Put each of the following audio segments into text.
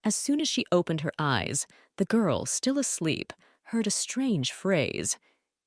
As soon as she opened her eyes, the girl, still asleep, heard a strange phrase.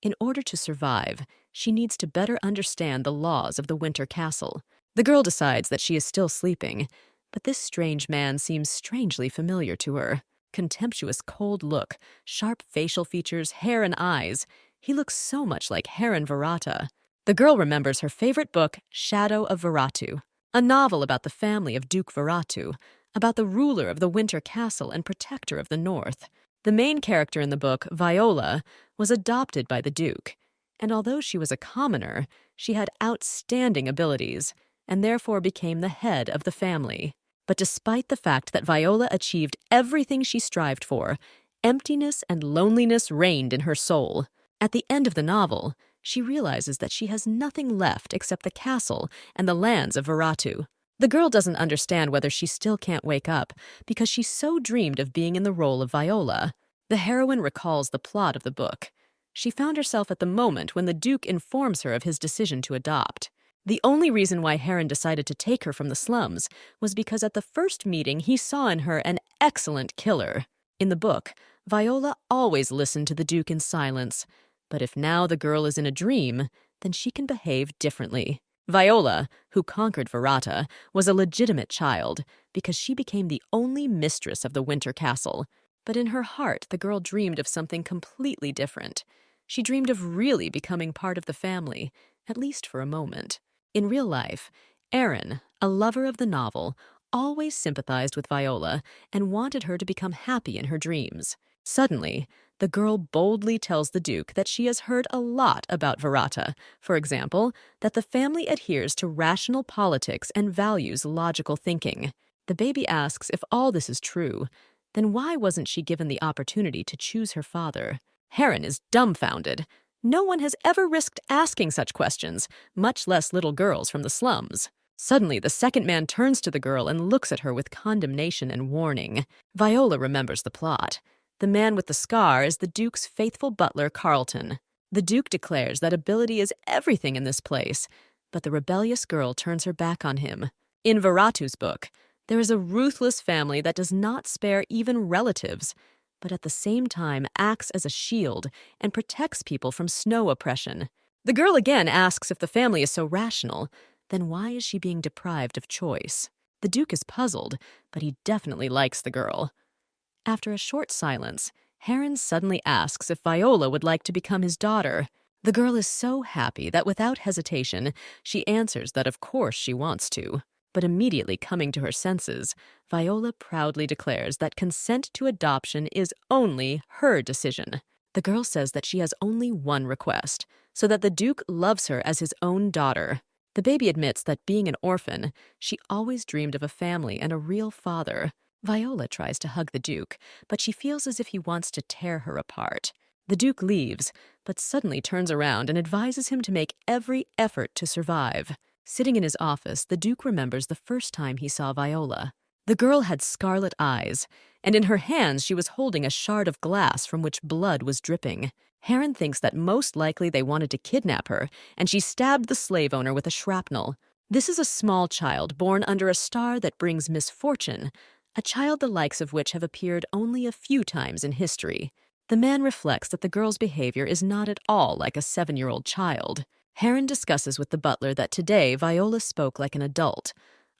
In order to survive, she needs to better understand the laws of the Winter Castle. The girl decides that she is still sleeping, but this strange man seems strangely familiar to her. Contemptuous, cold look, sharp facial features, hair and eyes. He looks so much like Heron Verata. The girl remembers her favorite book, Shadow of Veratu, a novel about the family of Duke Veratu, about the ruler of the Winter Castle and protector of the North. The main character in the book, Viola, was adopted by the Duke, and although she was a commoner, she had outstanding abilities, and therefore became the head of the family. But despite the fact that Viola achieved everything she strived for, emptiness and loneliness reigned in her soul. At the end of the novel, she realizes that she has nothing left except the castle and the lands of Veratu. The girl doesn't understand whether she still can't wake up because she so dreamed of being in the role of Viola. The heroine recalls the plot of the book. She found herself at the moment when the Duke informs her of his decision to adopt. The only reason why Heron decided to take her from the slums was because at the first meeting he saw in her an excellent killer. In the book, Viola always listened to the Duke in silence, but if now the girl is in a dream, then she can behave differently. Viola, who conquered Verata, was a legitimate child because she became the only mistress of the Winter Castle. But in her heart, the girl dreamed of something completely different. She dreamed of really becoming part of the family, at least for a moment. In real life, Aaron, a lover of the novel, always sympathized with Viola and wanted her to become happy in her dreams. Suddenly, the girl boldly tells the Duke that she has heard a lot about Verata. For example, that the family adheres to rational politics and values logical thinking. The baby asks if all this is true, then why wasn't she given the opportunity to choose her father? Heron is dumbfounded. No one has ever risked asking such questions, much less little girls from the slums. Suddenly, the second man turns to the girl and looks at her with condemnation and warning. Viola remembers the plot. The man with the scar is the Duke's faithful butler, Carlton. The Duke declares that ability is everything in this place, but the rebellious girl turns her back on him. In Veratu's book, there is a ruthless family that does not spare even relatives, but at the same time acts as a shield and protects people from snow oppression. The girl again asks if the family is so rational, then why is she being deprived of choice? The Duke is puzzled, but he definitely likes the girl. After a short silence, Heron suddenly asks if Viola would like to become his daughter. The girl is so happy that without hesitation, she answers that of course she wants to. But immediately coming to her senses, Viola proudly declares that consent to adoption is only her decision. The girl says that she has only one request, so that the Duke loves her as his own daughter. The baby admits that being an orphan, she always dreamed of a family and a real father. Viola tries to hug the Duke, but she feels as if he wants to tear her apart. The Duke leaves, but suddenly turns around and advises him to make every effort to survive. Sitting in his office, the Duke remembers the first time he saw Viola. The girl had scarlet eyes, and in her hands she was holding a shard of glass from which blood was dripping. Heron thinks that most likely they wanted to kidnap her, and she stabbed the slave owner with a shrapnel. This is a small child born under a star that brings misfortune, a child the likes of which have appeared only a few times in history. The man reflects that the girl's behavior is not at all like a 7-year-old child. Heron discusses with the butler that today Viola spoke like an adult,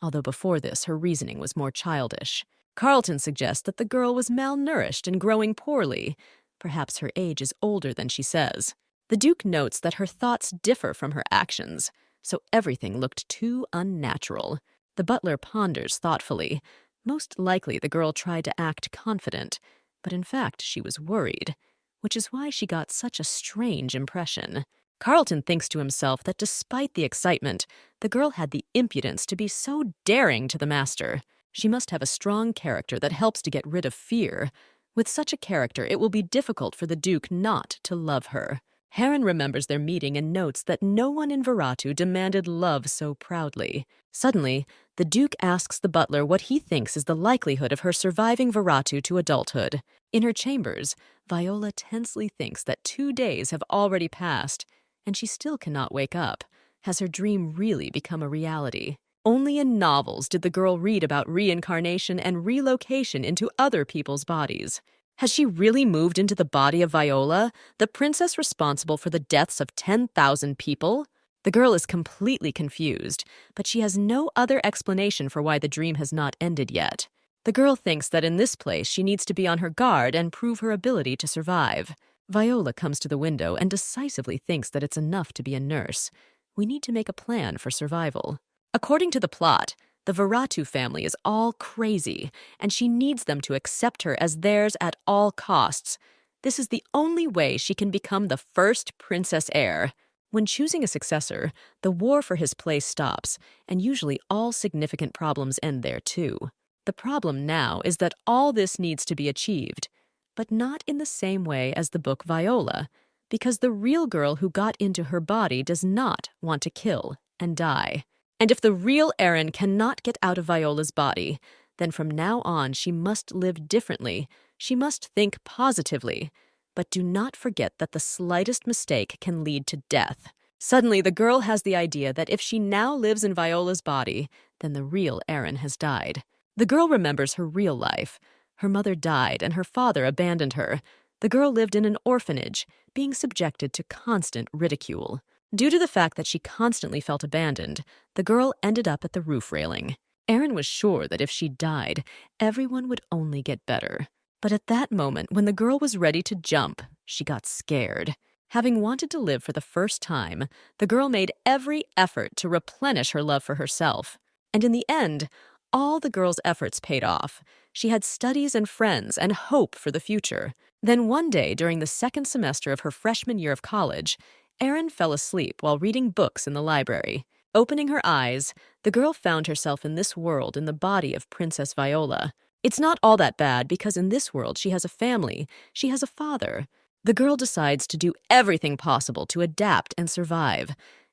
although before this her reasoning was more childish. Carlton suggests that the girl was malnourished and growing poorly. Perhaps her age is older than she says. The Duke notes that her thoughts differ from her actions, so everything looked too unnatural. The butler ponders thoughtfully. Most likely the girl tried to act confident, but in fact she was worried, which is why she got such a strange impression. Carlton thinks to himself that despite the excitement, the girl had the impudence to be so daring to the master. She must have a strong character that helps to get rid of fear. With such a character, it will be difficult for the Duke not to love her. Heron remembers their meeting and notes that no one in Veratu demanded love so proudly. Suddenly, the Duke asks the butler what he thinks is the likelihood of her surviving Veratu to adulthood. In her chambers, Viola tensely thinks that 2 days have already passed, and she still cannot wake up. Has her dream really become a reality? Only in novels did the girl read about reincarnation and relocation into other people's bodies. Has she really moved into the body of Viola, the princess responsible for the deaths of 10,000 people? The girl is completely confused, but she has no other explanation for why the dream has not ended yet. The girl thinks that in this place she needs to be on her guard and prove her ability to survive. Viola comes to the window and decisively thinks that it's enough to be a nurse. We need to make a plan for survival. According to the plot, the Veratu family is all crazy, and she needs them to accept her as theirs at all costs. This is the only way she can become the first princess heir. When choosing a successor, the war for his place stops, and usually all significant problems end there too. The problem now is that all this needs to be achieved, but not in the same way as the book Viola, because the real girl who got into her body does not want to kill and die. And if the real Erin cannot get out of Viola's body, then from now on she must live differently. She must think positively. But do not forget that the slightest mistake can lead to death. Suddenly, the girl has the idea that if she now lives in Viola's body, then the real Erin has died. The girl remembers her real life. Her mother died and her father abandoned her. The girl lived in an orphanage, being subjected to constant ridicule. Due to the fact that she constantly felt abandoned, the girl ended up at the roof railing. Erin was sure that if she died, everyone would only get better. But at that moment, when the girl was ready to jump, she got scared. Having wanted to live for the first time, the girl made every effort to replenish her love for herself. And in the end, all the girl's efforts paid off. She had studies and friends and hope for the future. Then one day, during the second semester of her freshman year of college, Erin fell asleep while reading books in the library. Opening her eyes, the girl found herself in this world in the body of Princess Viola. It's not all that bad because in this world she has a family, she has a father. The girl decides to do everything possible to adapt and survive.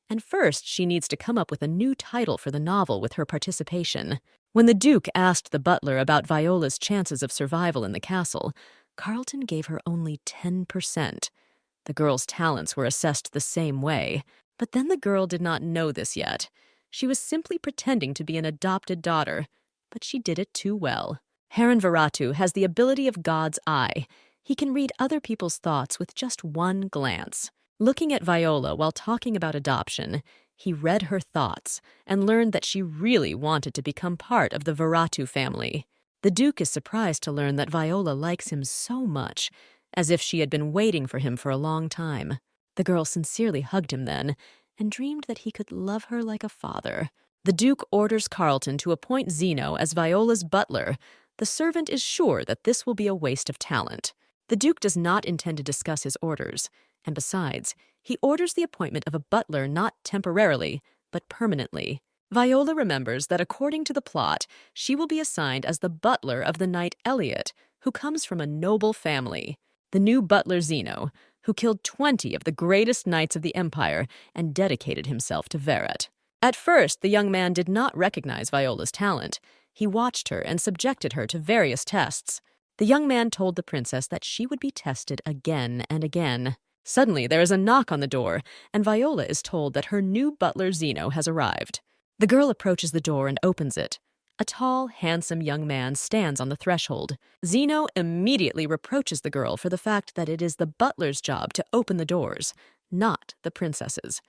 And first, she needs to come up with a new title for the novel with her participation. When the Duke asked the butler about Viola's chances of survival in the castle, Carlton gave her only 10%. The girl's talents were assessed the same way, but then the girl did not know this yet. She was simply pretending to be an adopted daughter, but she did it too well. Heron Veratu has the ability of God's eye. He can read other people's thoughts with just one glance. Looking at Viola while talking about adoption, he read her thoughts and learned that she really wanted to become part of the Veratu family. The Duke is surprised to learn that Viola likes him so much, as if she had been waiting for him for a long time. The girl sincerely hugged him then and dreamed that he could love her like a father. The Duke orders Carlton to appoint Zeno as Viola's butler. The servant is sure that this will be a waste of talent. The Duke does not intend to discuss his orders, and besides, he orders the appointment of a butler not temporarily, but permanently. Viola remembers that according to the plot, she will be assigned as the butler of the knight Elliot, who comes from a noble family. The new butler Zeno, who killed 20 of the greatest knights of the empire and dedicated himself to Verret. At first, the young man did not recognize Viola's talent. He watched her and subjected her to various tests. The young man told the princess that she would be tested again and again. Suddenly, there is a knock on the door, and Viola is told that her new butler Zeno has arrived. The girl approaches the door and opens it. A tall, handsome young man stands on the threshold. Zeno immediately reproaches the girl for the fact that it is the butler's job to open the doors, not the princess's.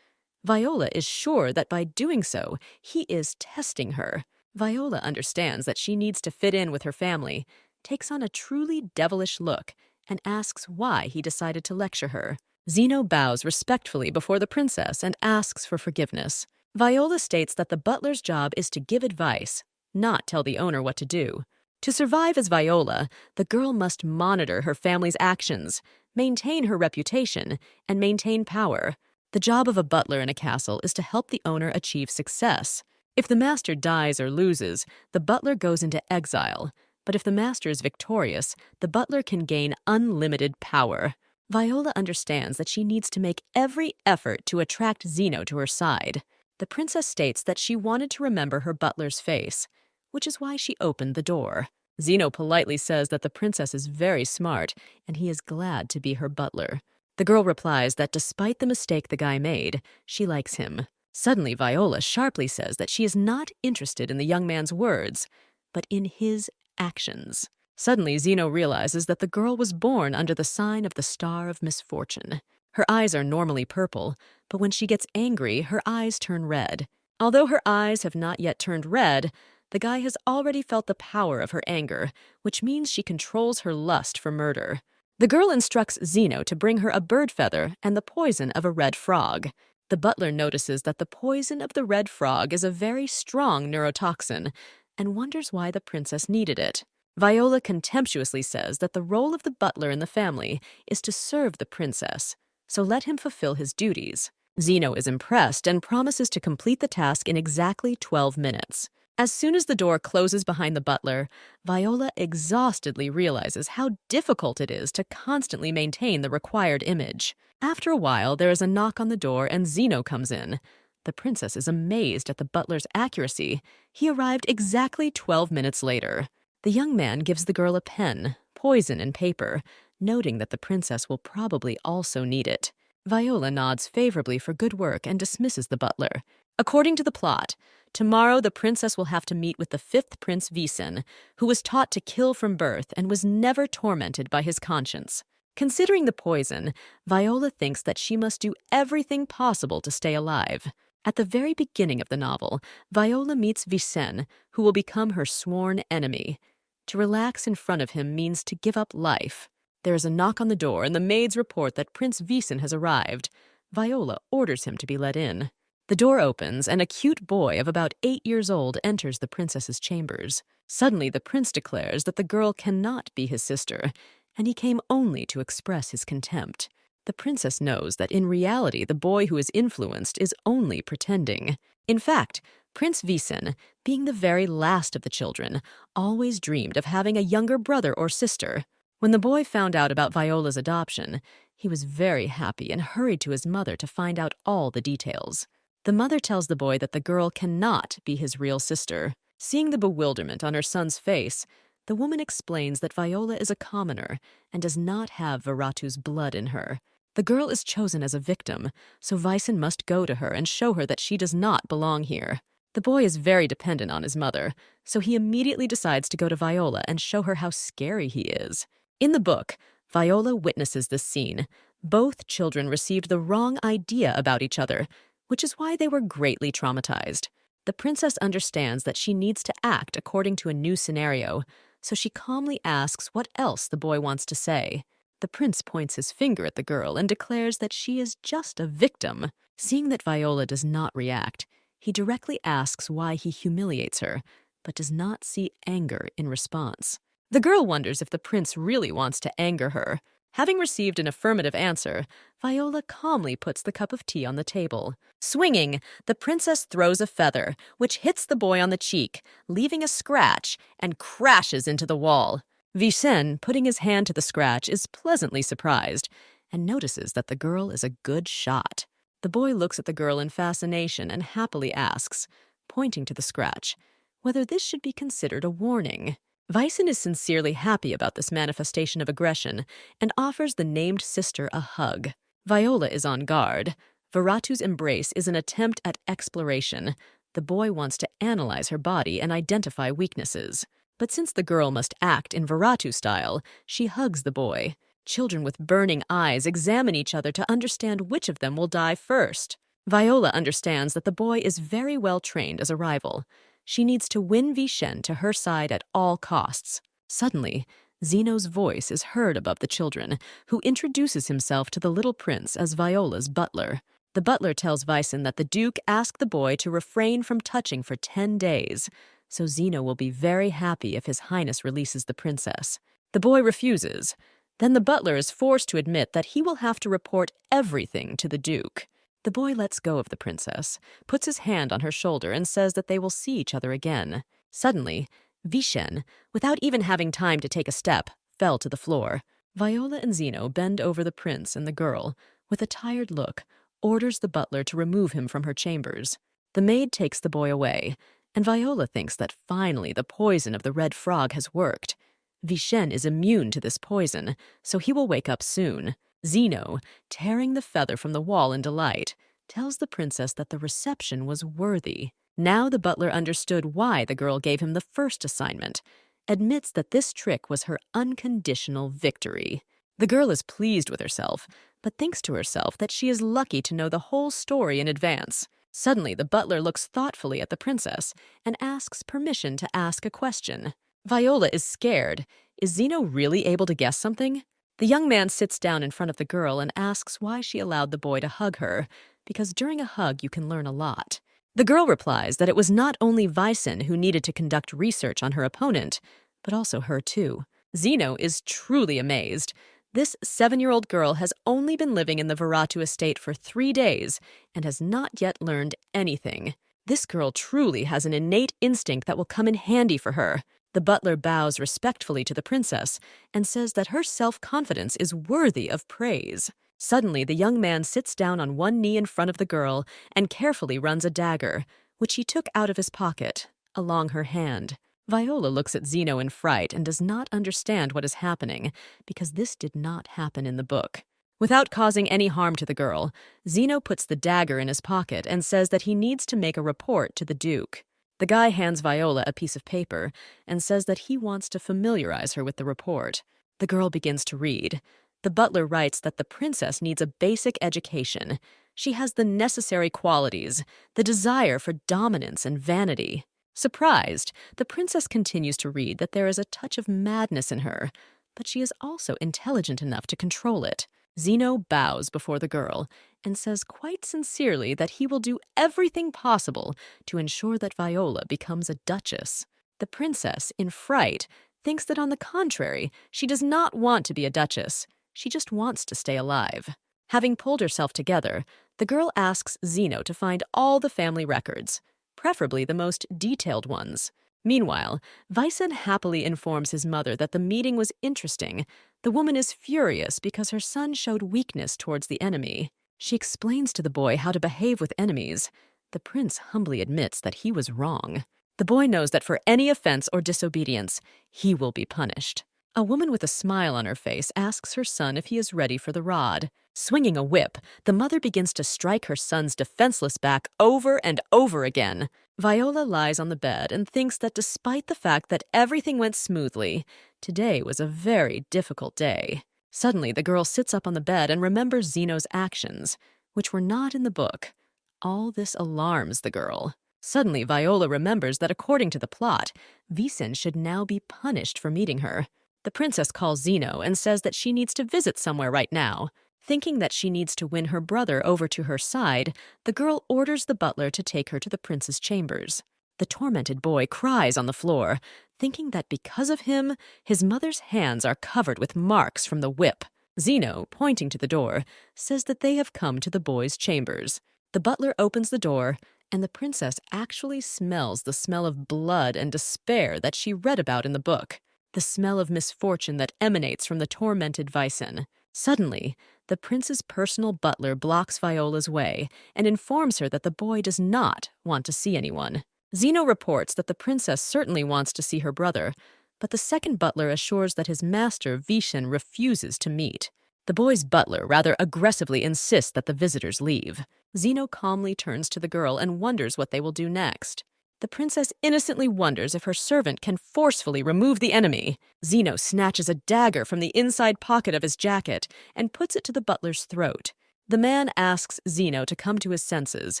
Viola is sure that by doing so, he is testing her. Viola understands that she needs to fit in with her family, takes on a truly devilish look, and asks why he decided to lecture her. Zeno bows respectfully before the princess and asks for forgiveness. Viola states that the butler's job is to give advice, not tell the owner what to do. To survive as Viola, the girl must monitor her family's actions, maintain her reputation, and maintain power. The job of a butler in a castle is to help the owner achieve success. If the master dies or loses, the butler goes into exile. But if the master is victorious, the butler can gain unlimited power. Viola understands that she needs to make every effort to attract Zeno to her side. The princess states that she wanted to remember her butler's face, which is why she opened the door. Zeno politely says that the princess is very smart, and he is glad to be her butler. The girl replies that despite the mistake the guy made, she likes him. Suddenly, Viola sharply says that she is not interested in the young man's words, but in his actions. Suddenly, Zeno realizes that the girl was born under the sign of the Star of Misfortune. Her eyes are normally purple, but when she gets angry, her eyes turn red. Although her eyes have not yet turned red, the guy has already felt the power of her anger, which means she controls her lust for murder. The girl instructs Zeno to bring her a bird feather and the poison of a red frog. The butler notices that the poison of the red frog is a very strong neurotoxin and wonders why the princess needed it. Viola contemptuously says that the role of the butler in the family is to serve the princess, so let him fulfill his duties. Zeno is impressed and promises to complete the task in exactly 12 minutes. As soon as the door closes behind the butler, Viola exhaustedly realizes how difficult it is to constantly maintain the required image. After a while, there is a knock on the door and Zeno comes in. The princess is amazed at the butler's accuracy. He arrived exactly 12 minutes later. The young man gives the girl a pen, poison, and paper, noting that the princess will probably also need it. Viola nods favorably for good work and dismisses the butler. According to the plot, tomorrow the princess will have to meet with the fifth prince Visen, who was taught to kill from birth and was never tormented by his conscience. Considering the poison, Viola thinks that she must do everything possible to stay alive. At the very beginning of the novel, Viola meets Visen, who will become her sworn enemy. To relax in front of him means to give up life. There is a knock on the door, and the maids report that Prince Visen has arrived. Viola orders him to be let in. The door opens, and a cute boy of about 8 years old enters the princess's chambers. Suddenly, the prince declares that the girl cannot be his sister, and he came only to express his contempt. The princess knows that in reality the boy who is influenced is only pretending. In fact, Prince Visen, being the very last of the children, always dreamed of having a younger brother or sister. When the boy found out about Viola's adoption, he was very happy and hurried to his mother to find out all the details. The mother tells the boy that the girl cannot be his real sister. Seeing the bewilderment on her son's face, the woman explains that Viola is a commoner and does not have Viratu's blood in her. The girl is chosen as a victim, so Visen must go to her and show her that she does not belong here. The boy is very dependent on his mother, so he immediately decides to go to Viola and show her how scary he is. In the book, Viola witnesses this scene. Both children received the wrong idea about each other, which is why they were greatly traumatized. The princess understands that she needs to act according to a new scenario, so she calmly asks what else the boy wants to say. The prince points his finger at the girl and declares that she is just a victim. Seeing that Viola does not react, he directly asks why he humiliates her, but does not see anger in response. The girl wonders if the prince really wants to anger her. Having received an affirmative answer, Viola calmly puts the cup of tea on the table. Swinging, the princess throws a feather, which hits the boy on the cheek, leaving a scratch, and crashes into the wall. Visen, putting his hand to the scratch, is pleasantly surprised and notices that the girl is a good shot. The boy looks at the girl in fascination and happily asks, pointing to the scratch, whether this should be considered a warning. Visen is sincerely happy about this manifestation of aggression and offers the named sister a hug. Viola is on guard. Viratu's embrace is an attempt at exploration. The boy wants to analyze her body and identify weaknesses. But since the girl must act in Viratu style, she hugs the boy. Children with burning eyes examine each other to understand which of them will die first. Viola understands that the boy is very well trained as a rival. She needs to win Visen to her side at all costs. Suddenly, Zeno's voice is heard above the children, who introduces himself to the little prince as Viola's butler. The butler tells Visen that the Duke asked the boy to refrain from touching for 10 days, so Zeno will be very happy if His Highness releases the princess. The boy refuses. Then the butler is forced to admit that he will have to report everything to the Duke. The boy lets go of the princess, puts his hand on her shoulder, and says that they will see each other again. Suddenly, Visen, without even having time to take a step, fell to the floor. Viola and Zeno bend over the prince and the girl. With a tired look, orders the butler to remove him from her chambers. The maid takes the boy away, and Viola thinks that finally the poison of the red frog has worked. Visen is immune to this poison, so he will wake up soon. Zeno, tearing the feather from the wall in delight, tells the princess that the reception was worthy. Now the butler understood why the girl gave him the first assignment, admits that this trick was her unconditional victory. The girl is pleased with herself, but thinks to herself that she is lucky to know the whole story in advance. Suddenly, the butler looks thoughtfully at the princess and asks permission to ask a question. Viola is scared. Is Zeno really able to guess something? The young man sits down in front of the girl and asks why she allowed the boy to hug her, because during a hug you can learn a lot. The girl replies that it was not only Vysen who needed to conduct research on her opponent, but also her too. Zeno is truly amazed. This 7-year-old girl has only been living in the Veratu estate for 3 days and has not yet learned anything. This girl truly has an innate instinct that will come in handy for her. The butler bows respectfully to the princess and says that her self-confidence is worthy of praise. Suddenly, the young man sits down on one knee in front of the girl and carefully runs a dagger, which he took out of his pocket, along her hand. Viola looks at Zeno in fright and does not understand what is happening, because this did not happen in the book. Without causing any harm to the girl, Zeno puts the dagger in his pocket and says that he needs to make a report to the Duke. The guy hands Viola a piece of paper and says that he wants to familiarize her with the report. The girl begins to read. The butler writes that the princess needs a basic education. She has the necessary qualities, the desire for dominance and vanity. Surprised, the princess continues to read that there is a touch of madness in her, but she is also intelligent enough to control it. Zeno bows before the girl and says quite sincerely that he will do everything possible to ensure that Viola becomes a duchess. The princess, in fright, thinks that on the contrary, she does not want to be a duchess. She just wants to stay alive. Having pulled herself together, the girl asks Zeno to find all the family records, preferably the most detailed ones. Meanwhile, Vysen happily informs his mother that the meeting was interesting. The woman is furious because her son showed weakness towards the enemy. She explains to the boy how to behave with enemies. The prince humbly admits that he was wrong. The boy knows that for any offense or disobedience, he will be punished. A woman with a smile on her face asks her son if he is ready for the rod. Swinging a whip, the mother begins to strike her son's defenseless back over and over again. Viola lies on the bed and thinks that despite the fact that everything went smoothly, today was a very difficult day. Suddenly, the girl sits up on the bed and remembers Zeno's actions, which were not in the book. All this alarms the girl. Suddenly, Viola remembers that according to the plot, Vysen should now be punished for meeting her. The princess calls Zeno and says that she needs to visit somewhere right now. Thinking that she needs to win her brother over to her side, the girl orders the butler to take her to the prince's chambers. The tormented boy cries on the floor, thinking that because of him, his mother's hands are covered with marks from the whip. Zeno, pointing to the door, says that they have come to the boy's chambers. The butler opens the door, and the princess actually smells the smell of blood and despair that she read about in the book, the smell of misfortune that emanates from the tormented Vysen. Suddenly, the prince's personal butler blocks Viola's way and informs her that the boy does not want to see anyone. Zeno reports that the princess certainly wants to see her brother, but the second butler assures that his master, Vysen, refuses to meet. The boy's butler rather aggressively insists that the visitors leave. Zeno calmly turns to the girl and wonders what they will do next. The princess innocently wonders if her servant can forcefully remove the enemy. Zeno snatches a dagger from the inside pocket of his jacket and puts it to the butler's throat. The man asks Zeno to come to his senses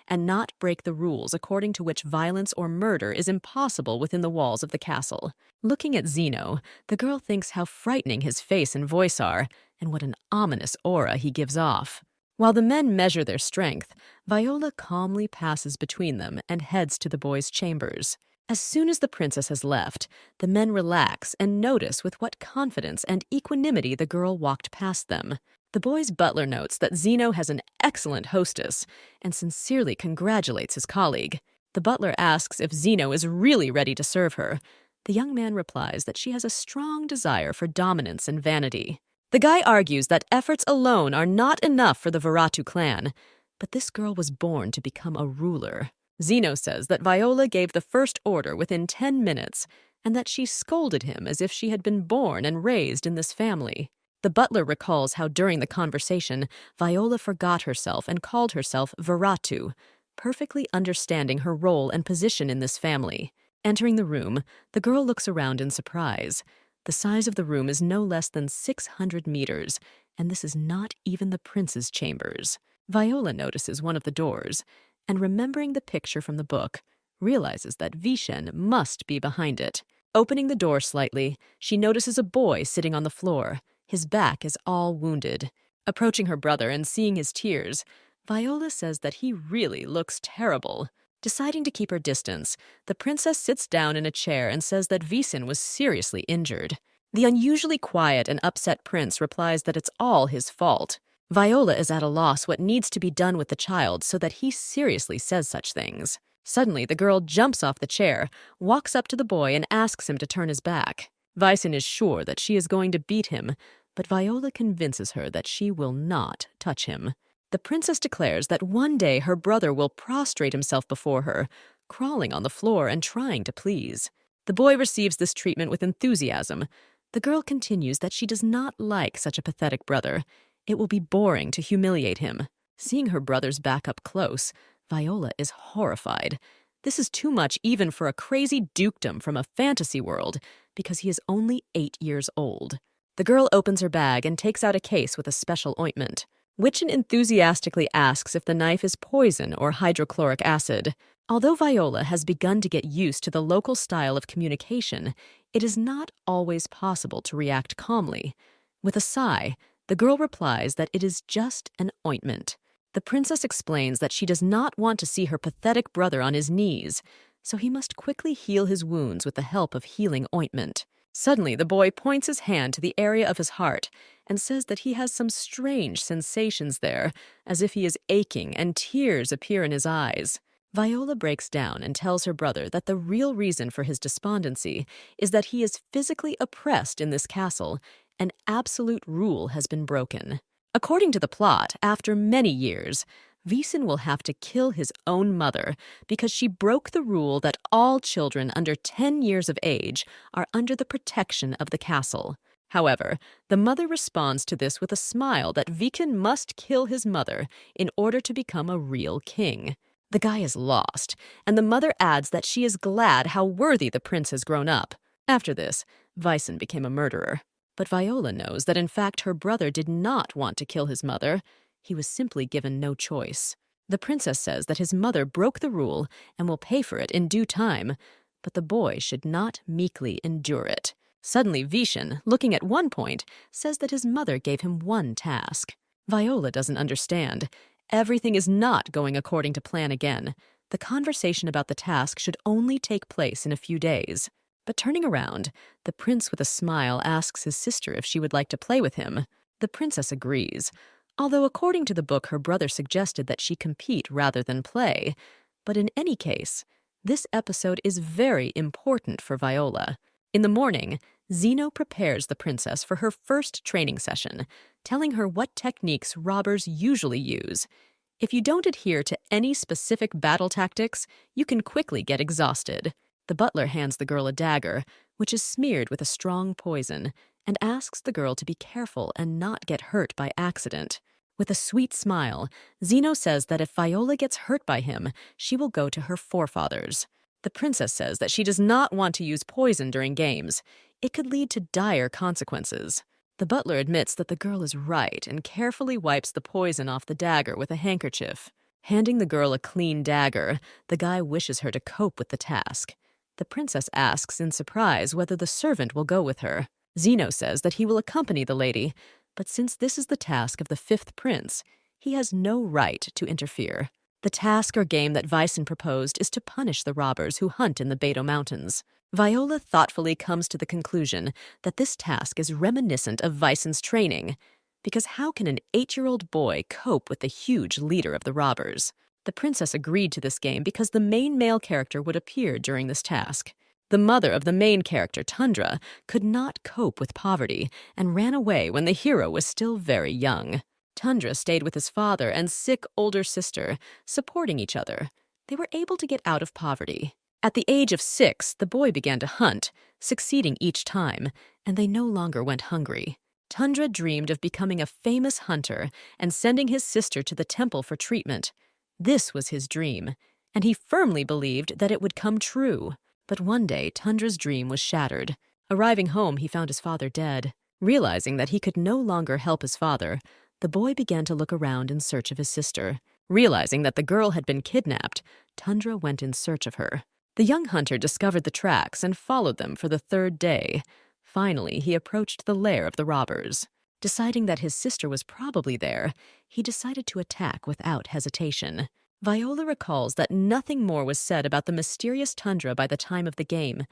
and not break the rules according to which violence or murder is impossible within the walls of the castle. Looking at Zeno, the girl thinks how frightening his face and voice are, and what an ominous aura he gives off. While the men measure their strength, Viola calmly passes between them and heads to the boy's chambers. As soon as the princess has left, the men relax and notice with what confidence and equanimity the girl walked past them. The boy's butler notes that Zeno has an excellent hostess and sincerely congratulates his colleague. The butler asks if Zeno is really ready to serve her. The young man replies that she has a strong desire for dominance and vanity. The guy argues that efforts alone are not enough for the Veratu clan, but this girl was born to become a ruler. Zeno says that Viola gave the first order within 10 minutes, and that she scolded him as if she had been born and raised in this family. The butler recalls how during the conversation, Viola forgot herself and called herself Viratu, perfectly understanding her role and position in this family. Entering the room, the girl looks around in surprise. The size of the room is no less than 600 meters, and this is not even the prince's chambers. Viola notices one of the doors, and remembering the picture from the book, realizes that Vishen must be behind it. Opening the door slightly, she notices a boy sitting on the floor. His back is all wounded. Approaching her brother and seeing his tears, Viola says that he really looks terrible. Deciding to keep her distance, the princess sits down in a chair and says that Vishen was seriously injured. The unusually quiet and upset prince replies that it's all his fault. Viola is at a loss what needs to be done with the child so that he seriously says such things. Suddenly, the girl jumps off the chair, walks up to the boy, and asks him to turn his back. Vishen is sure that she is going to beat him, but Viola convinces her that she will not touch him. The princess declares that one day her brother will prostrate himself before her, crawling on the floor and trying to please. The boy receives this treatment with enthusiasm. The girl continues that she does not like such a pathetic brother. It will be boring to humiliate him. Seeing her brother's back up close, Viola is horrified. This is too much even for a crazy dukedom from a fantasy world, because he is only 8 years old. The girl opens her bag and takes out a case with a special ointment. Witchen enthusiastically asks if the knife is poison or hydrochloric acid. Although Viola has begun to get used to the local style of communication, it is not always possible to react calmly. With a sigh, the girl replies that it is just an ointment. The princess explains that she does not want to see her pathetic brother on his knees, so he must quickly heal his wounds with the help of healing ointment. Suddenly, the boy points his hand to the area of his heart and says that he has some strange sensations there, as if he is aching, and tears appear in his eyes. Viola breaks down and tells her brother that the real reason for his despondency is that he is physically oppressed in this castle, and absolute rule has been broken. According to the plot, after many years, Vishen will have to kill his own mother because she broke the rule that all children under 10 years of age are under the protection of the castle. However, the mother responds to this with a smile that Vishen must kill his mother in order to become a real king. The guy is lost, and the mother adds that she is glad how worthy the prince has grown up. After this, Vishen became a murderer. But Viola knows that in fact her brother did not want to kill his mother. He was simply given no choice. The princess says that his mother broke the rule and will pay for it in due time, but the boy should not meekly endure it. Suddenly, Vishen, looking at one point, says that his mother gave him one task. Viola doesn't understand. Everything is not going according to plan again. The conversation about the task should only take place in a few days. But turning around, the prince with a smile asks his sister if she would like to play with him. The princess agrees, although according to the book her brother suggested that she compete rather than play. But in any case, this episode is very important for Viola. In the morning, Zeno prepares the princess for her first training session, telling her what techniques robbers usually use. If you don't adhere to any specific battle tactics, you can quickly get exhausted. The butler hands the girl a dagger, which is smeared with a strong poison, and asks the girl to be careful and not get hurt by accident. With a sweet smile, Zeno says that if Viola gets hurt by him, she will go to her forefathers. The princess says that she does not want to use poison during games. It could lead to dire consequences. The butler admits that the girl is right and carefully wipes the poison off the dagger with a handkerchief. Handing the girl a clean dagger, the guy wishes her to cope with the task. The princess asks in surprise whether the servant will go with her. Zeno says that he will accompany the lady, but since this is the task of the 5th prince, he has no right to interfere. The task or game that Vishen proposed is to punish the robbers who hunt in the Beto Mountains. Viola thoughtfully comes to the conclusion that this task is reminiscent of Vishen's training, because how can an 8-year-old boy cope with the huge leader of the robbers? The princess agreed to this game because the main male character would appear during this task. The mother of the main character, Tundra, could not cope with poverty and ran away when the hero was still very young. Tundra stayed with his father and sick older sister, supporting each other. They were able to get out of poverty. At the age of 6, the boy began to hunt, succeeding each time, and they no longer went hungry. Tundra dreamed of becoming a famous hunter and sending his sister to the temple for treatment. This was his dream, and he firmly believed that it would come true. But one day, Tundra's dream was shattered. Arriving home, he found his father dead. Realizing that he could no longer help his father, the boy began to look around in search of his sister. Realizing that the girl had been kidnapped, Tundra went in search of her. The young hunter discovered the tracks and followed them for the third day. Finally, he approached the lair of the robbers. Deciding that his sister was probably there, he decided to attack without hesitation. Viola recalls that nothing more was said about the mysterious Tundra by the time of the game,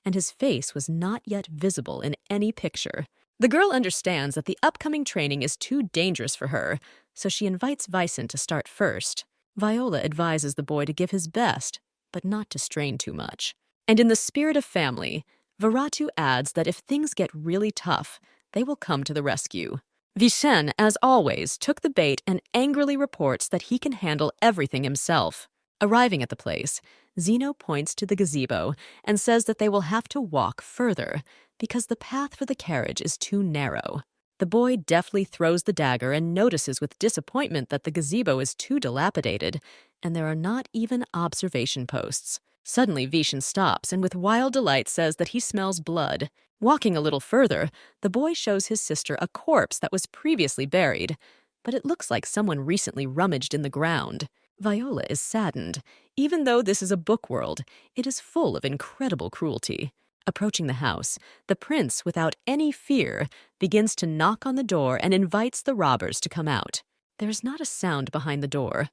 and his face was not yet visible in any picture. The girl understands that the upcoming training is too dangerous for her, so she invites Vicent to start first. Viola advises the boy to give his best, but not to strain too much. And in the spirit of family, Viratu adds that if things get really tough, they will come to the rescue. Vicen, as always, took the bait and angrily reports that he can handle everything himself. Arriving at the place, Zeno points to the gazebo and says that they will have to walk further because the path for the carriage is too narrow. The boy deftly throws the dagger and notices with disappointment that the gazebo is too dilapidated and there are not even observation posts. Suddenly, Vishen stops and with wild delight says that he smells blood. Walking a little further, the boy shows his sister a corpse that was previously buried, but it looks like someone recently rummaged in the ground. Viola is saddened. Even though this is a book world, it is full of incredible cruelty. Approaching the house, the prince, without any fear, begins to knock on the door and invites the robbers to come out. There is not a sound behind the door.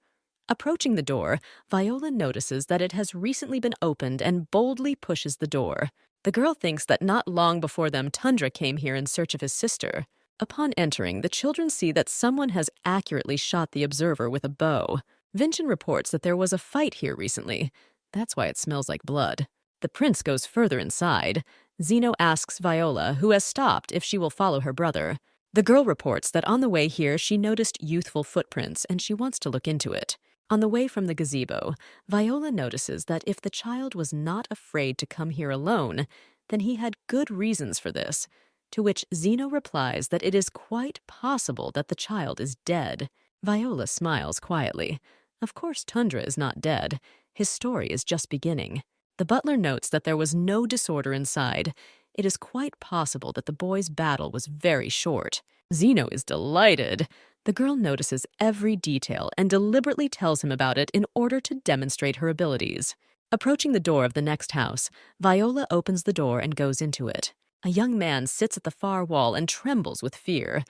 Approaching the door, Viola notices that it has recently been opened and boldly pushes the door. The girl thinks that not long before them, Tundra came here in search of his sister. Upon entering, the children see that someone has accurately shot the observer with a bow. Vincent reports that there was a fight here recently. That's why it smells like blood. The prince goes further inside. Zeno asks Viola, who has stopped, if she will follow her brother. The girl reports that on the way here she noticed youthful footprints and she wants to look into it. On the way from the gazebo, Viola notices that if the child was not afraid to come here alone, then he had good reasons for this, to which Zeno replies that it is quite possible that the child is dead. Viola smiles quietly. Of course Tundra is not dead. His story is just beginning. The butler notes that there was no disorder inside. It is quite possible that the boy's battle was very short. Zeno is delighted. The girl notices every detail and deliberately tells him about it in order to demonstrate her abilities. Approaching the door of the next house, Viola opens the door and goes into it. A young man sits at the far wall and trembles with fear.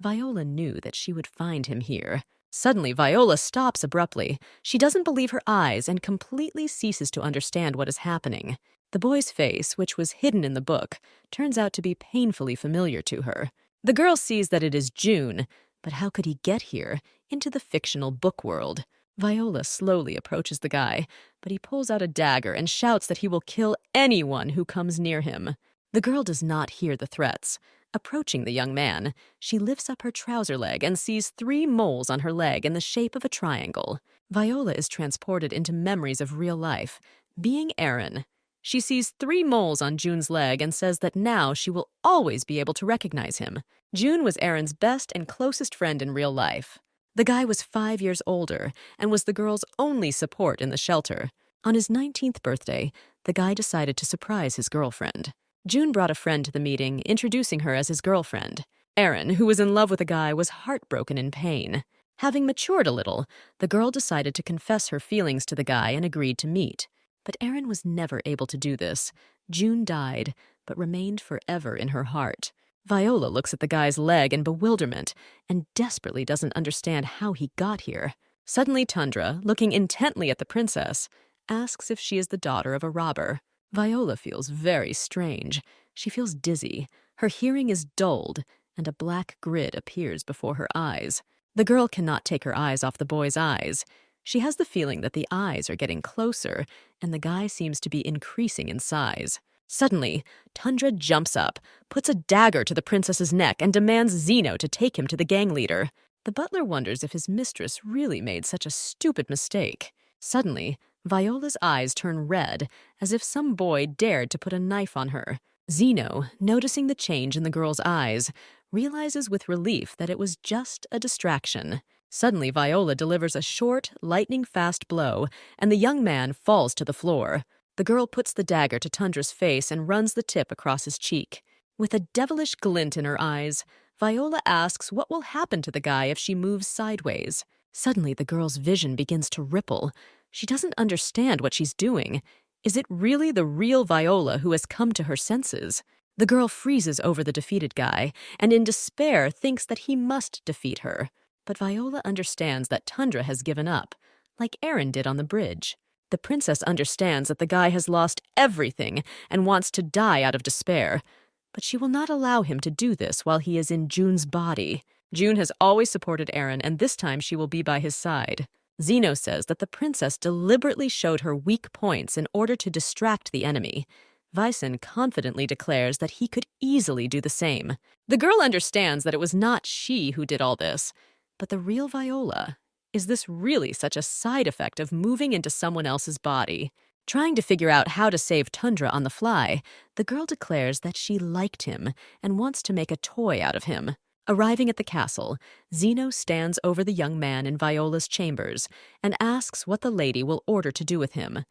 Viola knew that she would find him here. Suddenly, Viola stops abruptly. She doesn't believe her eyes and completely ceases to understand what is happening. The boy's face, which was hidden in the book, turns out to be painfully familiar to her. The girl sees that it is June, but how could he get here, into the fictional book world? Viola slowly approaches the guy, but he pulls out a dagger and shouts that he will kill anyone who comes near him. The girl does not hear the threats. Approaching the young man, she lifts up her trouser leg and sees 3 moles on her leg in the shape of a triangle. Viola is transported into memories of real life. Being Aaron, she sees 3 moles on June's leg and says that now she will always be able to recognize him. June was Aaron's best and closest friend in real life. The guy was 5 years older and was the girl's only support in the shelter. On his 19th birthday, the guy decided to surprise his girlfriend. June brought a friend to the meeting, introducing her as his girlfriend. Aaron, who was in love with the guy, was heartbroken in pain. Having matured a little, the girl decided to confess her feelings to the guy and agreed to meet. But Aaron was never able to do this. June died, but remained forever in her heart. Viola looks at the guy's leg in bewilderment and desperately doesn't understand how he got here. Suddenly, Tundra, looking intently at the princess, asks if she is the daughter of a robber. Viola feels very strange. She feels dizzy. Her hearing is dulled, and a black grid appears before her eyes. The girl cannot take her eyes off the boy's eyes. She has the feeling that the eyes are getting closer, and the guy seems to be increasing in size. Suddenly, Tundra jumps up, puts a dagger to the princess's neck, and demands Zeno to take him to the gang leader. The butler wonders if his mistress really made such a stupid mistake. Suddenly, Viola's eyes turn red, as if some boy dared to put a knife on her. Zeno, noticing the change in the girl's eyes, realizes with relief that it was just a distraction. Suddenly, Viola delivers a short, lightning-fast blow, and the young man falls to the floor. The girl puts the dagger to Tundra's face and runs the tip across his cheek. With a devilish glint in her eyes, Viola asks what will happen to the guy if she moves sideways. Suddenly, the girl's vision begins to ripple. She doesn't understand what she's doing. Is it really the real Viola who has come to her senses? The girl freezes over the defeated guy, and in despair thinks that he must defeat her. But Viola understands that Tundra has given up, like Aaron did on the bridge. The princess understands that the guy has lost everything and wants to die out of despair. But she will not allow him to do this while he is in June's body. June has always supported Aaron, and this time she will be by his side. Zeno says that the princess deliberately showed her weak points in order to distract the enemy. Vysen confidently declares that he could easily do the same. The girl understands that it was not she who did all this, but the real Viola. Is this really such a side effect of moving into someone else's body? Trying to figure out how to save Tundra on the fly, the girl declares that she liked him and wants to make a toy out of him. Arriving at the castle, Zeno stands over the young man in Viola's chambers and asks what the lady will order to do with him.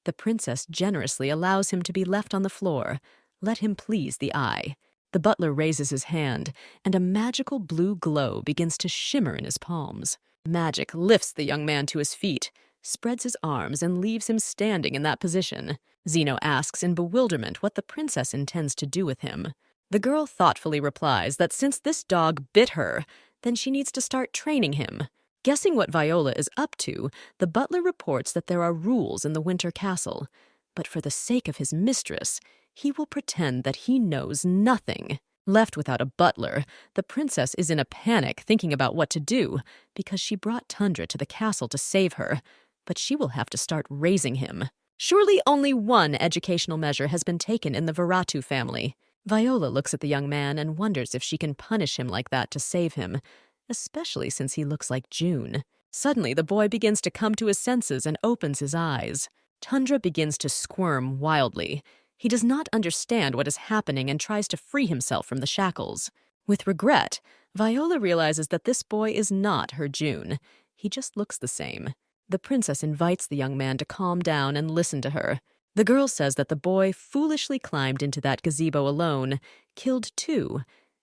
The princess generously allows him to be left on the floor. Let him please the eye. The butler raises his hand, and a magical blue glow begins to shimmer in his palms. Magic lifts the young man to his feet, spreads his arms, and leaves him standing in that position. Zeno asks in bewilderment what the princess intends to do with him. The girl thoughtfully replies that since this dog bit her, then she needs to start training him. Guessing what Viola is up to, the butler reports that there are rules in the Winter Castle. But for the sake of his mistress, he will pretend that he knows nothing. Left without a butler, the princess is in a panic thinking about what to do, because she brought Tundra to the castle to save her. But she will have to start raising him. Surely only one educational measure has been taken in the Veratu family. Viola looks at the young man and wonders if she can punish him like that to save him, especially since he looks like June. Suddenly, the boy begins to come to his senses and opens his eyes. Tundra begins to squirm wildly. He does not understand what is happening and tries to free himself from the shackles. With regret, Viola realizes that this boy is not her June. He just looks the same. The princess invites the young man to calm down and listen to her. The girl says that the boy foolishly climbed into that gazebo alone, killed two,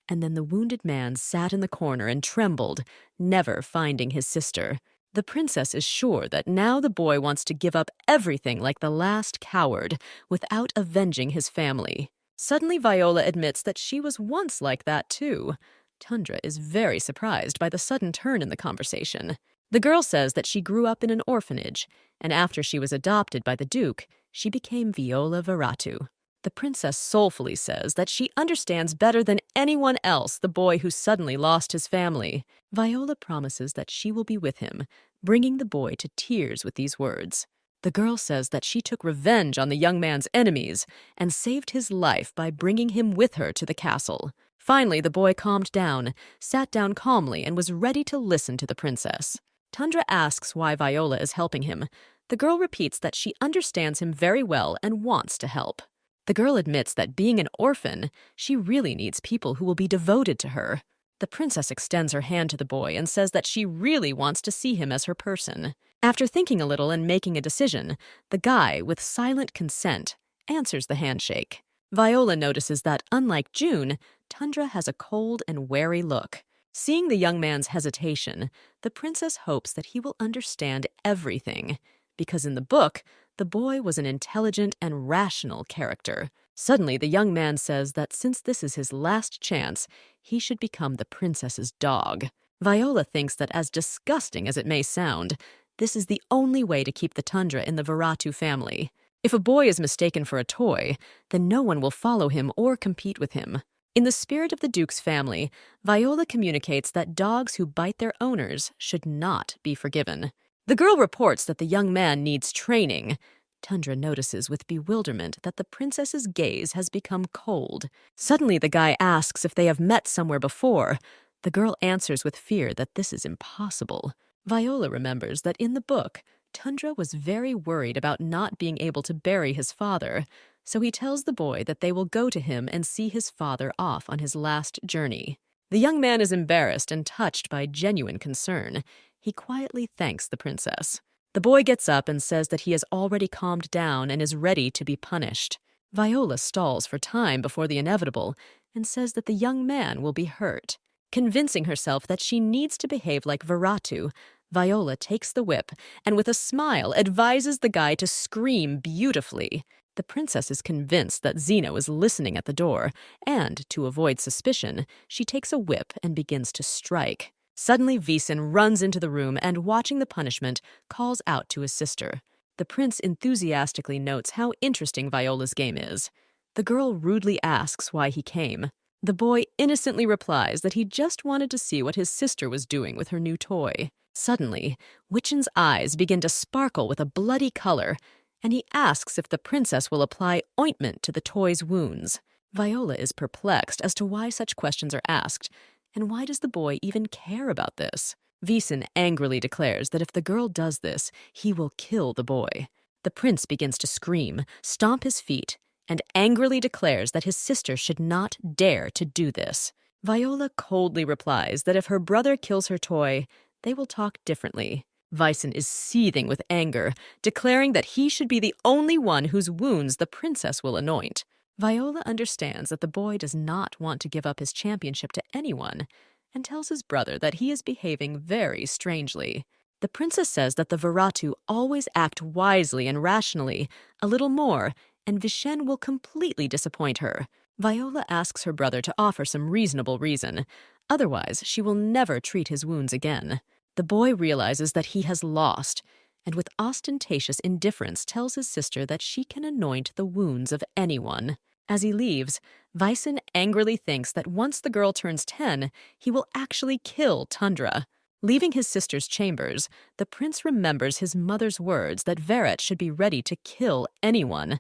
and then the wounded man sat in the corner and trembled, never finding his sister. The princess is sure that now the boy wants to give up everything like the last coward without avenging his family. Suddenly, Viola admits that she was once like that too. Tundra is very surprised by the sudden turn in the conversation. The girl says that she grew up in an orphanage, and after she was adopted by the Duke, she became Viola Veratu. The princess soulfully says that she understands better than anyone else the boy who suddenly lost his family. Viola promises that she will be with him, bringing the boy to tears with these words. The girl says that she took revenge on the young man's enemies and saved his life by bringing him with her to the castle. Finally, the boy calmed down, sat down calmly, and was ready to listen to the princess. Tundra asks why Viola is helping him. The girl repeats that she understands him very well and wants to help. The girl admits that being an orphan, she really needs people who will be devoted to her. The princess extends her hand to the boy and says that she really wants to see him as her person. After thinking a little and making a decision, the guy, with silent consent, answers the handshake. Viola notices that, unlike June, Tundra has a cold and wary look. Seeing the young man's hesitation, the princess hopes that he will understand everything, because in the book, the boy was an intelligent and rational character. Suddenly, the young man says that since this is his last chance, he should become the princess's dog. Viola thinks that, as disgusting as it may sound, this is the only way to keep the Tundra in the Veratu family. If a boy is mistaken for a toy, then no one will follow him or compete with him. In the spirit of the Duke's family, Viola communicates that dogs who bite their owners should not be forgiven. The girl reports that the young man needs training. Tundra notices with bewilderment that the princess's gaze has become cold. Suddenly, the guy asks if they have met somewhere before. The girl answers with fear that this is impossible. Viola remembers that in the book, Tundra was very worried about not being able to bury his father, so he tells the boy that they will go to him and see his father off on his last journey. The young man is embarrassed and touched by genuine concern. He quietly thanks the princess. The boy gets up and says that he has already calmed down and is ready to be punished. Viola stalls for time before the inevitable and says that the young man will be hurt. Convincing herself that she needs to behave like Viratu, Viola takes the whip and with a smile advises the guy to scream beautifully. The princess is convinced that Zeno is listening at the door, and, to avoid suspicion, she takes a whip and begins to strike. Suddenly, Visen runs into the room and, watching the punishment, calls out to his sister. The prince enthusiastically notes how interesting Viola's game is. The girl rudely asks why he came. The boy innocently replies that he just wanted to see what his sister was doing with her new toy. Suddenly, Wichan's eyes begin to sparkle with a bloody color, and he asks if the princess will apply ointment to the toy's wounds. Viola is perplexed as to why such questions are asked, and why does the boy even care about this? Visen angrily declares that if the girl does this, he will kill the boy. The prince begins to scream, stomp his feet, and angrily declares that his sister should not dare to do this. Viola coldly replies that if her brother kills her toy, they will talk differently. Visen is seething with anger, declaring that he should be the only one whose wounds the princess will anoint. Viola understands that the boy does not want to give up his championship to anyone, and tells his brother that he is behaving very strangely. The princess says that the Viratu always act wisely and rationally, a little more, and Vishen will completely disappoint her. Viola asks her brother to offer some reasonable reason, otherwise she will never treat his wounds again. The boy realizes that he has lost, and with ostentatious indifference tells his sister that she can anoint the wounds of anyone. As he leaves, Visen angrily thinks that once the girl turns 10, he will actually kill Tundra. Leaving his sister's chambers, the prince remembers his mother's words that Verret should be ready to kill anyone.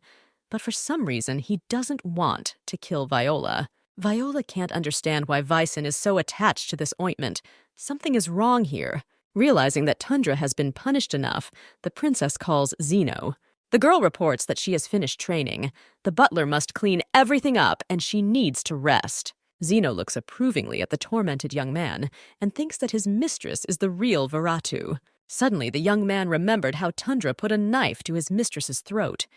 But for some reason, he doesn't want to kill Viola. Viola can't understand why Visen is so attached to this ointment. Something is wrong here. Realizing that Tundra has been punished enough, the princess calls Zeno. The girl reports that she has finished training. The butler must clean everything up, and she needs to rest. Zeno looks approvingly at the tormented young man and thinks that his mistress is the real Viratu. Suddenly, the young man remembered how Tundra put a knife to his mistress's throat.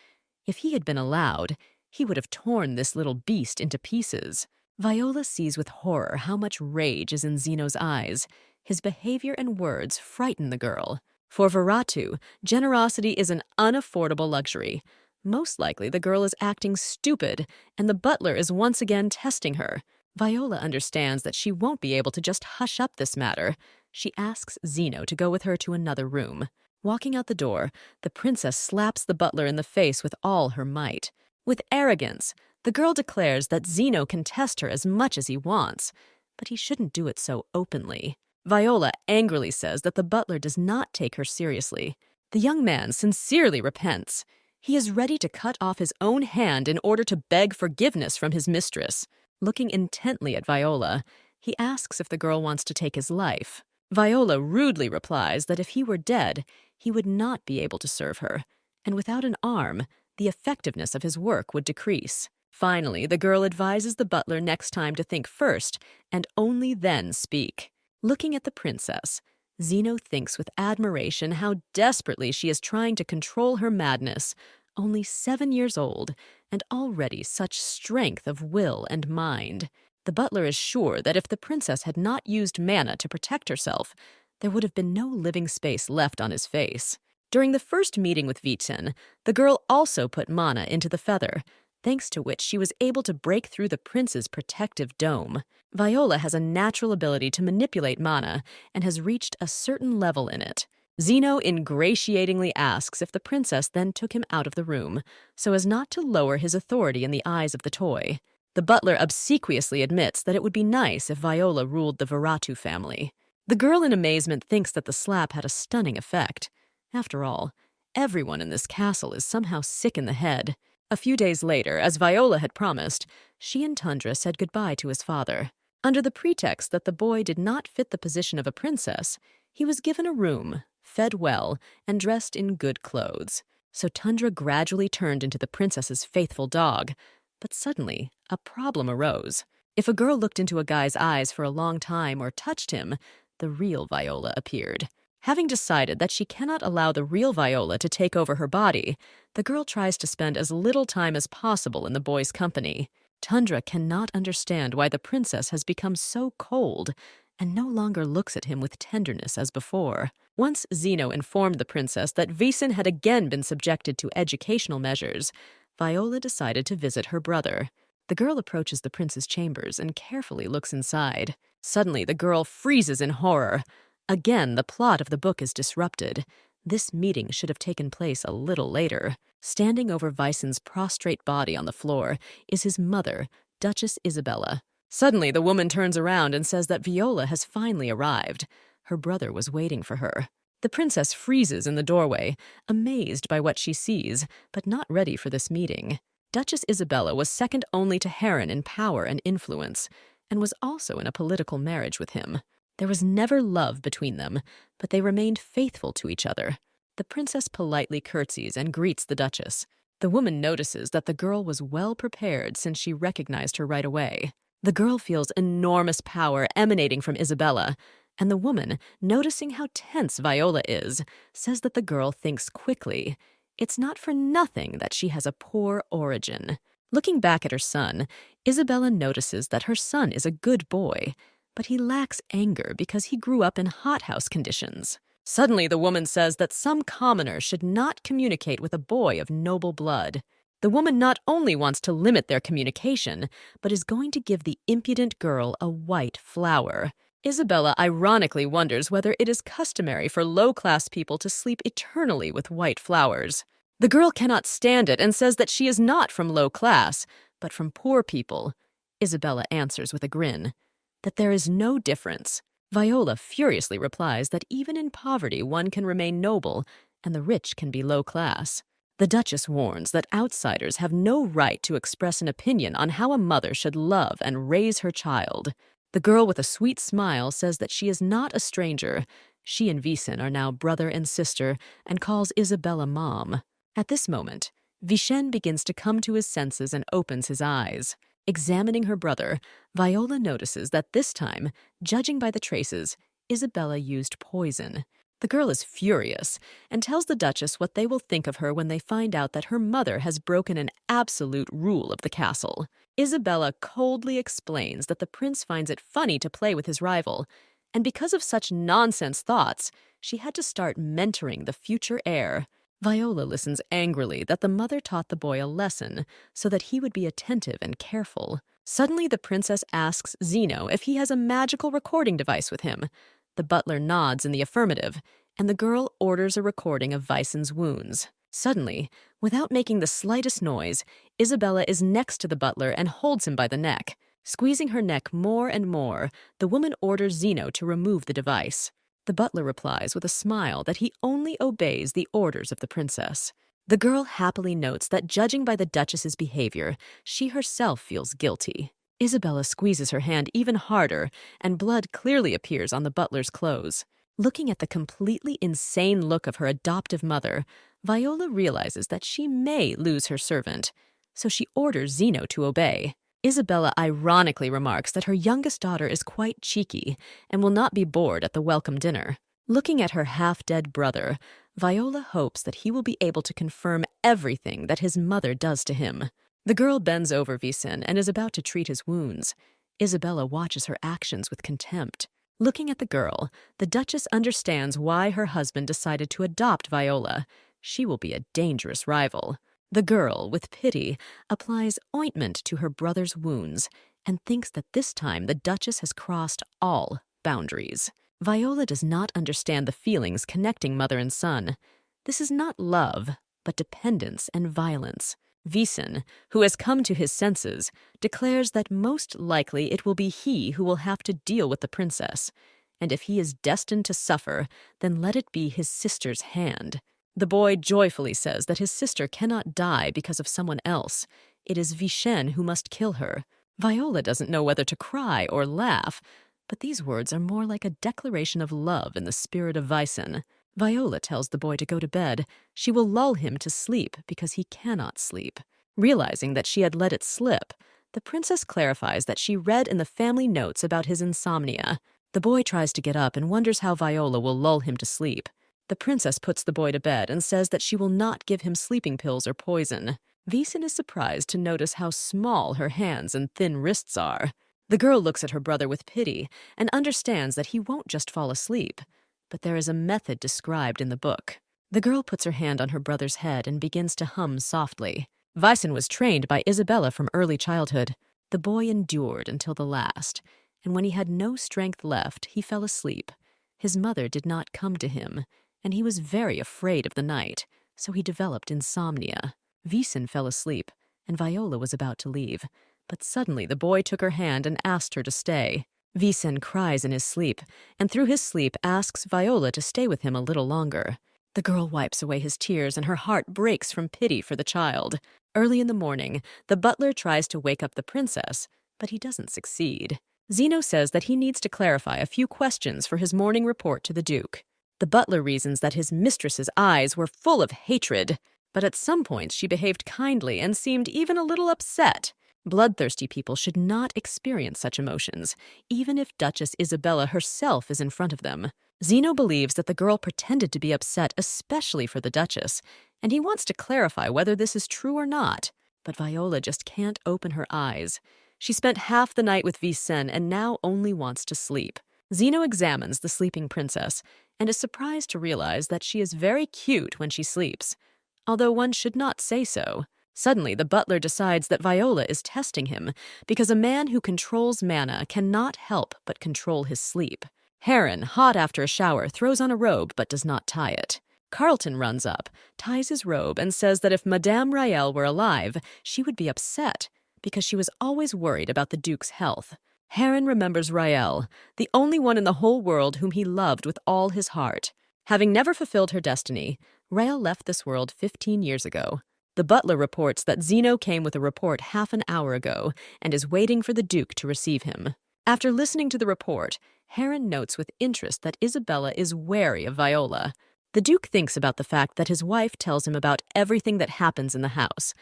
If he had been allowed, he would have torn this little beast into pieces. Viola sees with horror how much rage is in Zeno's eyes. His behavior and words frighten the girl. For Viratu, generosity is an unaffordable luxury. Most likely the girl is acting stupid, and the butler is once again testing her. Viola understands that she won't be able to just hush up this matter. She asks Zeno to go with her to another room. Walking out the door, the princess slaps the butler in the face with all her might. With arrogance, the girl declares that Zeno can test her as much as he wants, but he shouldn't do it so openly. Viola angrily says that the butler does not take her seriously. The young man sincerely repents. He is ready to cut off his own hand in order to beg forgiveness from his mistress. Looking intently at Viola, he asks if the girl wants to take his life. Viola rudely replies that if he were dead, he would not be able to serve her, and without an arm, the effectiveness of his work would decrease. Finally, the girl advises the butler next time to think first and only then speak. Looking at the princess, Zeno thinks with admiration how desperately she is trying to control her madness, only 7 years old, and already such strength of will and mind. The butler is sure that if the princess had not used mana to protect herself, there would have been no living space left on his face. During the first meeting with Viten, the girl also put mana into the feather, thanks to which she was able to break through the prince's protective dome. Viola has a natural ability to manipulate mana and has reached a certain level in it. Zeno ingratiatingly asks if the princess then took him out of the room, so as not to lower his authority in the eyes of the toy. The butler obsequiously admits that it would be nice if Viola ruled the Viratu family. The girl in amazement thinks that the slap had a stunning effect. After all, everyone in this castle is somehow sick in the head. A few days later, as Viola had promised, she and Tundra said goodbye to his father. Under the pretext that the boy did not fit the position of a princess, he was given a room, fed well, and dressed in good clothes. So Tundra gradually turned into the princess's faithful dog. But suddenly, a problem arose. If a girl looked into a guy's eyes for a long time or touched him, the real Viola appeared. Having decided that she cannot allow the real Viola to take over her body, the girl tries to spend as little time as possible in the boy's company. Tundra cannot understand why the princess has become so cold and no longer looks at him with tenderness as before. Once Zeno informed the princess that Visen had again been subjected to educational measures, Viola decided to visit her brother. The girl approaches the prince's chambers and carefully looks inside. Suddenly, the girl freezes in horror. Again, the plot of the book is disrupted. This meeting should have taken place a little later. Standing over Visen's prostrate body on the floor is his mother, Duchess Isabella. Suddenly, the woman turns around and says that Viola has finally arrived. Her brother was waiting for her. The princess freezes in the doorway, amazed by what she sees, but not ready for this meeting. Duchess Isabella was second only to Heron in power and influence, and was also in a political marriage with him. There was never love between them, but they remained faithful to each other. The princess politely curtsies and greets the duchess. The woman notices that the girl was well prepared since she recognized her right away. The girl feels enormous power emanating from Isabella, and the woman, noticing how tense Viola is, says that the girl thinks quickly. It's not for nothing that she has a poor origin. Looking back at her son, Isabella notices that her son is a good boy, but he lacks anger because he grew up in hothouse conditions. Suddenly, the woman says that some commoner should not communicate with a boy of noble blood. The woman not only wants to limit their communication, but is going to give the impudent girl a white flower. Isabella ironically wonders whether it is customary for low-class people to sleep eternally with white flowers. The girl cannot stand it and says that she is not from low class, but from poor people. Isabella answers with a grin that there is no difference. Viola furiously replies that even in poverty one can remain noble and the rich can be low class. The Duchess warns that outsiders have no right to express an opinion on how a mother should love and raise her child. The girl with a sweet smile says that she is not a stranger. She and Visen are now brother and sister and calls Isabella mom. At this moment, Vishen begins to come to his senses and opens his eyes. Examining her brother, Viola notices that this time, judging by the traces, Isabella used poison. The girl is furious and tells the Duchess what they will think of her when they find out that her mother has broken an absolute rule of the castle. Isabella coldly explains that the prince finds it funny to play with his rival, and because of such nonsense thoughts, she had to start mentoring the future heir. Viola listens angrily that the mother taught the boy a lesson so that he would be attentive and careful. Suddenly, the princess asks Zeno if he has a magical recording device with him. The butler nods in the affirmative, and the girl orders a recording of Visen's wounds. Suddenly, without making the slightest noise, Isabella is next to the butler and holds him by the neck. Squeezing her neck more and more, the woman orders Zeno to remove the device. The butler replies with a smile that he only obeys the orders of the princess. The girl happily notes that judging by the Duchess's behavior, she herself feels guilty. Isabella squeezes her hand even harder, and blood clearly appears on the butler's clothes. Looking at the completely insane look of her adoptive mother, Viola realizes that she may lose her servant, so she orders Zeno to obey. Isabella ironically remarks that her youngest daughter is quite cheeky and will not be bored at the welcome dinner. Looking at her half-dead brother, Viola hopes that he will be able to confirm everything that his mother does to him. The girl bends over Visen and is about to treat his wounds. Isabella watches her actions with contempt. Looking at the girl, the Duchess understands why her husband decided to adopt Viola. She will be a dangerous rival. The girl, with pity, applies ointment to her brother's wounds and thinks that this time the Duchess has crossed all boundaries. Viola does not understand the feelings connecting mother and son. This is not love, but dependence and violence. Visen, who has come to his senses, declares that most likely it will be he who will have to deal with the princess, and if he is destined to suffer, then let it be his sister's hand. The boy joyfully says that his sister cannot die because of someone else. It is Vishen who must kill her. Viola doesn't know whether to cry or laugh, but these words are more like a declaration of love in the spirit of Visen. Viola tells the boy to go to bed. She will lull him to sleep because he cannot sleep. Realizing that she had let it slip, the princess clarifies that she read in the family notes about his insomnia. The boy tries to get up and wonders how Viola will lull him to sleep. The princess puts the boy to bed and says that she will not give him sleeping pills or poison. Visen is surprised to notice how small her hands and thin wrists are. The girl looks at her brother with pity and understands that he won't just fall asleep. But there is a method described in the book. The girl puts her hand on her brother's head and begins to hum softly. Visen was trained by Isabella from early childhood. The boy endured until the last, and when he had no strength left, he fell asleep. His mother did not come to him, and he was very afraid of the night, so he developed insomnia. Visen fell asleep, and Viola was about to leave, but suddenly the boy took her hand and asked her to stay. Visen cries in his sleep, and through his sleep asks Viola to stay with him a little longer. The girl wipes away his tears, and her heart breaks from pity for the child. Early in the morning, the butler tries to wake up the princess, but he doesn't succeed. Zeno says that he needs to clarify a few questions for his morning report to the Duke. The butler reasons that his mistress's eyes were full of hatred, but at some points she behaved kindly and seemed even a little upset. Bloodthirsty people should not experience such emotions, even if Duchess Isabella herself is in front of them. Zeno believes that the girl pretended to be upset especially for the Duchess, and he wants to clarify whether this is true or not. But Viola just can't open her eyes. She spent half the night with Visen and now only wants to sleep. Zeno examines the sleeping princess and is surprised to realize that she is very cute when she sleeps, although one should not say so. Suddenly, the butler decides that Viola is testing him because a man who controls mana cannot help but control his sleep. Heron, hot after a shower, throws on a robe but does not tie it. Carlton runs up, ties his robe, and says that if Madame Rael were alive, she would be upset because she was always worried about the Duke's health. Heron remembers Rael, the only one in the whole world whom he loved with all his heart. Having never fulfilled her destiny, Rael left this world 15 years ago. The butler reports that Zeno came with a report half an hour ago and is waiting for the Duke to receive him. After listening to the report, Heron notes with interest that Isabella is wary of Viola. The Duke thinks about the fact that his wife tells him about everything that happens in the house,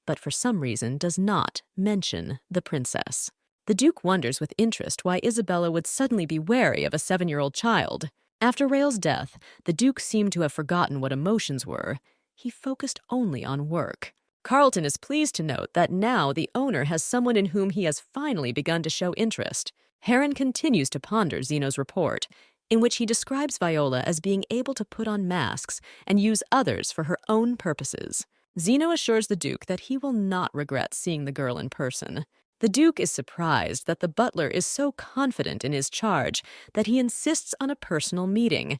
but for some reason does not mention the princess. The Duke wonders with interest why Isabella would suddenly be wary of a 7-year-old child. After Rael's death, the Duke seemed to have forgotten what emotions were. He focused only on work. Carlton is pleased to note that now the owner has someone in whom he has finally begun to show interest. Heron continues to ponder Zeno's report, in which he describes Viola as being able to put on masks and use others for her own purposes. Zeno assures the Duke that he will not regret seeing the girl in person. The Duke is surprised that the butler is so confident in his charge that he insists on a personal meeting.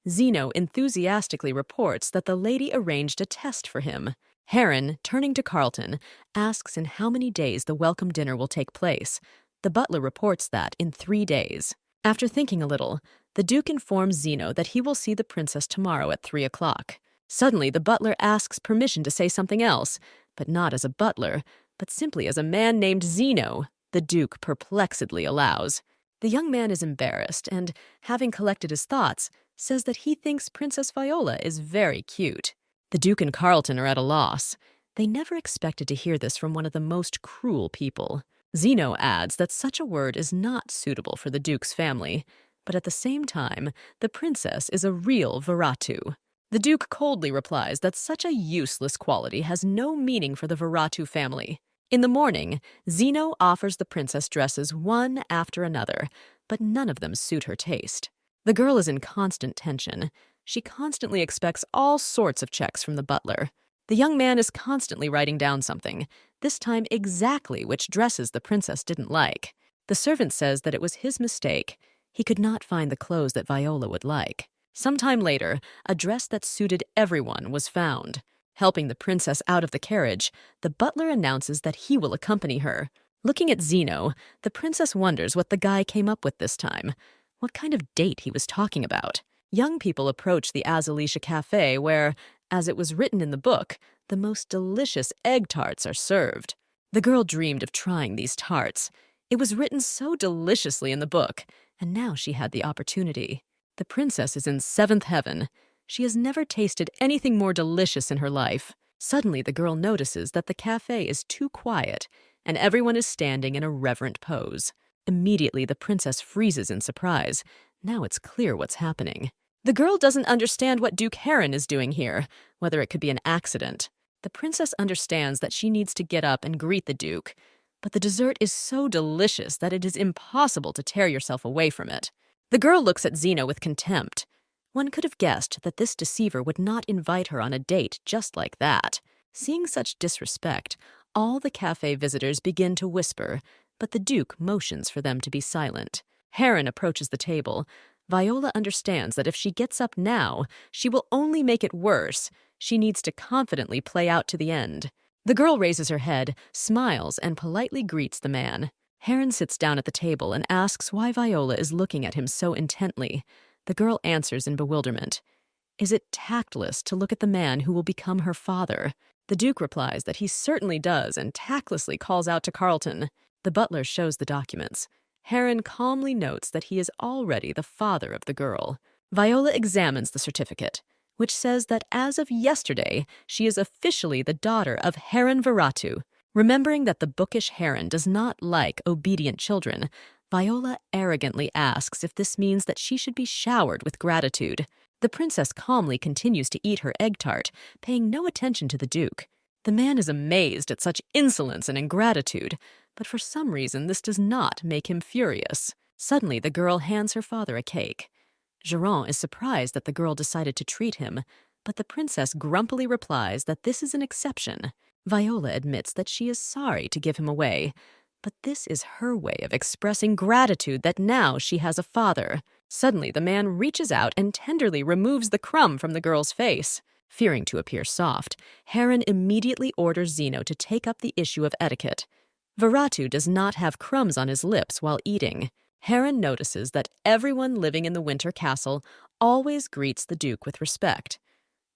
Zeno enthusiastically reports that the lady arranged a test for him. Heron, turning to Carlton, asks in how many days the welcome dinner will take place. The butler reports that in 3 days. After thinking a little, the Duke informs Zeno that he will see the princess tomorrow at 3 o'clock. Suddenly, the butler asks permission to say something else, but not as a butler, but simply as a man named Zeno. The Duke perplexedly allows. The young man is embarrassed and, having collected his thoughts, says that he thinks Princess Viola is very cute. The Duke and Carlton are at a loss. They never expected to hear this from one of the most cruel people. Zeno adds that such a word is not suitable for the Duke's family, but at the same time, the princess is a real Viratu. The Duke coldly replies that such a useless quality has no meaning for the Viratu family. In the morning, Zeno offers the princess dresses one after another, but none of them suit her taste. The girl is in constant tension. She constantly expects all sorts of checks from the butler. The young man is constantly writing down something, this time exactly which dresses the princess didn't like. The servant says that it was his mistake. He could not find the clothes that Viola would like. Sometime later, a dress that suited everyone was found. Helping the princess out of the carriage, the butler announces that he will accompany her. Looking at Zeno, the princess wonders what the guy came up with this time. What kind of date he was talking about. Young people approach the Azalicia Cafe where, as it was written in the book, the most delicious egg tarts are served. The girl dreamed of trying these tarts. It was written so deliciously in the book, and now she had the opportunity. The princess is in 7th heaven. She has never tasted anything more delicious in her life. Suddenly, the girl notices that the cafe is too quiet, and everyone is standing in a reverent pose. Immediately, the princess freezes in surprise. Now it's clear what's happening. The girl doesn't understand what Duke Heron is doing here, whether it could be an accident. The princess understands that she needs to get up and greet the Duke, but the dessert is so delicious that it is impossible to tear yourself away from it. The girl looks at Zeno with contempt. One could have guessed that this deceiver would not invite her on a date just like that. Seeing such disrespect, all the cafe visitors begin to whisper, but the Duke motions for them to be silent. Heron approaches the table. Viola understands that if she gets up now, she will only make it worse. She needs to confidently play out to the end. The girl raises her head, smiles, and politely greets the man. Heron sits down at the table and asks why Viola is looking at him so intently. The girl answers in bewilderment. Is it tactless to look at the man who will become her father? The Duke replies that he certainly does and tactlessly calls out to Carlton. The butler shows the documents. Heron calmly notes that he is already the father of the girl. Viola examines the certificate, which says that as of yesterday, she is officially the daughter of Heron Veratu. Remembering that the bookish Heron does not like obedient children, Viola arrogantly asks if this means that she should be showered with gratitude. The princess calmly continues to eat her egg tart, paying no attention to the Duke. The man is amazed at such insolence and ingratitude, but for some reason this does not make him furious. Suddenly, the girl hands her father a cake. Geron is surprised that the girl decided to treat him, but the princess grumpily replies that this is an exception. Viola admits that she is sorry to give him away, but this is her way of expressing gratitude that now she has a father. Suddenly, the man reaches out and tenderly removes the crumb from the girl's face. Fearing to appear soft, Heron immediately orders Zeno to take up the issue of etiquette. Veratu does not have crumbs on his lips while eating. Heron notices that everyone living in the winter castle always greets the Duke with respect.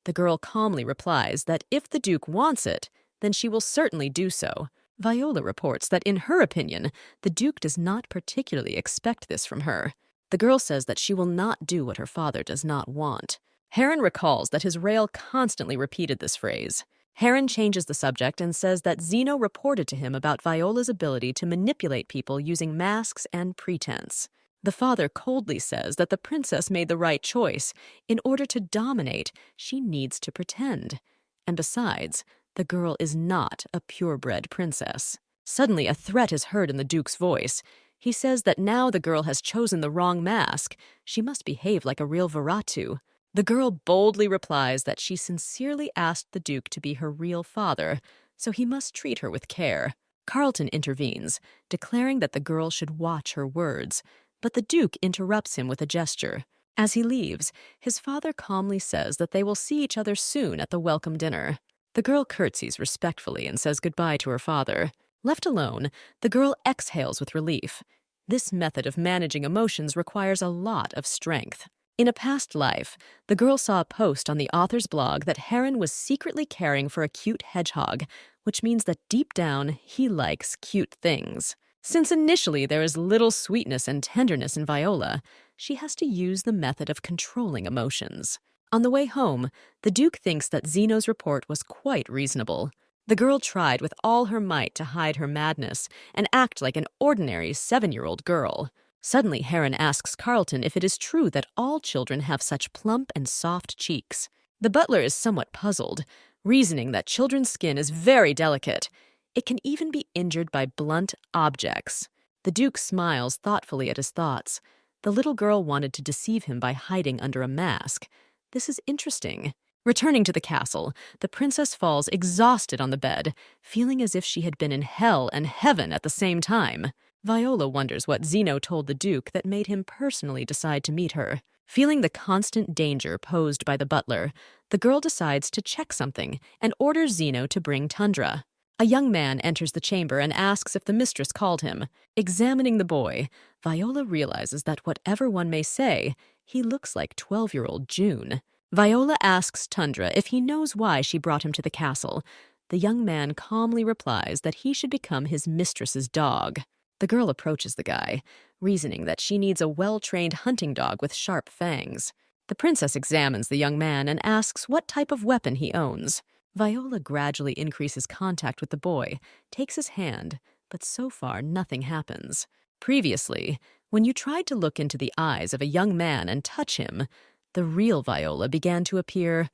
The girl calmly replies that if the Duke wants it, then she will certainly do so. Viola reports that in her opinion, the Duke does not particularly expect this from her. The girl says that she will not do what her father does not want. Heron recalls that his rail constantly repeated this phrase. Heron changes the subject and says that Zeno reported to him about Viola's ability to manipulate people using masks and pretense. The father coldly says that the princess made the right choice. In order to dominate, she needs to pretend. And besides, the girl is not a purebred princess. Suddenly, a threat is heard in the Duke's voice. He says that now the girl has chosen the wrong mask. She must behave like a real Veratu. The girl boldly replies that she sincerely asked the Duke to be her real father, so he must treat her with care. Carlton intervenes, declaring that the girl should watch her words, but the Duke interrupts him with a gesture. As he leaves, his father calmly says that they will see each other soon at the welcome dinner. The girl curtsies respectfully and says goodbye to her father. Left alone, the girl exhales with relief. This method of managing emotions requires a lot of strength. In a past life, the girl saw a post on the author's blog that Heron was secretly caring for a cute hedgehog, which means that deep down, he likes cute things. Since initially there is little sweetness and tenderness in Viola, she has to use the method of controlling emotions. On the way home, the Duke thinks that Zeno's report was quite reasonable. The girl tried with all her might to hide her madness and act like an ordinary 7-year-old girl. Suddenly, Heron asks Carlton if it is true that all children have such plump and soft cheeks. The butler is somewhat puzzled, reasoning that children's skin is very delicate. It can even be injured by blunt objects. The Duke smiles thoughtfully at his thoughts. The little girl wanted to deceive him by hiding under a mask. This is interesting. Returning to the castle, the princess falls exhausted on the bed, feeling as if she had been in hell and heaven at the same time. Viola wonders what Zeno told the Duke that made him personally decide to meet her. Feeling the constant danger posed by the butler, the girl decides to check something and orders Zeno to bring Tundra. A young man enters the chamber and asks if the mistress called him. Examining the boy, Viola realizes that whatever one may say, he looks like 12-year-old June. Viola asks Tundra if he knows why she brought him to the castle. The young man calmly replies that he should become his mistress's dog. The girl approaches the guy, reasoning that she needs a well-trained hunting dog with sharp fangs. The princess examines the young man and asks what type of weapon he owns. Viola gradually increases contact with the boy, takes his hand, but so far nothing happens. Previously, when you tried to look into the eyes of a young man and touch him, the real Viola began to appear.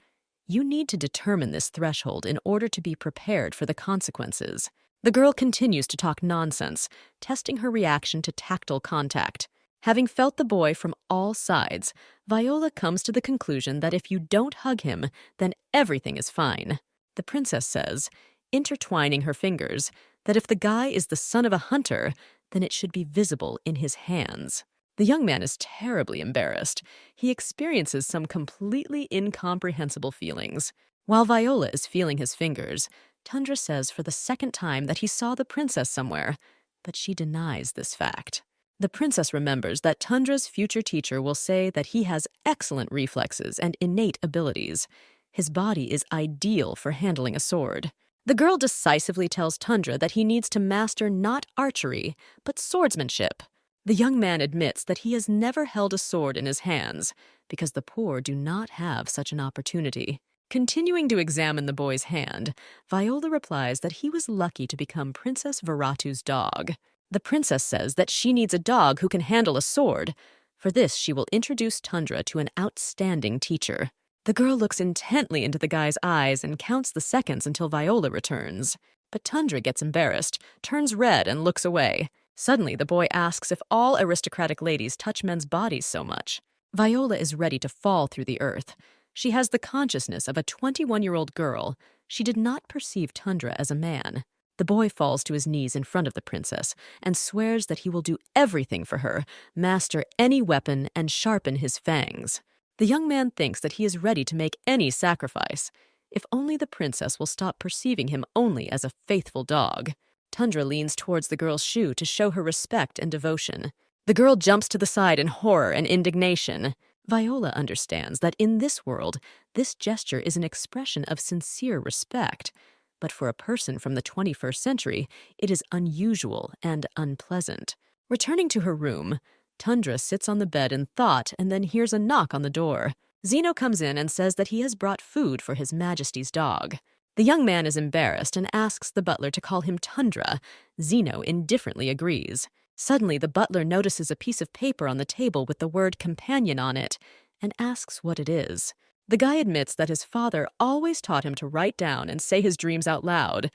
You need to determine this threshold in order to be prepared for the consequences. The girl continues to talk nonsense, testing her reaction to tactile contact. Having felt the boy from all sides, Viola comes to the conclusion that if you don't hug him, then everything is fine. The princess says, intertwining her fingers, that if the guy is the son of a hunter, then it should be visible in his hands. The young man is terribly embarrassed. He experiences some completely incomprehensible feelings. While Viola is feeling his fingers, Tundra says for the second time that he saw the princess somewhere, but she denies this fact. The princess remembers that Tundra's future teacher will say that he has excellent reflexes and innate abilities. His body is ideal for handling a sword. The girl decisively tells Tundra that he needs to master not archery, but swordsmanship. The young man admits that he has never held a sword in his hands because the poor do not have such an opportunity. Continuing to examine the boy's hand, Viola replies that he was lucky to become Princess Viratu's dog. The princess says that she needs a dog who can handle a sword. For this, she will introduce Tundra to an outstanding teacher. The girl looks intently into the guy's eyes and counts the seconds until Viola returns. But Tundra gets embarrassed, turns red, and looks away. Suddenly, the boy asks if all aristocratic ladies touch men's bodies so much. Viola is ready to fall through the earth. She has the consciousness of a 21-year-old girl. She did not perceive Tundra as a man. The boy falls to his knees in front of the princess and swears that he will do everything for her, master any weapon, and sharpen his fangs. The young man thinks that he is ready to make any sacrifice, if only the princess will stop perceiving him only as a faithful dog. Tundra leans towards the girl's shoe to show her respect and devotion. The girl jumps to the side in horror and indignation. Viola understands that in this world, this gesture is an expression of sincere respect. But for a person from the 21st century, it is unusual and unpleasant. Returning to her room, Tundra sits on the bed in thought and then hears a knock on the door. Zeno comes in and says that he has brought food for His Majesty's dog. The young man is embarrassed and asks the butler to call him Tundra. Zeno indifferently agrees. Suddenly, the butler notices a piece of paper on the table with the word companion on it and asks what it is. The guy admits that his father always taught him to write down and say his dreams out loud.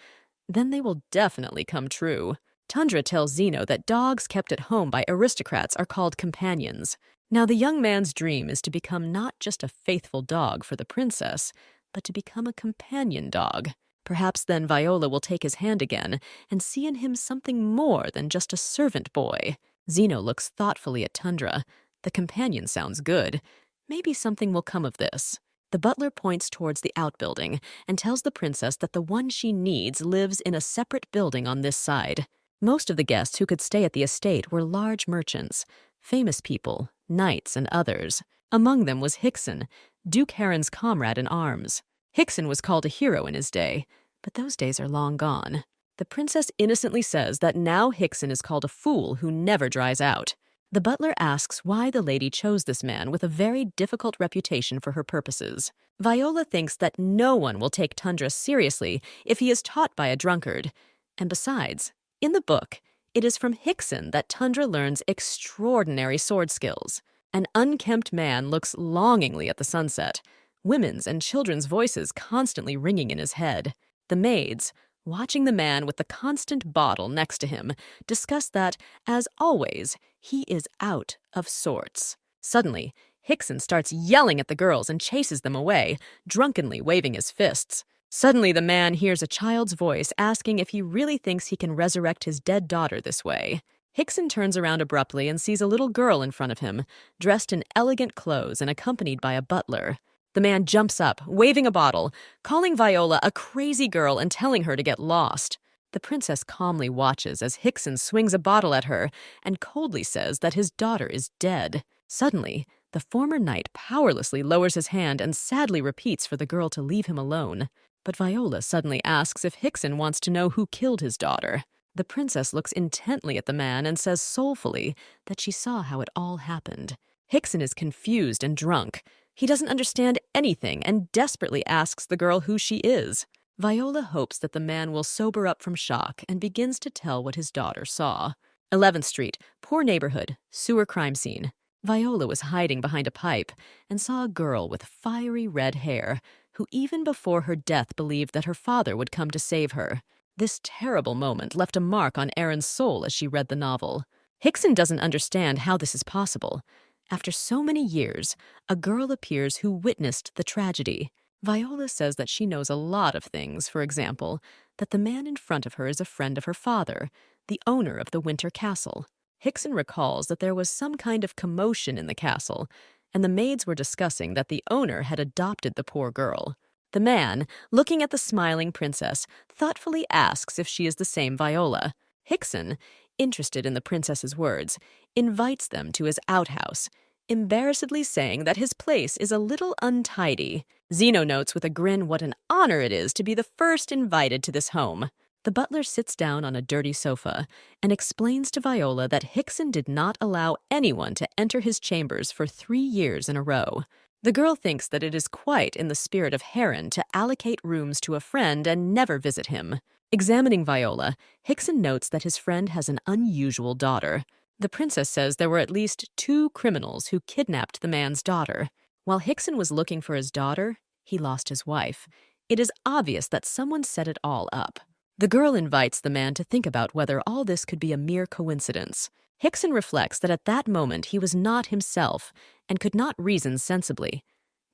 Then they will definitely come true. Tundra tells Zeno that dogs kept at home by aristocrats are called companions. Now the young man's dream is to become not just a faithful dog for the princess, but to become a companion dog. Perhaps then Viola will take his hand again and see in him something more than just a servant boy. Zeno looks thoughtfully at Tundra. The companion sounds good. Maybe something will come of this. The butler points towards the outbuilding and tells the princess that the one she needs lives in a separate building on this side. Most of the guests who could stay at the estate were large merchants, famous people, knights, and others. Among them was Hickson, Duke Heron's comrade in arms. Hickson was called a hero in his day, but those days are long gone. The princess innocently says that now Hickson is called a fool who never dries out. The butler asks why the lady chose this man with a very difficult reputation for her purposes. Viola thinks that no one will take Tundra seriously if he is taught by a drunkard. And besides, in the book, it is from Hickson that Tundra learns extraordinary sword skills. An unkempt man looks longingly at the sunset, women's and children's voices constantly ringing in his head. The maids, watching the man with the constant bottle next to him, discuss that, as always, he is out of sorts. Suddenly, Hickson starts yelling at the girls and chases them away, drunkenly waving his fists. Suddenly, the man hears a child's voice asking if he really thinks he can resurrect his dead daughter this way. Hickson turns around abruptly and sees a little girl in front of him, dressed in elegant clothes and accompanied by a butler. The man jumps up, waving a bottle, calling Viola a crazy girl and telling her to get lost. The princess calmly watches as Hickson swings a bottle at her and coldly says that his daughter is dead. Suddenly, the former knight powerlessly lowers his hand and sadly repeats for the girl to leave him alone. But Viola suddenly asks if Hickson wants to know who killed his daughter. The princess looks intently at the man and says soulfully that she saw how it all happened. Hickson is confused and drunk. He doesn't understand anything and desperately asks the girl who she is. Viola hopes that the man will sober up from shock and begins to tell what his daughter saw. 11th Street, poor neighborhood, sewer crime scene. Viola was hiding behind a pipe and saw a girl with fiery red hair who even before her death believed that her father would come to save her. This terrible moment left a mark on Erin's soul as she read the novel. Hickson doesn't understand how this is possible. After so many years, a girl appears who witnessed the tragedy. Viola says that she knows a lot of things, for example, that the man in front of her is a friend of her father, the owner of the Winter Castle. Hickson recalls that there was some kind of commotion in the castle, and the maids were discussing that the owner had adopted the poor girl. The man, looking at the smiling princess, thoughtfully asks if she is the same Viola. Hickson, interested in the princess's words, invites them to his outhouse, embarrassedly saying that his place is a little untidy. Zeno notes with a grin what an honor it is to be the first invited to this home. The butler sits down on a dirty sofa and explains to Viola that Hickson did not allow anyone to enter his chambers for 3 years in a row. The girl thinks that it is quite in the spirit of Heron to allocate rooms to a friend and never visit him. Examining Viola, Hickson notes that his friend has an unusual daughter. The princess says there were at least 2 criminals who kidnapped the man's daughter. While Hickson was looking for his daughter, he lost his wife. It is obvious that someone set it all up. The girl invites the man to think about whether all this could be a mere coincidence. Hickson reflects that at that moment he was not himself and could not reason sensibly.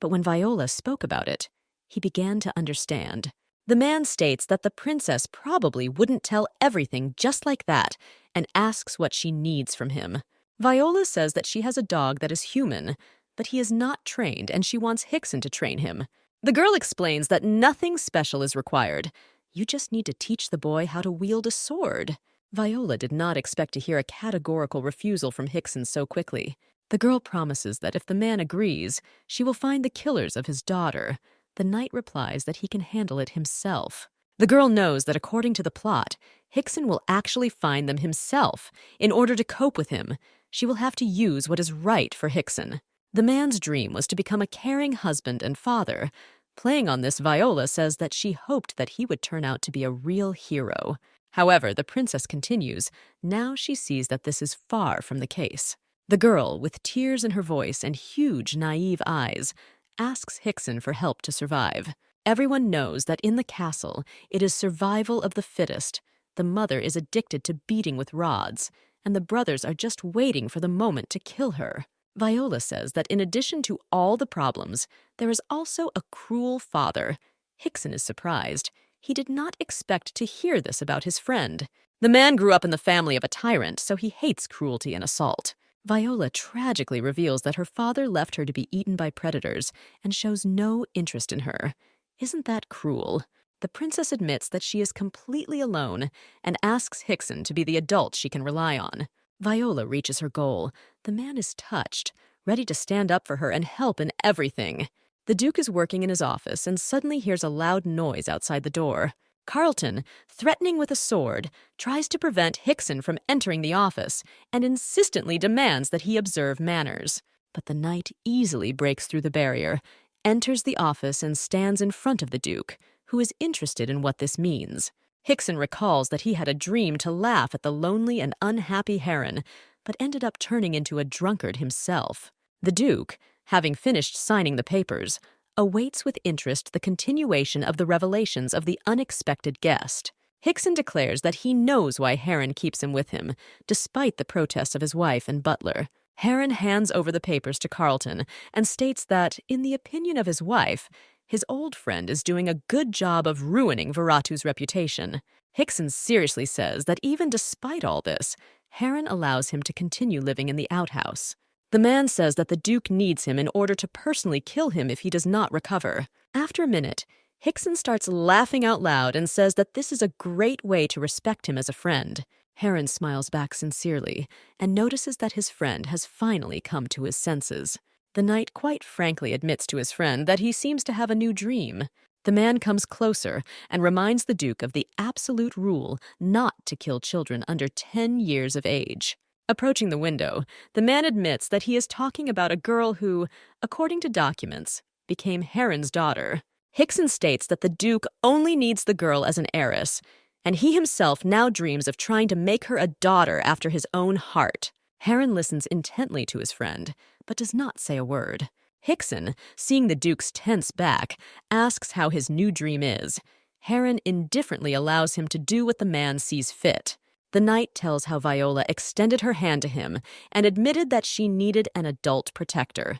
But when Viola spoke about it, he began to understand. The man states that the princess probably wouldn't tell everything just like that and asks what she needs from him. Viola says that she has a dog that is human, but he is not trained and she wants Hickson to train him. The girl explains that nothing special is required. You just need to teach the boy how to wield a sword. Viola did not expect to hear a categorical refusal from Hickson so quickly. The girl promises that if the man agrees, she will find the killers of his daughter. The knight replies that he can handle it himself. The girl knows that according to the plot, Hickson will actually find them himself. In order to cope with him, she will have to use what is right for Hickson. The man's dream was to become a caring husband and father. Playing on this, Viola says that she hoped that he would turn out to be a real hero. However, the princess continues. Now she sees that this is far from the case. The girl, with tears in her voice and huge, naive eyes, asks Hickson for help to survive. Everyone knows that in the castle, it is survival of the fittest. The mother is addicted to beating with rods, and the brothers are just waiting for the moment to kill her. Viola says that in addition to all the problems, there is also a cruel father. Hickson is surprised. He did not expect to hear this about his friend. The man grew up in the family of a tyrant, so he hates cruelty and assault. Viola tragically reveals that her father left her to be eaten by predators and shows no interest in her. Isn't that cruel? The princess admits that she is completely alone and asks Hickson to be the adult she can rely on. Viola reaches her goal. The man is touched, ready to stand up for her and help in everything. The Duke is working in his office and suddenly hears a loud noise outside the door. Carlton, threatening with a sword, tries to prevent Hickson from entering the office and insistently demands that he observe manners. But the knight easily breaks through the barrier, enters the office and stands in front of the Duke, who is interested in what this means. Hickson recalls that he had a dream to laugh at the lonely and unhappy Heron, but ended up turning into a drunkard himself. The Duke, having finished signing the papers, awaits with interest the continuation of the revelations of the unexpected guest. Hickson declares that he knows why Heron keeps him with him, despite the protests of his wife and butler. Heron hands over the papers to Carlton and states that, in the opinion of his wife, his old friend is doing a good job of ruining Viratu's reputation. Hickson seriously says that even despite all this, Heron allows him to continue living in the outhouse. The man says that the Duke needs him in order to personally kill him if he does not recover. After a minute, Hickson starts laughing out loud and says that this is a great way to respect him as a friend. Heron smiles back sincerely and notices that his friend has finally come to his senses. The knight quite frankly admits to his friend that he seems to have a new dream. The man comes closer and reminds the Duke of the absolute rule not to kill children under 10 years of age. Approaching the window, the man admits that he is talking about a girl who, according to documents, became Heron's daughter. Hickson states that the Duke only needs the girl as an heiress, and he himself now dreams of trying to make her a daughter after his own heart. Heron listens intently to his friend, but does not say a word. Hickson, seeing the Duke's tense back, asks how his new dream is. Heron indifferently allows him to do what the man sees fit. The knight tells how Viola extended her hand to him and admitted that she needed an adult protector.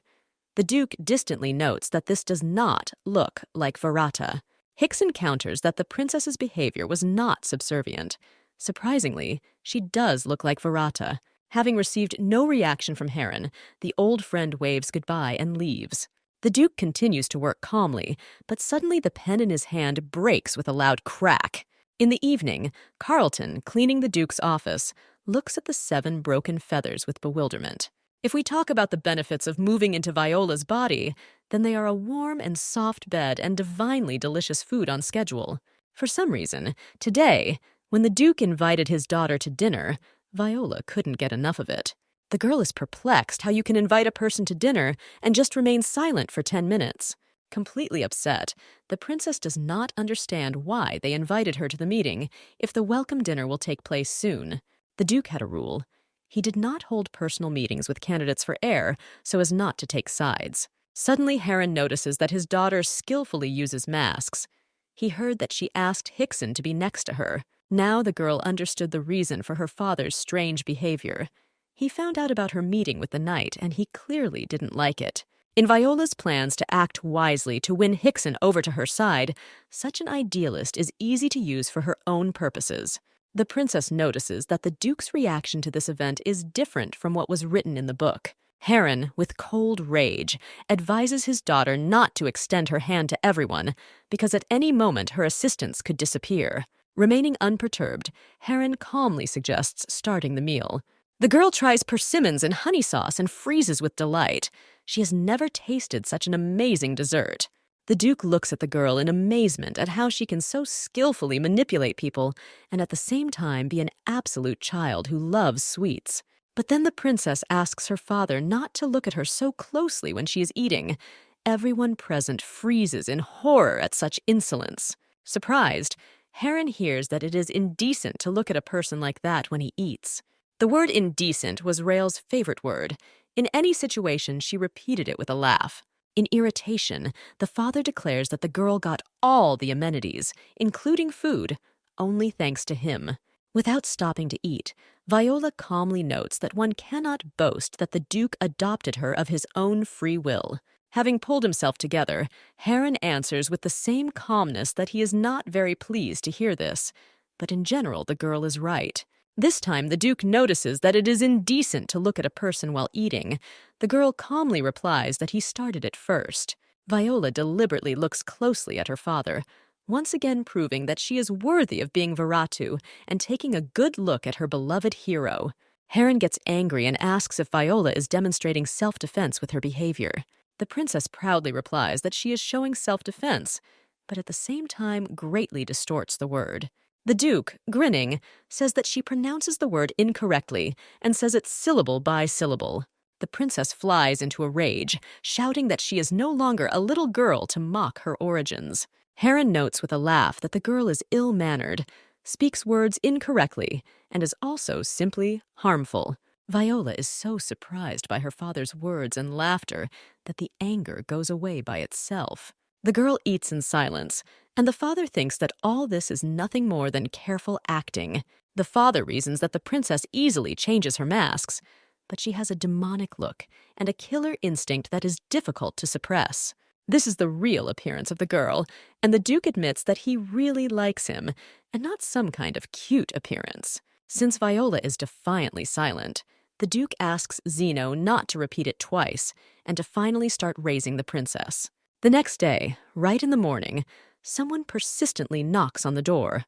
The Duke distantly notes that this does not look like Virata. Hickson counters that the princess's behavior was not subservient. Surprisingly, she does look like Virata. Having received no reaction from Heron, the old friend waves goodbye and leaves. The Duke continues to work calmly, but suddenly the pen in his hand breaks with a loud crack. In the evening, Carlton, cleaning the Duke's office, looks at the 7 broken feathers with bewilderment. If we talk about the benefits of moving into Viola's body, then they are a warm and soft bed and divinely delicious food on schedule. For some reason, today, when the Duke invited his daughter to dinner, Viola couldn't get enough of it. The girl is perplexed how you can invite a person to dinner and just remain silent for 10 minutes. Completely upset, the princess does not understand why they invited her to the meeting if the welcome dinner will take place soon. The Duke had a rule. He did not hold personal meetings with candidates for heir so as not to take sides. Suddenly, Heron notices that his daughter skillfully uses masks. He heard that she asked Hickson to be next to her. Now the girl understood the reason for her father's strange behavior. He found out about her meeting with the knight, and he clearly didn't like it. In Viola's plans to act wisely to win Hickson over to her side, such an idealist is easy to use for her own purposes. The princess notices that the Duke's reaction to this event is different from what was written in the book. Heron, with cold rage, advises his daughter not to extend her hand to everyone, because at any moment her assistance could disappear. Remaining unperturbed, Heron calmly suggests starting the meal. The girl tries persimmons and honey sauce and freezes with delight. She has never tasted such an amazing dessert. The Duke looks at the girl in amazement at how she can so skillfully manipulate people and at the same time be an absolute child who loves sweets. But then the princess asks her father not to look at her so closely when she is eating. Everyone present freezes in horror at such insolence. Surprised, Heron hears that it is indecent to look at a person like that when he eats. The word indecent was Rael's favorite word. In any situation, she repeated it with a laugh. In irritation, the father declares that the girl got all the amenities, including food, only thanks to him. Without stopping to eat, Viola calmly notes that one cannot boast that the Duke adopted her of his own free will. Having pulled himself together, Heron answers with the same calmness that he is not very pleased to hear this. But in general, the girl is right. This time, the Duke notices that it is indecent to look at a person while eating. The girl calmly replies that he started it first. Viola deliberately looks closely at her father, once again proving that she is worthy of being Viratu and taking a good look at her beloved hero. Heron gets angry and asks if Viola is demonstrating self-defense with her behavior. The princess proudly replies that she is showing self-defense, but at the same time greatly distorts the word. The Duke, grinning, says that she pronounces the word incorrectly and says it syllable by syllable. The princess flies into a rage, shouting that she is no longer a little girl to mock her origins. Heron notes with a laugh that the girl is ill-mannered, speaks words incorrectly, and is also simply harmful. Viola is so surprised by her father's words and laughter that the anger goes away by itself. The girl eats in silence, and the father thinks that all this is nothing more than careful acting. The father reasons that the princess easily changes her masks, but she has a demonic look and a killer instinct that is difficult to suppress. This is the real appearance of the girl, and the Duke admits that he really likes him, and not some kind of cute appearance. Since Viola is defiantly silent, the Duke asks Zeno not to repeat it twice, and to finally start raising the princess. The next day, right in the morning, someone persistently knocks on the door.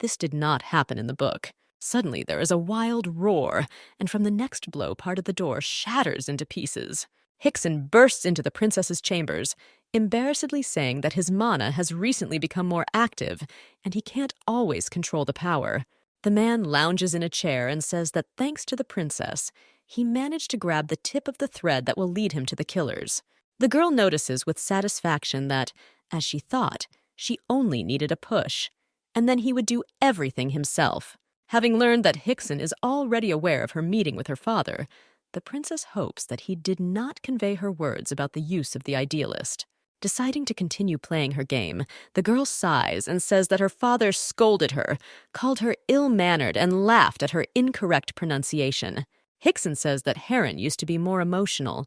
This did not happen in the book. Suddenly there is a wild roar, and from the next blow part of the door shatters into pieces. Hickson bursts into the princess's chambers, embarrassedly saying that his mana has recently become more active, and he can't always control the power. The man lounges in a chair and says that thanks to the princess, he managed to grab the tip of the thread that will lead him to the killers. The girl notices with satisfaction that, as she thought, she only needed a push, and then he would do everything himself. Having learned that Hickson is already aware of her meeting with her father, the princess hopes that he did not convey her words about the use of the idealist. Deciding to continue playing her game, the girl sighs and says that her father scolded her, called her ill-mannered, and laughed at her incorrect pronunciation. Hickson says that Heron used to be more emotional.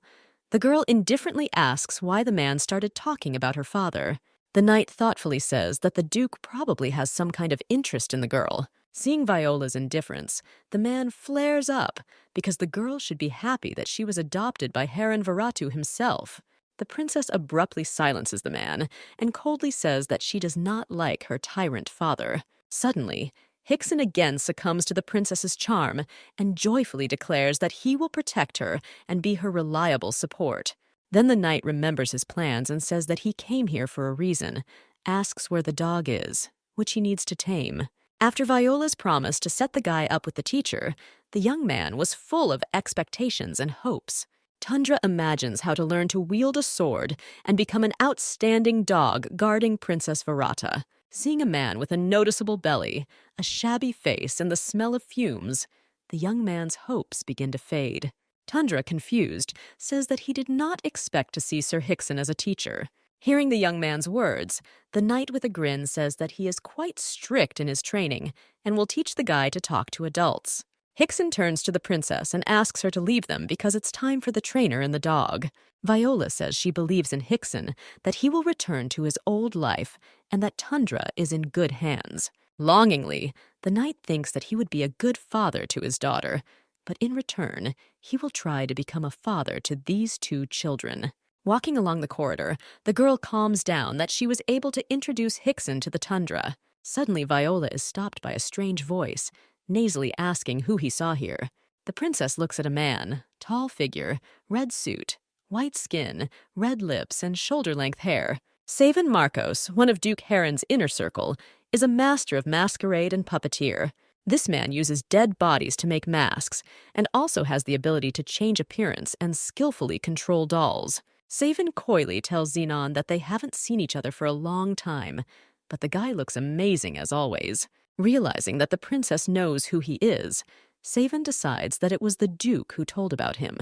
The girl indifferently asks why the man started talking about her father. The knight thoughtfully says that the Duke probably has some kind of interest in the girl. Seeing Viola's indifference, the man flares up because the girl should be happy that she was adopted by Heron Varatu himself. The princess abruptly silences the man and coldly says that she does not like her tyrant father. Suddenly, Hickson again succumbs to the princess's charm and joyfully declares that he will protect her and be her reliable support. Then the knight remembers his plans and says that he came here for a reason, asks where the dog is, which he needs to tame. After Viola's promise to set the guy up with the teacher, the young man was full of expectations and hopes. Tundra imagines how to learn to wield a sword and become an outstanding dog guarding Princess Varata. Seeing a man with a noticeable belly, a shabby face, and the smell of fumes, the young man's hopes begin to fade. Tundra, confused, says that he did not expect to see Sir Hickson as a teacher. Hearing the young man's words, the knight with a grin says that he is quite strict in his training and will teach the guy to talk to adults. Hickson turns to the princess and asks her to leave them because it's time for the trainer and the dog. Viola says she believes in Hickson, that he will return to his old life, and that Tundra is in good hands. Longingly, the knight thinks that he would be a good father to his daughter, but in return, he will try to become a father to these two children. Walking along the corridor, the girl calms down that she was able to introduce Hickson to the Tundra. Suddenly, Viola is stopped by a strange voice, nasally asking who he saw here. The princess looks at a man, tall figure, red suit, white skin, red lips, and shoulder-length hair. Savin Marcos, one of Duke Heron's inner circle, is a master of masquerade and puppeteer. This man uses dead bodies to make masks, and also has the ability to change appearance and skillfully control dolls. Savin coyly tells Xenon that they haven't seen each other for a long time, but the guy looks amazing as always. Realizing that the princess knows who he is, Savin decides that it was the Duke who told about him.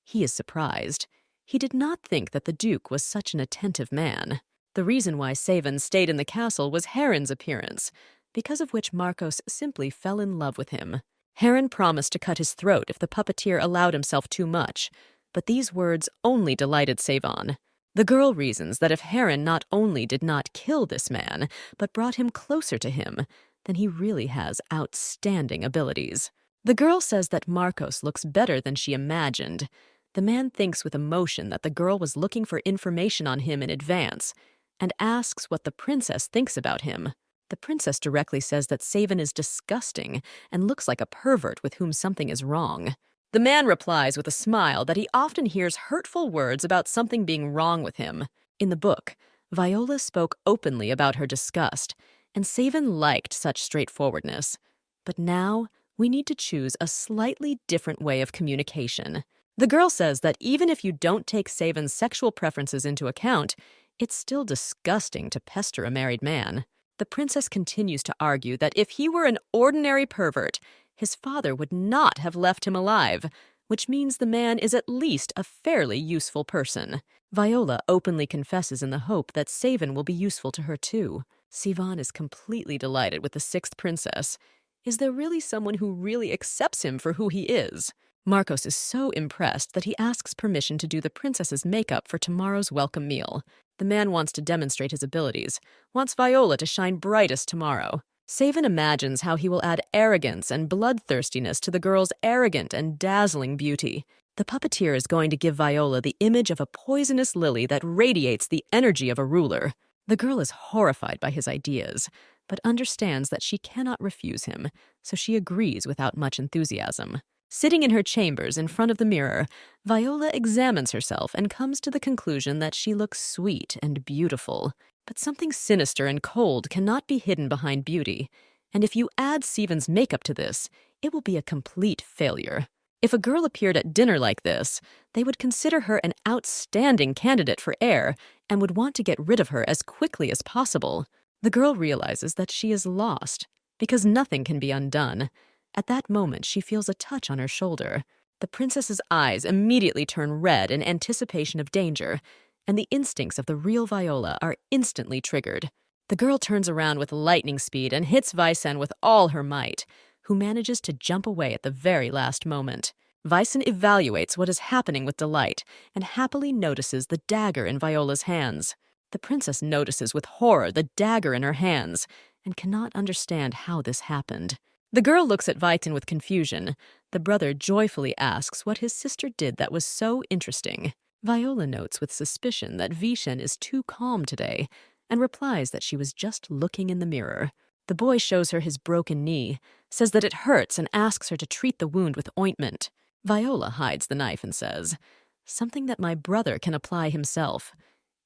He is surprised. He did not think that the Duke was such an attentive man. The reason why Savin stayed in the castle was Heron's appearance, because of which Marcos simply fell in love with him. Heron promised to cut his throat if the puppeteer allowed himself too much, but these words only delighted Savin. The girl reasons that if Heron not only did not kill this man, but brought him closer to him, then he really has outstanding abilities. The girl says that Marcos looks better than she imagined. The man thinks with emotion that the girl was looking for information on him in advance, and asks what the princess thinks about him. The princess directly says that Savin is disgusting and looks like a pervert with whom something is wrong. The man replies with a smile that he often hears hurtful words about something being wrong with him. In the book, Viola spoke openly about her disgust, and Savin liked such straightforwardness. But now, we need to choose a slightly different way of communication. The girl says that even if you don't take Savin's sexual preferences into account, it's still disgusting to pester a married man. The princess continues to argue that if he were an ordinary pervert, his father would not have left him alive, which means the man is at least a fairly useful person. Viola openly confesses in the hope that Savin will be useful to her too. Sivan is completely delighted with the sixth princess. Is there really someone who really accepts him for who he is? Marcos is so impressed that he asks permission to do the princess's makeup for tomorrow's welcome meal. The man wants to demonstrate his abilities, wants Viola to shine brightest tomorrow. Savin imagines how he will add arrogance and bloodthirstiness to the girl's arrogant and dazzling beauty. The puppeteer is going to give Viola the image of a poisonous lily that radiates the energy of a ruler. The girl is horrified by his ideas, but understands that she cannot refuse him, so she agrees without much enthusiasm. Sitting in her chambers in front of the mirror, Viola examines herself and comes to the conclusion that she looks sweet and beautiful. But something sinister and cold cannot be hidden behind beauty. And if you add Steven's makeup to this, it will be a complete failure. If a girl appeared at dinner like this, they would consider her an outstanding candidate for heir and would want to get rid of her as quickly as possible. The girl realizes that she is lost, because nothing can be undone. At that moment, she feels a touch on her shoulder. The princess's eyes immediately turn red in anticipation of danger, and the instincts of the real Viola are instantly triggered. The girl turns around with lightning speed and hits Vicen with all her might, who manages to jump away at the very last moment. Vicen evaluates what is happening with delight and happily notices the dagger in Viola's hands. The princess notices with horror the dagger in her hands and cannot understand how this happened. The girl looks at Vicen with confusion. The brother joyfully asks what his sister did that was so interesting. Viola notes with suspicion that Vicen is too calm today and replies that she was just looking in the mirror. The boy shows her his broken knee, says that it hurts, and asks her to treat the wound with ointment. Viola hides the knife and says, "Something that my brother can apply himself.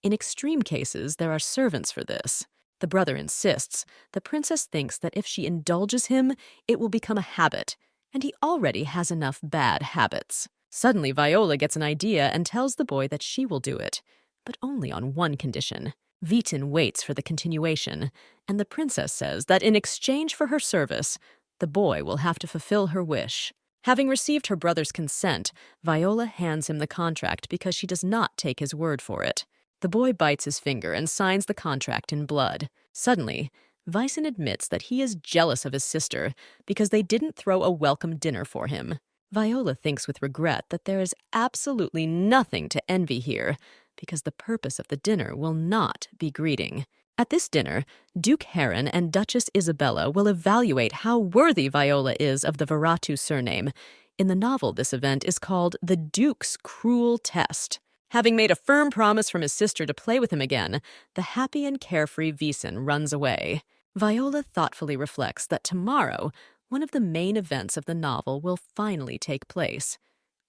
In extreme cases, there are servants for this." The brother insists. The princess thinks that if she indulges him, it will become a habit, and he already has enough bad habits. Suddenly, Viola gets an idea and tells the boy that she will do it, but only on one condition. Vicen waits for the continuation, and the princess says that in exchange for her service, the boy will have to fulfill her wish. Having received her brother's consent, Viola hands him the contract because she does not take his word for it. The boy bites his finger and signs the contract in blood. Suddenly, Vicen admits that he is jealous of his sister because they didn't throw a welcome dinner for him. Viola thinks with regret that there is absolutely nothing to envy here, because the purpose of the dinner will not be greeting. At this dinner, Duke Heron and Duchess Isabella will evaluate how worthy Viola is of the Veratu surname. In the novel, this event is called the Duke's Cruel Test. Having made a firm promise from his sister to play with him again, the happy and carefree Vicen runs away. Viola thoughtfully reflects that tomorrow, one of the main events of the novel will finally take place.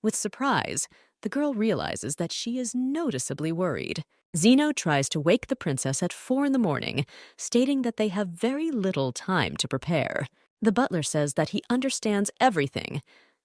With surprise, the girl realizes that she is noticeably worried. Zeno tries to wake the princess at 4 a.m, stating that they have very little time to prepare. The butler says that he understands everything,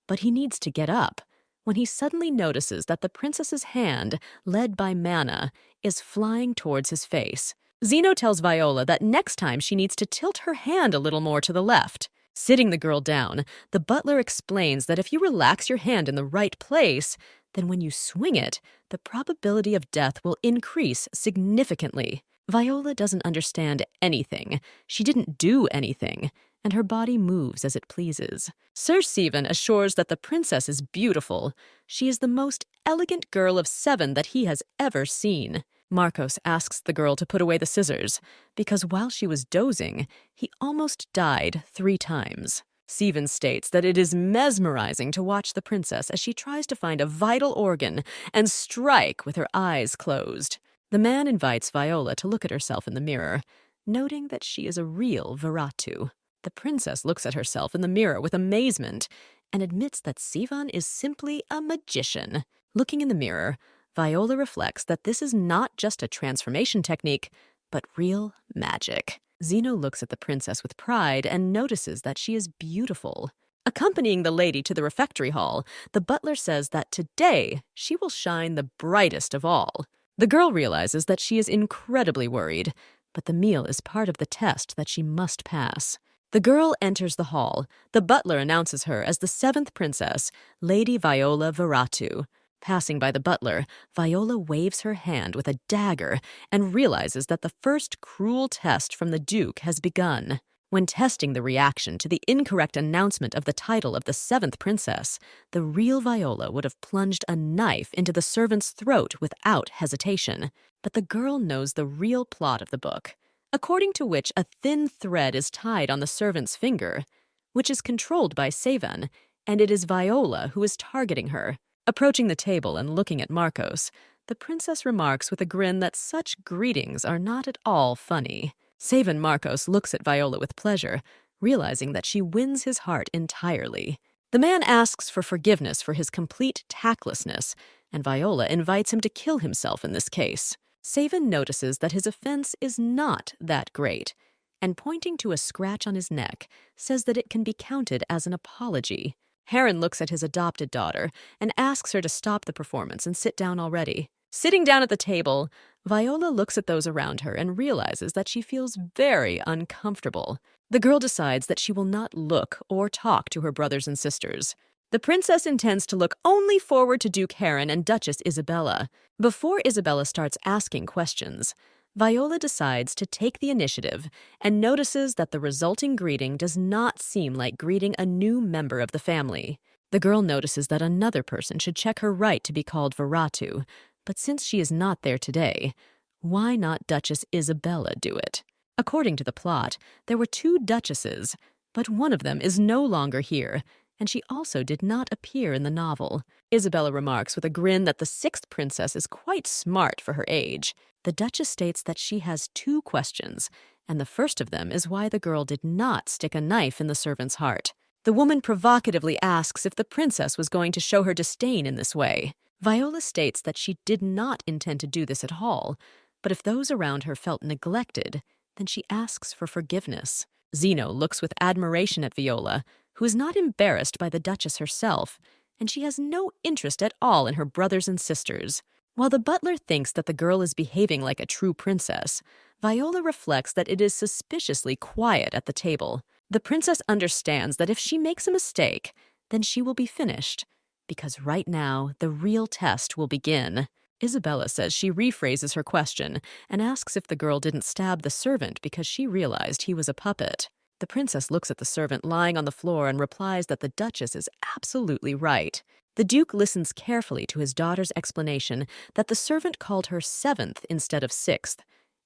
but he needs to get up, when he suddenly notices that the princess's hand, led by Mana, is flying towards his face. Zeno tells Viola that next time she needs to tilt her hand a little more to the left. Sitting the girl down, the butler explains that if you relax your hand in the right place, then when you swing it, the probability of death will increase significantly. Viola doesn't understand anything. She didn't do anything, and her body moves as it pleases. Sir Stephen assures that the princess is beautiful. She is the most elegant girl of 7 that he has ever seen. Marcos asks the girl to put away the scissors, because while she was dozing, he almost died 3 times. Stephen states that it is mesmerizing to watch the princess as she tries to find a vital organ and strike with her eyes closed. The man invites Viola to look at herself in the mirror, noting that she is a real Veratu. The princess looks at herself in the mirror with amazement and admits that Sivan is simply a magician. Looking in the mirror, Viola reflects that this is not just a transformation technique, but real magic. Zeno looks at the princess with pride and notices that she is beautiful. Accompanying the lady to the refectory hall, the butler says that today she will shine the brightest of all. The girl realizes that she is incredibly worried, but the meal is part of the test that she must pass. The girl enters the hall. The butler announces her as the 7th princess, Lady Viola Veratu. Passing by the butler, Viola waves her hand with a dagger and realizes that the first cruel test from the Duke has begun. When testing the reaction to the incorrect announcement of the title of the 7th princess, the real Viola would have plunged a knife into the servant's throat without hesitation. But the girl knows the real plot of the book, according to which a thin thread is tied on the servant's finger, which is controlled by Sevan, and it is Viola who is targeting her. Approaching the table and looking at Marcos, the princess remarks with a grin that such greetings are not at all funny. Sevan Marcos looks at Viola with pleasure, realizing that she wins his heart entirely. The man asks for forgiveness for his complete tactlessness, and Viola invites him to kill himself in this case. Sevan notices that his offense is not that great. and pointing to a scratch on his neck, says that it can be counted as an apology. Heron looks at his adopted daughter and asks her to stop the performance and sit down already. Sitting down at the table, Viola looks at those around her and realizes that she feels very uncomfortable. The girl decides that she will not look or talk to her brothers and sisters. The princess intends to look only forward to Duke Heron and Duchess Isabella. Before Isabella starts asking questions, Viola decides to take the initiative and notices that the resulting greeting does not seem like greeting a new member of the family. The girl notices that another person should check her right to be called Viratu, but since she is not there today, why not Duchess Isabella do it? According to the plot, there were 2 duchesses, but one of them is no longer here, and she also did not appear in the novel. Isabella remarks with a grin that the 6th princess is quite smart for her age. The Duchess states that she has 2 questions, and the first of them is why the girl did not stick a knife in the servant's heart. The woman provocatively asks if the princess was going to show her disdain in this way. Viola states that she did not intend to do this at all, but if those around her felt neglected, then she asks for forgiveness. Zeno looks with admiration at Viola, who is not embarrassed by the Duchess herself, and she has no interest at all in her brothers and sisters. While the butler thinks that the girl is behaving like a true princess, Viola reflects that it is suspiciously quiet at the table. The princess understands that if she makes a mistake, then she will be finished, because right now the real test will begin. Isabella says she rephrases her question and asks if the girl didn't stab the servant because she realized he was a puppet. The princess looks at the servant lying on the floor and replies that the Duchess is absolutely right. The Duke listens carefully to his daughter's explanation that the servant called her 7th instead of 6th,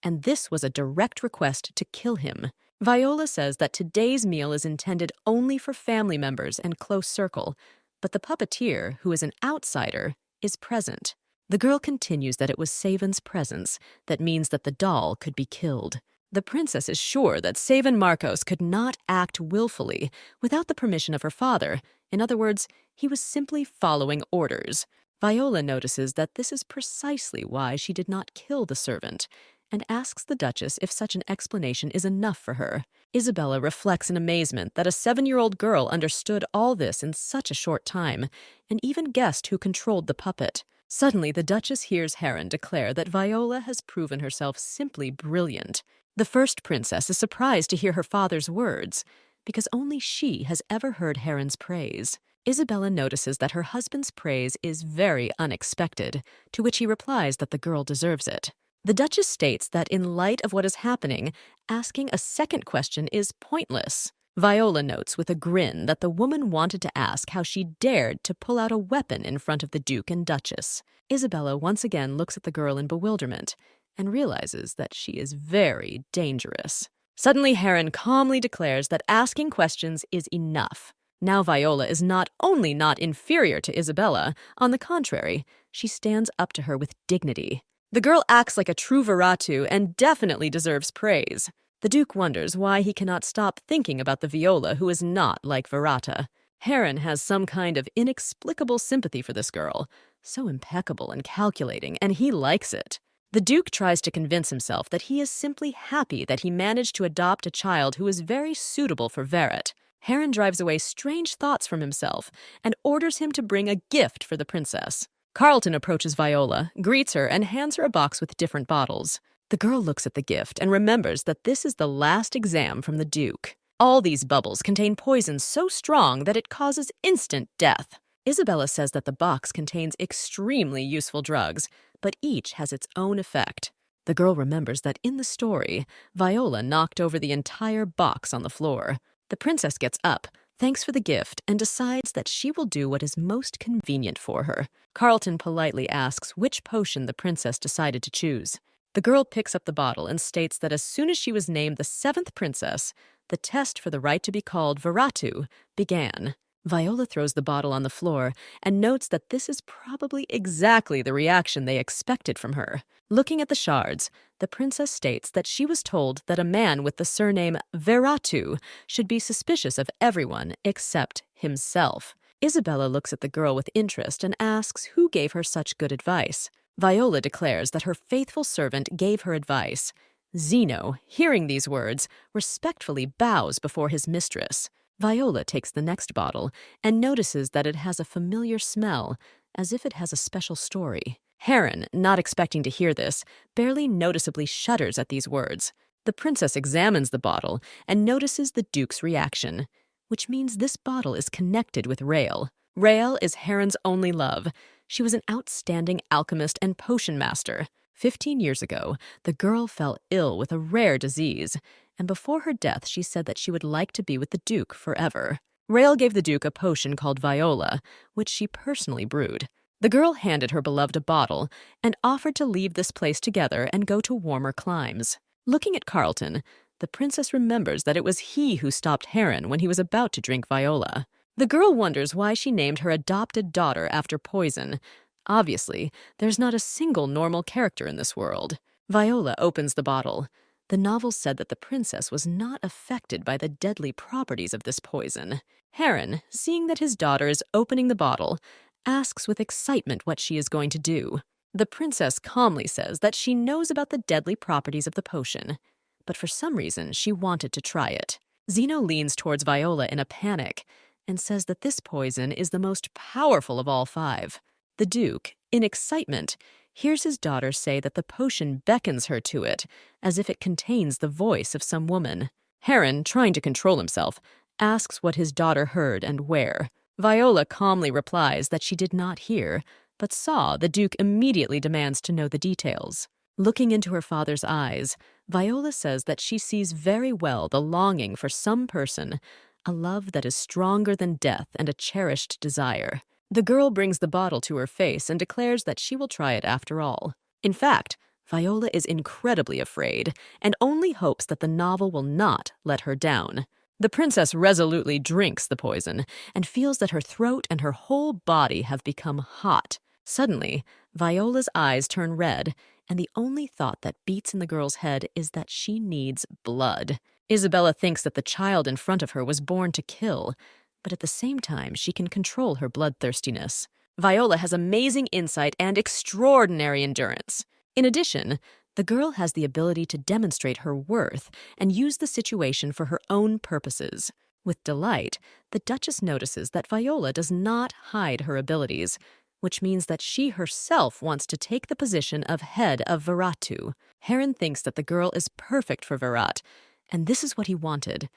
and this was a direct request to kill him. Viola says that today's meal is intended only for family members and close circle, but the puppeteer, who is an outsider, is present. The girl continues that it was Savin's presence that means that the doll could be killed. The princess is sure that Savin Marcos could not act willfully without the permission of her father. In other words, he was simply following orders. Viola notices that this is precisely why she did not kill the servant, and asks the Duchess if such an explanation is enough for her. Isabella reflects in amazement that a 7-year-old girl understood all this in such a short time, and even guessed who controlled the puppet. Suddenly, the Duchess hears Heron declare that Viola has proven herself simply brilliant. The first princess is surprised to hear her father's words, because only she has ever heard Heron's praise. Isabella notices that her husband's praise is very unexpected, to which he replies that the girl deserves it. The Duchess states that in light of what is happening, asking a second question is pointless. Viola notes with a grin that the woman wanted to ask how she dared to pull out a weapon in front of the Duke and Duchess. Isabella once again looks at the girl in bewilderment and realizes that she is very dangerous. Suddenly, Heron calmly declares that asking questions is enough. Now Viola is not only not inferior to Isabella, on the contrary, she stands up to her with dignity. The girl acts like a true Viratu and definitely deserves praise. The Duke wonders why he cannot stop thinking about the Viola who is not like Virata. Heron has some kind of inexplicable sympathy for this girl, so impeccable and calculating, and he likes it. The Duke tries to convince himself that he is simply happy that he managed to adopt a child who is very suitable for Verret. Heron drives away strange thoughts from himself and orders him to bring a gift for the princess. Carlton approaches Viola, greets her, and hands her a box with different bottles. The girl looks at the gift and remembers that this is the last exam from the Duke. All these bubbles contain poison so strong that it causes instant death. Isabella says that the box contains extremely useful drugs, but each has its own effect. The girl remembers that in the story, Viola knocked over the entire box on the floor. The princess gets up, thanks for the gift, and decides that she will do what is most convenient for her. Carlton politely asks which potion the princess decided to choose. The girl picks up the bottle and states that as soon as she was named the 7th princess, the test for the right to be called Viratu began. Viola throws the bottle on the floor and notes that this is probably exactly the reaction they expected from her. Looking at the shards, the princess states that she was told that a man with the surname Viratu should be suspicious of everyone except himself. Isabella looks at the girl with interest and asks who gave her such good advice. Viola declares that her faithful servant gave her advice. Zeno, hearing these words, respectfully bows before his mistress. Viola takes the next bottle and notices that it has a familiar smell, as if it has a special story. Heron, not expecting to hear this, barely noticeably shudders at these words. The princess examines the bottle and notices the Duke's reaction, which means this bottle is connected with Rael. Rael is Heron's only love. She was an outstanding alchemist and potion master. 15 years ago, the girl fell ill with a rare disease, and before her death she said that she would like to be with the Duke forever. Rael gave the Duke a potion called Viola, which she personally brewed. The girl handed her beloved a bottle and offered to leave this place together and go to warmer climes. Looking at Carlton, the princess remembers that it was he who stopped Heron when he was about to drink Viola. The girl wonders why she named her adopted daughter after poison. Obviously, there's not a single normal character in this world. Viola opens the bottle. The novel said that the princess was not affected by the deadly properties of this poison. Heron, seeing that his daughter is opening the bottle, asks with excitement what she is going to do. The princess calmly says that she knows about the deadly properties of the potion, but for some reason she wanted to try it. Zeno leans towards Viola in a panic and says that this poison is the most powerful of all 5. The Duke, in excitement, hears his daughter say that the potion beckons her to it, as if it contains the voice of some woman. Heron, trying to control himself, asks what his daughter heard and where. Viola calmly replies that she did not hear, but saw the Duke immediately demands to know the details. Looking into her father's eyes, Viola says that she sees very well the longing for some person, a love that is stronger than death and a cherished desire. The girl brings the bottle to her face and declares that she will try it after all. In fact, Viola is incredibly afraid and only hopes that the novel will not let her down. The princess resolutely drinks the poison and feels that her throat and her whole body have become hot. Suddenly, Viola's eyes turn red, and the only thought that beats in the girl's head is that she needs blood. Isabella thinks that the child in front of her was born to kill, but at the same time she can control her bloodthirstiness. Viola has amazing insight and extraordinary endurance. In addition, the girl has the ability to demonstrate her worth and use the situation for her own purposes. With delight, the Duchess notices that Viola does not hide her abilities, which means that she herself wants to take the position of head of Viratu. Heron thinks that the girl is perfect for Virat, and this is what he wanted.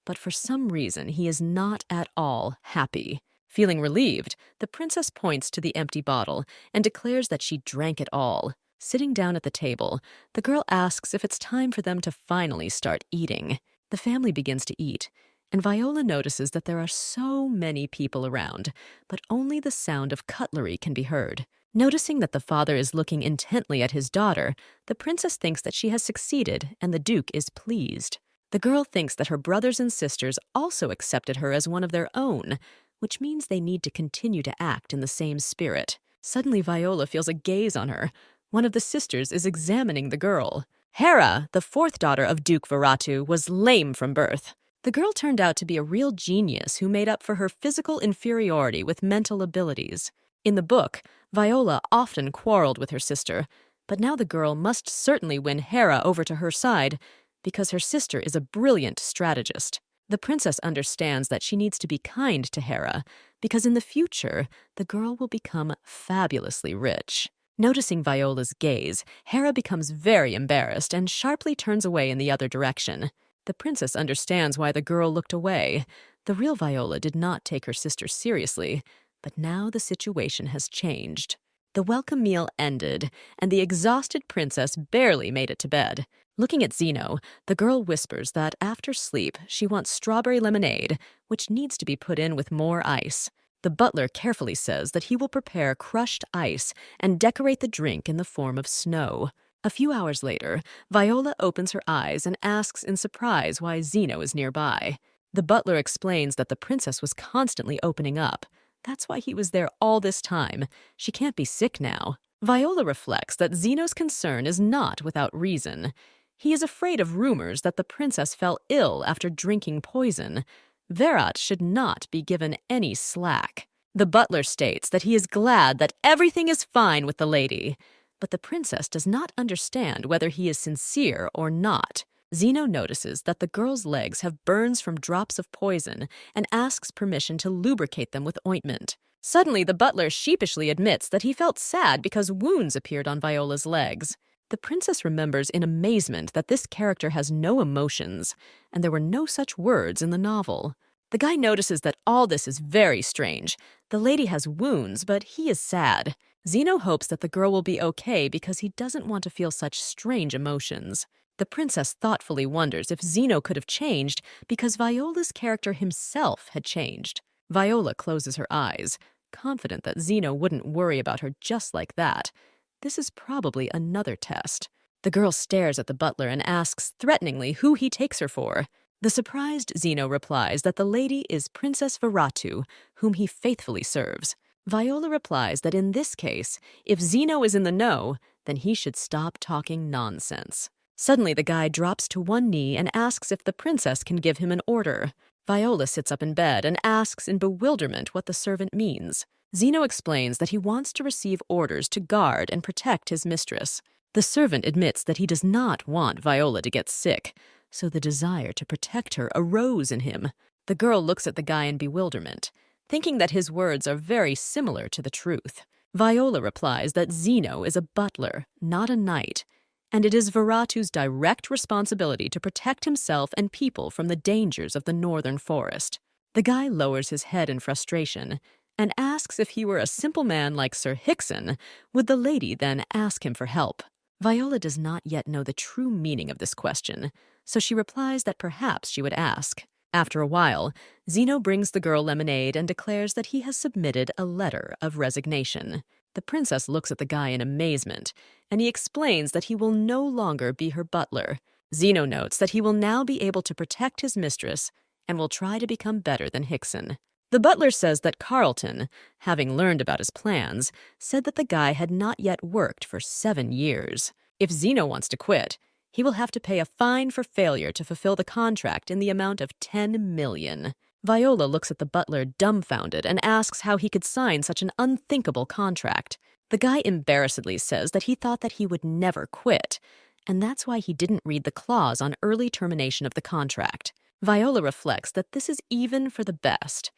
But for some reason, he is not at all happy. Feeling relieved, the princess points to the empty bottle and declares that she drank it all. Sitting down at the table, the girl asks if it's time for them to finally start eating. The family begins to eat, and Viola notices that there are so many people around, but only the sound of cutlery can be heard. Noticing that the father is looking intently at his daughter, the princess thinks that she has succeeded and the Duke is pleased. The girl thinks that her brothers and sisters also accepted her as one of their own, which means they need to continue to act in the same spirit. Suddenly, Viola feels a gaze on her. One of the sisters is examining the girl. Hera, the 4th daughter of Duke Viratu, was lame from birth. The girl turned out to be a real genius who made up for her physical inferiority with mental abilities. In the book, Viola often quarreled with her sister, but now the girl must certainly win Hera over to her side, because her sister is a brilliant strategist. The princess understands that she needs to be kind to Hera, because in the future, the girl will become fabulously rich. Noticing Viola's gaze, Hera becomes very embarrassed and sharply turns away in the other direction. The princess understands why the girl looked away. The real Viola did not take her sister seriously, but now the situation has changed. The welcome meal ended, and the exhausted princess barely made it to bed. Looking at Zeno, the girl whispers that after sleep she wants strawberry lemonade, which needs to be put in with more ice. The butler carefully says that he will prepare crushed ice and decorate the drink in the form of snow. A few hours later, Viola opens her eyes and asks in surprise why Zeno is nearby. The butler explains that the princess was constantly opening up. That's why he was there all this time. She can't be sick now. Viola reflects that Zeno's concern is not without reason. He is afraid of rumors that the princess fell ill after drinking poison. Virat should not be given any slack. The butler states that he is glad that everything is fine with the lady. but the princess does not understand whether he is sincere or not. Zeno notices that the girl's legs have burns from drops of poison and asks permission to lubricate them with ointment. Suddenly, the butler sheepishly admits that he felt sad because wounds appeared on Viola's legs. The princess remembers in amazement that this character has no emotions, and there were no such words in the novel. The guy notices that all this is very strange. The lady has wounds, but he is sad. Zeno hopes that the girl will be okay because he doesn't want to feel such strange emotions. The princess thoughtfully wonders if Zeno could have changed because Viola's character himself had changed. Viola closes her eyes, confident that Zeno wouldn't worry about her just like that. This is probably another test. The girl stares at the butler and asks threateningly who he takes her for. The surprised Zeno replies that the lady is Princess Viratu, whom he faithfully serves. Viola replies that in this case, if Zeno is in the know, then he should stop talking nonsense. Suddenly, the guy drops to one knee and asks if the princess can give him an order. Viola sits up in bed and asks in bewilderment what the servant means. Zeno explains that he wants to receive orders to guard and protect his mistress. The servant admits that he does not want Viola to get sick, so the desire to protect her arose in him. The girl looks at the guy in bewilderment, thinking that his words are very similar to the truth. Viola replies that Zeno is a butler, not a knight, and it is Viratu's direct responsibility to protect himself and people from the dangers of the northern forest. The guy lowers his head in frustration and asks if he were a simple man like Sir Hickson, would the lady then ask him for help? Viola does not yet know the true meaning of this question, so she replies that perhaps she would ask. After a while, Zeno brings the girl lemonade and declares that he has submitted a letter of resignation. The princess looks at the guy in amazement, and he explains that he will no longer be her butler. Zeno notes that he will now be able to protect his mistress and will try to become better than Hickson. The butler says that Carlton, having learned about his plans, said that the guy had not yet worked for 7 years. If Zeno wants to quit, he will have to pay a fine for failure to fulfill the contract in the amount of 10 million. Viola looks at the butler dumbfounded and asks how he could sign such an unthinkable contract. The guy embarrassedly says that he thought that he would never quit, and that's why he didn't read the clause on early termination of the contract. Viola reflects that this is even for the best.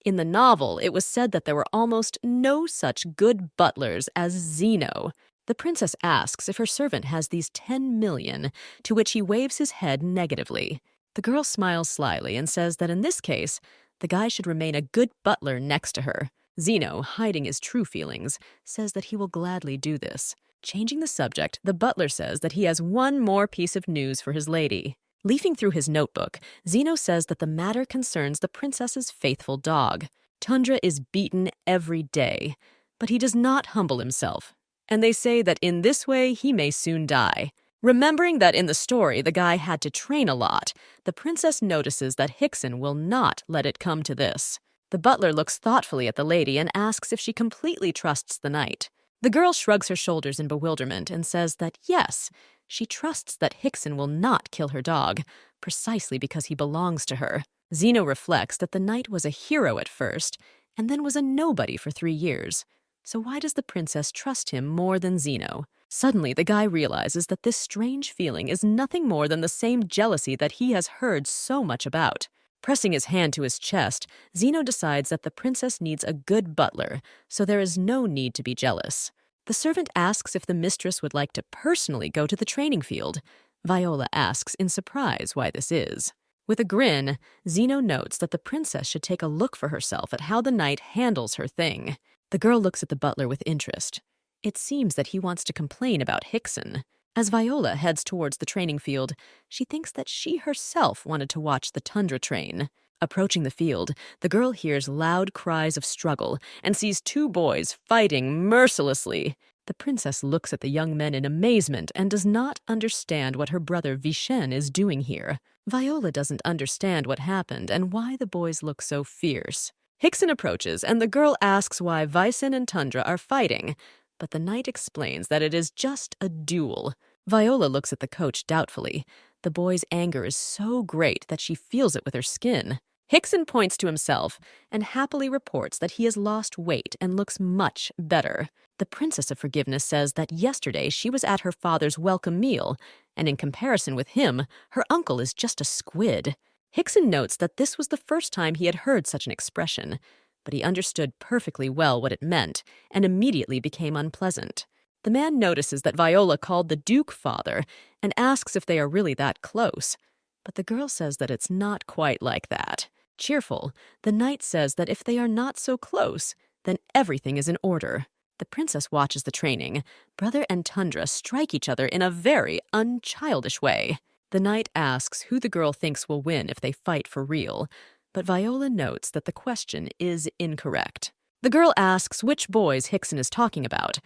In the novel, it was said that there were almost no such good butlers as Zeno. The princess asks if her servant has these 10 million, to which he waves his head negatively. The girl smiles slyly and says that in this case, the guy should remain a good butler next to her. Zeno, hiding his true feelings, says that he will gladly do this. Changing the subject, the butler says that he has one more piece of news for his lady. Leafing through his notebook, Zeno says that the matter concerns the princess's faithful dog. Tundra is beaten every day, but he does not humble himself, and they say that in this way he may soon die. Remembering that in the story the guy had to train a lot, the princess notices that Hickson will not let it come to this. The butler looks thoughtfully at the lady and asks if she completely trusts the knight. The girl shrugs her shoulders in bewilderment and says that yes, she trusts that Hickson will not kill her dog, precisely because he belongs to her. Zeno reflects that the knight was a hero at first, and then was a nobody for 3 years. So why does the princess trust him more than Zeno? Suddenly, the guy realizes that this strange feeling is nothing more than the same jealousy that he has heard so much about. Pressing his hand to his chest, Zeno decides that the princess needs a good butler, so there is no need to be jealous. The servant asks if the mistress would like to personally go to the training field. Viola asks in surprise why this is. With a grin, Zeno notes that the princess should take a look for herself at how the knight handles her thing. The girl looks at the butler with interest. It seems that he wants to complain about Hickson. As Viola heads towards the training field, she thinks that she herself wanted to watch the Tundra train. Approaching the field, the girl hears loud cries of struggle and sees 2 boys fighting mercilessly. The princess looks at the young men in amazement and does not understand what her brother Vishen is doing here. Viola doesn't understand what happened and why the boys look so fierce. Hickson approaches, and the girl asks why Vishen and Tundra are fighting, but the knight explains that it is just a duel. Viola looks at the coach doubtfully. The boy's anger is so great that she feels it with her skin. Hickson points to himself and happily reports that he has lost weight and looks much better. The Princess of Forgiveness says that yesterday she was at her father's welcome meal, and in comparison with him, her uncle is just a squid. Hickson notes that this was the first time he had heard such an expression, but he understood perfectly well what it meant and immediately became unpleasant. The man notices that Viola called the Duke father and asks if they are really that close, but the girl says that it's not quite like that. Cheerful, the knight says that if they are not so close, then everything is in order. The princess watches the training. Brother and Tundra strike each other in a very unchildish way. The knight asks who the girl thinks will win if they fight for real, but Viola notes that the question is incorrect. The girl asks which boys Hickson is talking about,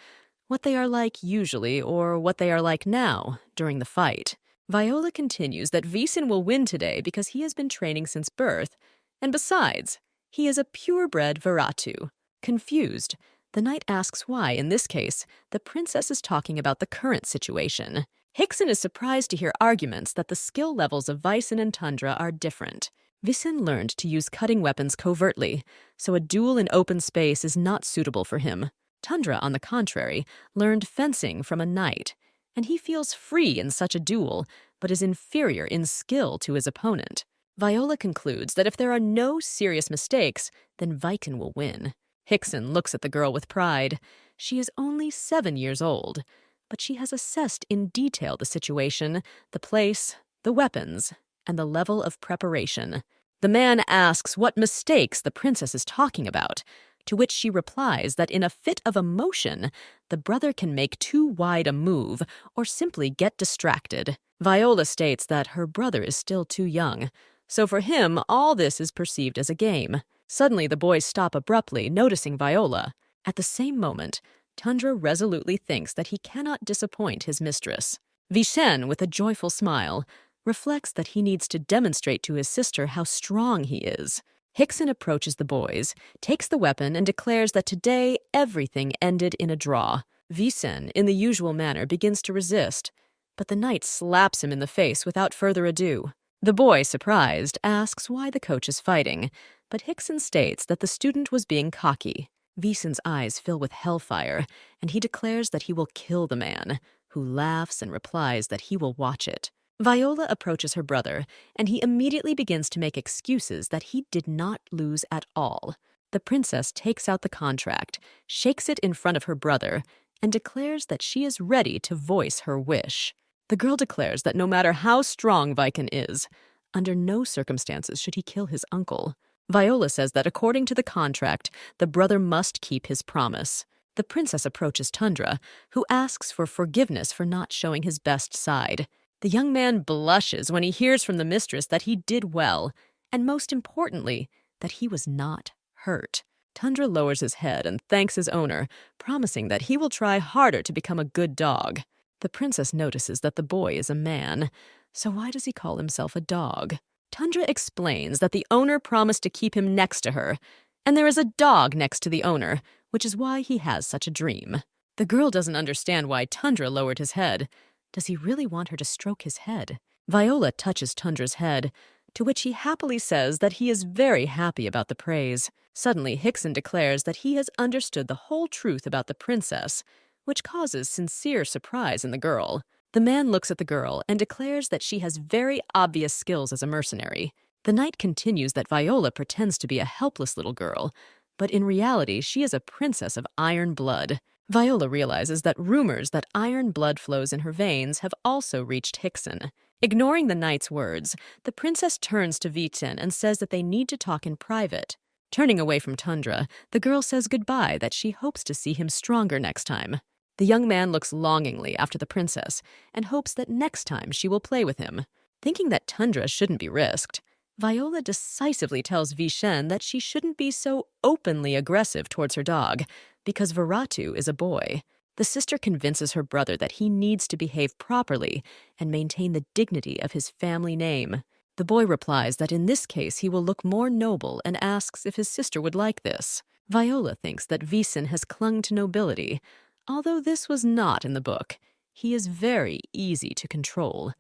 what they are like usually or what they are like now during the fight. Viola continues that Veesen will win today because he has been training since birth, and besides, he is a purebred Viratu. Confused, the knight asks why, in this case, the princess is talking about the current situation. Hickson is surprised to hear arguments that the skill levels of Veesen and Tundra are different. Veesen learned to use cutting weapons covertly, so a duel in open space is not suitable for him. Tundra, on the contrary, learned fencing from a knight, and he feels free in such a duel, but is inferior in skill to his opponent. Viola concludes that if there are no serious mistakes, then Viken will win. Hickson looks at the girl with pride. She is only 7 years old, but she has assessed in detail the situation, the place, the weapons, and the level of preparation. The man asks what mistakes the princess is talking about, to which she replies that in a fit of emotion, the brother can make too wide a move or simply get distracted. Viola states that her brother is still too young, so for him, all this is perceived as a game. Suddenly, the boys stop abruptly, noticing Viola. At the same moment, Tundra resolutely thinks that he cannot disappoint his mistress. Vishen, with a joyful smile, reflects that he needs to demonstrate to his sister how strong he is. Hickson approaches the boys, takes the weapon, and declares that today everything ended in a draw. Vishen, in the usual manner, begins to resist, but the knight slaps him in the face without further ado. The boy, surprised, asks why the coach is fighting, but Hickson states that the student was being cocky. Vishen's eyes fill with hellfire, and he declares that he will kill the man, who laughs and replies that he will watch it. Viola approaches her brother, and he immediately begins to make excuses that he did not lose at all. The princess takes out the contract, shakes it in front of her brother, and declares that she is ready to voice her wish. The girl declares that no matter how strong Viken is, under no circumstances should he kill his uncle. Viola says that according to the contract, the brother must keep his promise. The princess approaches Tundra, who asks for forgiveness for not showing his best side. The young man blushes when he hears from the mistress that he did well, and most importantly, that he was not hurt. Tundra lowers his head and thanks his owner, promising that he will try harder to become a good dog. The princess notices that the boy is a man, so why does he call himself a dog? Tundra explains that the owner promised to keep him next to her, and there is a dog next to the owner, which is why he has such a dream. The girl doesn't understand why Tundra lowered his head. Does he really want her to stroke his head? Viola touches Tundra's head, to which he happily says that he is very happy about the praise. Suddenly, Hickson declares that he has understood the whole truth about the princess, which causes sincere surprise in the girl. The man looks at the girl and declares that she has very obvious skills as a mercenary. The knight continues that Viola pretends to be a helpless little girl, but in reality she is a princess of iron blood. Viola realizes that rumors that iron blood flows in her veins have also reached Hickson. Ignoring the knight's words, the princess turns to Vichen and says that they need to talk in private. Turning away from Tundra, the girl says goodbye, that she hopes to see him stronger next time. The young man looks longingly after the princess and hopes that next time she will play with him. Thinking that Tundra shouldn't be risked, Viola decisively tells Vishen that she shouldn't be so openly aggressive towards her dog, because Viratu is a boy. The sister convinces her brother that he needs to behave properly and maintain the dignity of his family name. The boy replies that in this case he will look more noble and asks if his sister would like this. Viola thinks that Vishen has clung to nobility. Although this was not in the book, he is very easy to control.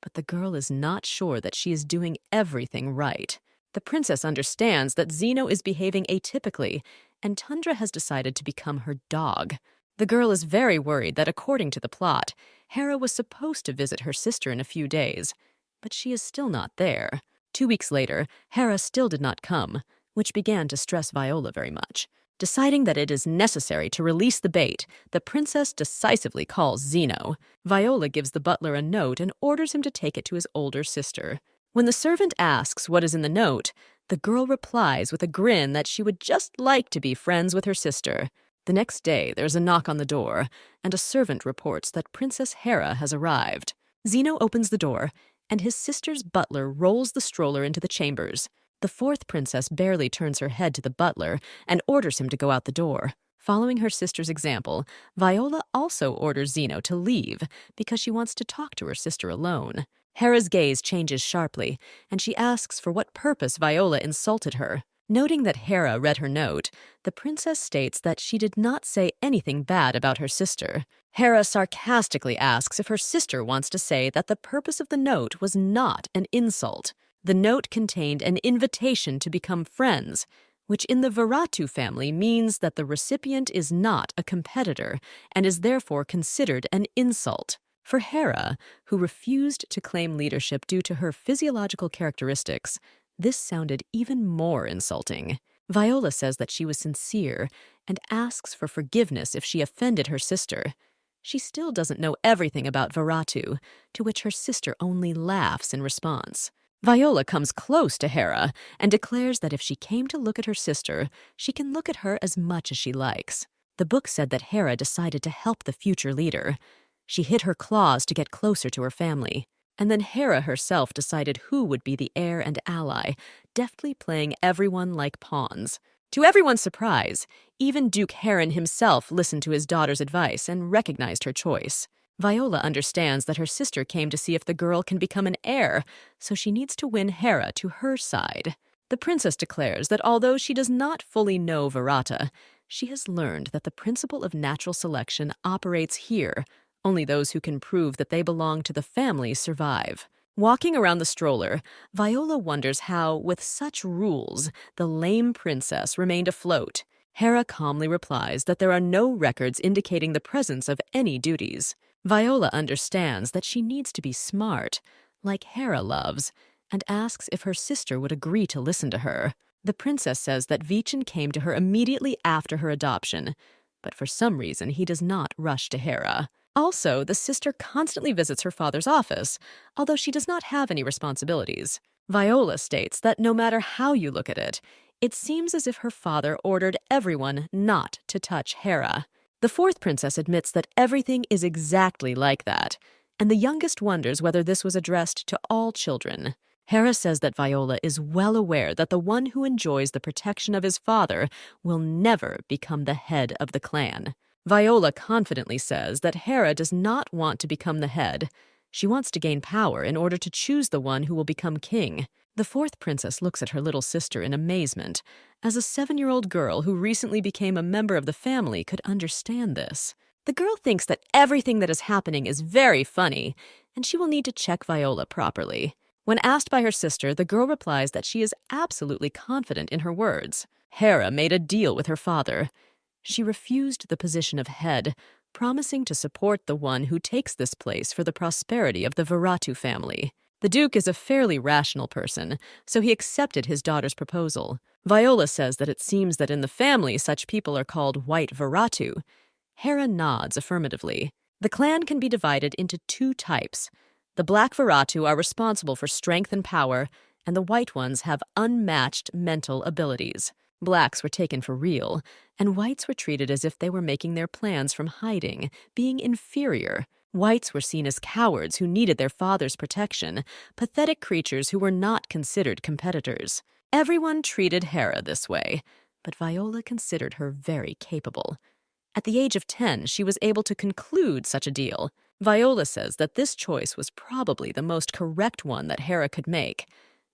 But the girl is not sure that she is doing everything right. The princess understands that Zeno is behaving atypically, and Tundra has decided to become her dog. The girl is very worried that according to the plot, Hera was supposed to visit her sister in a few days, but she is still not there. 2 weeks later, Hera still did not come, which began to stress Viola very much. Deciding that it is necessary to release the bait, the princess decisively calls Zeno. Viola gives the butler a note and orders him to take it to his older sister. When the servant asks what is in the note, the girl replies with a grin that she would just like to be friends with her sister. The next day, there's a knock on the door, and a servant reports that Princess Hera has arrived. Zeno opens the door, and his sister's butler rolls the stroller into the chambers. The fourth princess barely turns her head to the butler and orders him to go out the door. Following her sister's example, Viola also orders Zeno to leave because she wants to talk to her sister alone. Hera's gaze changes sharply, and she asks for what purpose Viola insulted her. Noting that Hera read her note, the princess states that she did not say anything bad about her sister. Hera sarcastically asks if her sister wants to say that the purpose of the note was not an insult. The note contained an invitation to become friends, which in the Viratu family means that the recipient is not a competitor and is therefore considered an insult. For Hera, who refused to claim leadership due to her physiological characteristics, this sounded even more insulting. Viola says that she was sincere and asks for forgiveness if she offended her sister. She still doesn't know everything about Viratu, to which her sister only laughs in response. Viola comes close to Hera and declares that if she came to look at her sister, she can look at her as much as she likes. The book said that Hera decided to help the future leader. She hid her claws to get closer to her family. And then Hera herself decided who would be the heir and ally, deftly playing everyone like pawns. To everyone's surprise, even Duke Heron himself listened to his daughter's advice and recognized her choice. Viola understands that her sister came to see if the girl can become an heir, so she needs to win Hera to her side. The princess declares that although she does not fully know Virata, she has learned that the principle of natural selection operates here. Only those who can prove that they belong to the family survive. Walking around the stroller, Viola wonders how, with such rules, the lame princess remained afloat. Hera calmly replies that there are no records indicating the presence of any duties. Viola understands that she needs to be smart, like Hera loves, and asks if her sister would agree to listen to her. The princess says that Vichin came to her immediately after her adoption, but for some reason he does not rush to Hera. Also, the sister constantly visits her father's office, although she does not have any responsibilities. Viola states that no matter how you look at it, it seems as if her father ordered everyone not to touch Hera. The fourth princess admits that everything is exactly like that, and the youngest wonders whether this was addressed to all children. Hera says that Viola is well aware that the one who enjoys the protection of his father will never become the head of the clan. Viola confidently says that Hera does not want to become the head. She wants to gain power in order to choose the one who will become king. The fourth princess looks at her little sister in amazement, as a 7-year-old girl who recently became a member of the family could understand this. The girl thinks that everything that is happening is very funny, and she will need to check Viola properly. When asked by her sister, the girl replies that she is absolutely confident in her words. Hera made a deal with her father. She refused the position of head, promising to support the one who takes this place for the prosperity of the Viratu family. The Duke is a fairly rational person, so he accepted his daughter's proposal. Viola says that it seems that in the family such people are called White Viratu. Hera nods affirmatively. The clan can be divided into 2 types. The Black Viratu are responsible for strength and power, and the white ones have unmatched mental abilities. Blacks were taken for real, and whites were treated as if they were making their plans from hiding, being inferior. Whites were seen as cowards who needed their father's protection, pathetic creatures who were not considered competitors. Everyone treated Hera this way, but Viola considered her very capable. At the age of 10, she was able to conclude such a deal. Viola says that this choice was probably the most correct one that Hera could make.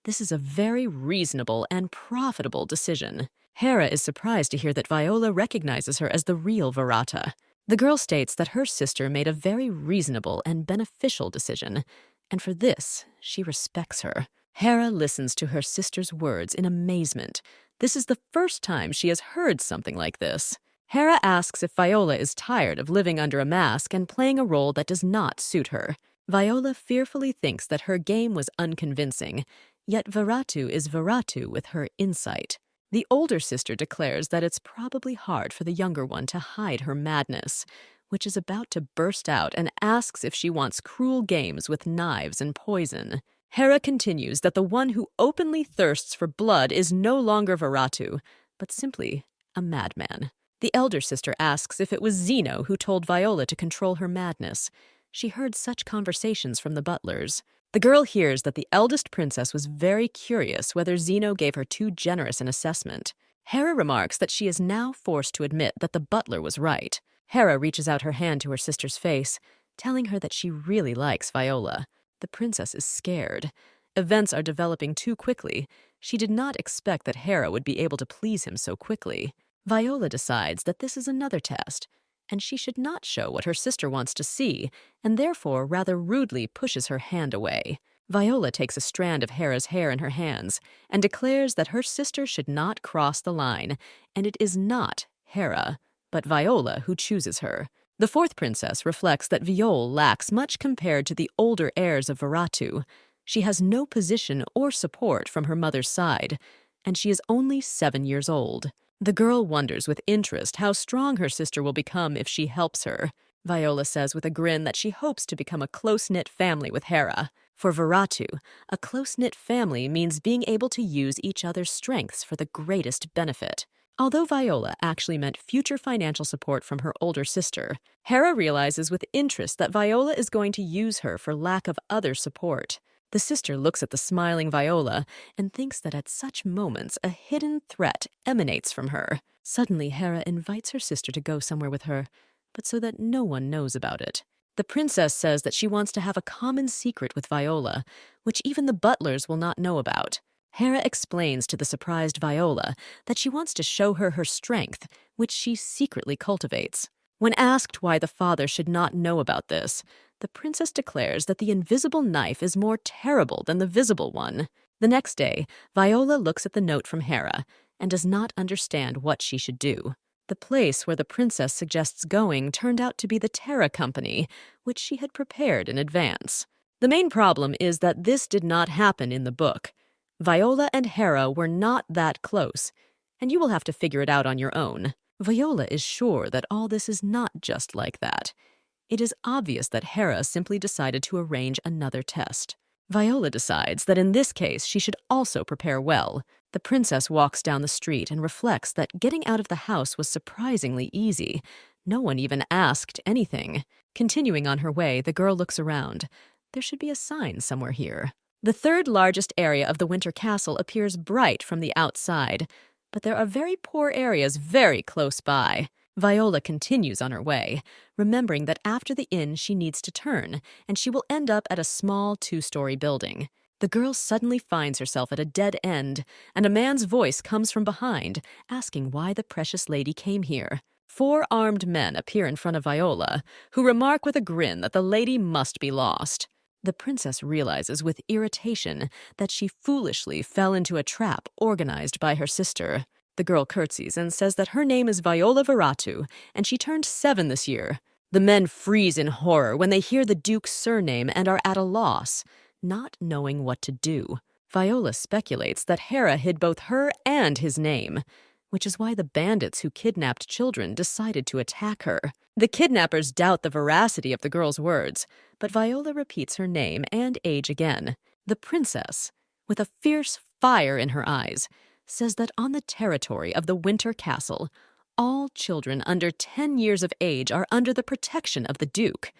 This is a very reasonable and profitable decision. Hera is surprised to hear that Viola recognizes her as the real Virata. The girl states that her sister made a very reasonable and beneficial decision, and for this, she respects her. Hera listens to her sister's words in amazement. This is the first time she has heard something like this. Hera asks if Viola is tired of living under a mask and playing a role that does not suit her. Viola fearfully thinks that her game was unconvincing, yet Veratu is Veratu with her insight. The older sister declares that it's probably hard for the younger one to hide her madness, which is about to burst out, and asks if she wants cruel games with knives and poison. Hera continues that the one who openly thirsts for blood is no longer Veratu, but simply a madman. The elder sister asks if it was Zeno who told Viola to control her madness. She heard such conversations from the butlers. The girl hears that the eldest princess was very curious whether Zeno gave her too generous an assessment. Hera remarks that she is now forced to admit that the butler was right. Hera reaches out her hand to her sister's face, telling her that she really likes Viola. The princess is scared. Events are developing too quickly. She did not expect that Hera would be able to please him so quickly. Viola decides that this is another test, and she should not show what her sister wants to see, and therefore rather rudely pushes her hand away. Viola takes a strand of Hera's hair in her hands and declares that her sister should not cross the line, and it is not Hera, but Viola who chooses her. The fourth princess reflects that Viol lacks much compared to the older heirs of Veratu. She has no position or support from her mother's side, and she is only 7 years old. The girl wonders with interest how strong her sister will become if she helps her. Viola says with a grin that she hopes to become a close-knit family with Hera. For Veratu, a close-knit family means being able to use each other's strengths for the greatest benefit. Although Viola actually meant future financial support from her older sister, Hera realizes with interest that Viola is going to use her for lack of other support. The sister looks at the smiling Viola and thinks that at such moments a hidden threat emanates from her. Suddenly, Hera invites her sister to go somewhere with her, but so that no one knows about it. The princess says that she wants to have a common secret with Viola, which even the butlers will not know about. Hera explains to the surprised Viola that she wants to show her her strength, which she secretly cultivates. When asked why the father should not know about this, the princess declares that the invisible knife is more terrible than the visible one. The next day, Viola looks at the note from Hera and does not understand what she should do. The place where the princess suggests going turned out to be the Terra Company, which she had prepared in advance. The main problem is that this did not happen in the book. Viola and Hera were not that close, and you will have to figure it out on your own. Viola is sure that all this is not just like that. It is obvious that Hera simply decided to arrange another test. Viola decides that in this case she should also prepare well. The princess walks down the street and reflects that getting out of the house was surprisingly easy. No one even asked anything. Continuing on her way, the girl looks around. There should be a sign somewhere here. The third largest area of the Winter Castle appears bright from the outside, but there are very poor areas very close by. Viola continues on her way, remembering that after the inn she needs to turn, and she will end up at a small 2-story building. The girl suddenly finds herself at a dead end, and a man's voice comes from behind, asking why the precious lady came here. 4 armed men appear in front of Viola, who remark with a grin that the lady must be lost. The princess realizes with irritation that she foolishly fell into a trap organized by her sister. The girl curtsies and says that her name is Viola Veratu, and she turned 7 this year. The men freeze in horror when they hear the Duke's surname and are at a loss, not knowing what to do. Viola speculates that Hera hid both her and his name, which is why the bandits who kidnapped children decided to attack her. The kidnappers doubt the veracity of the girl's words, but Viola repeats her name and age again. The princess, with a fierce fire in her eyes, says that on the territory of the Winter Castle, all children under 10 years of age are under the protection of the Duke.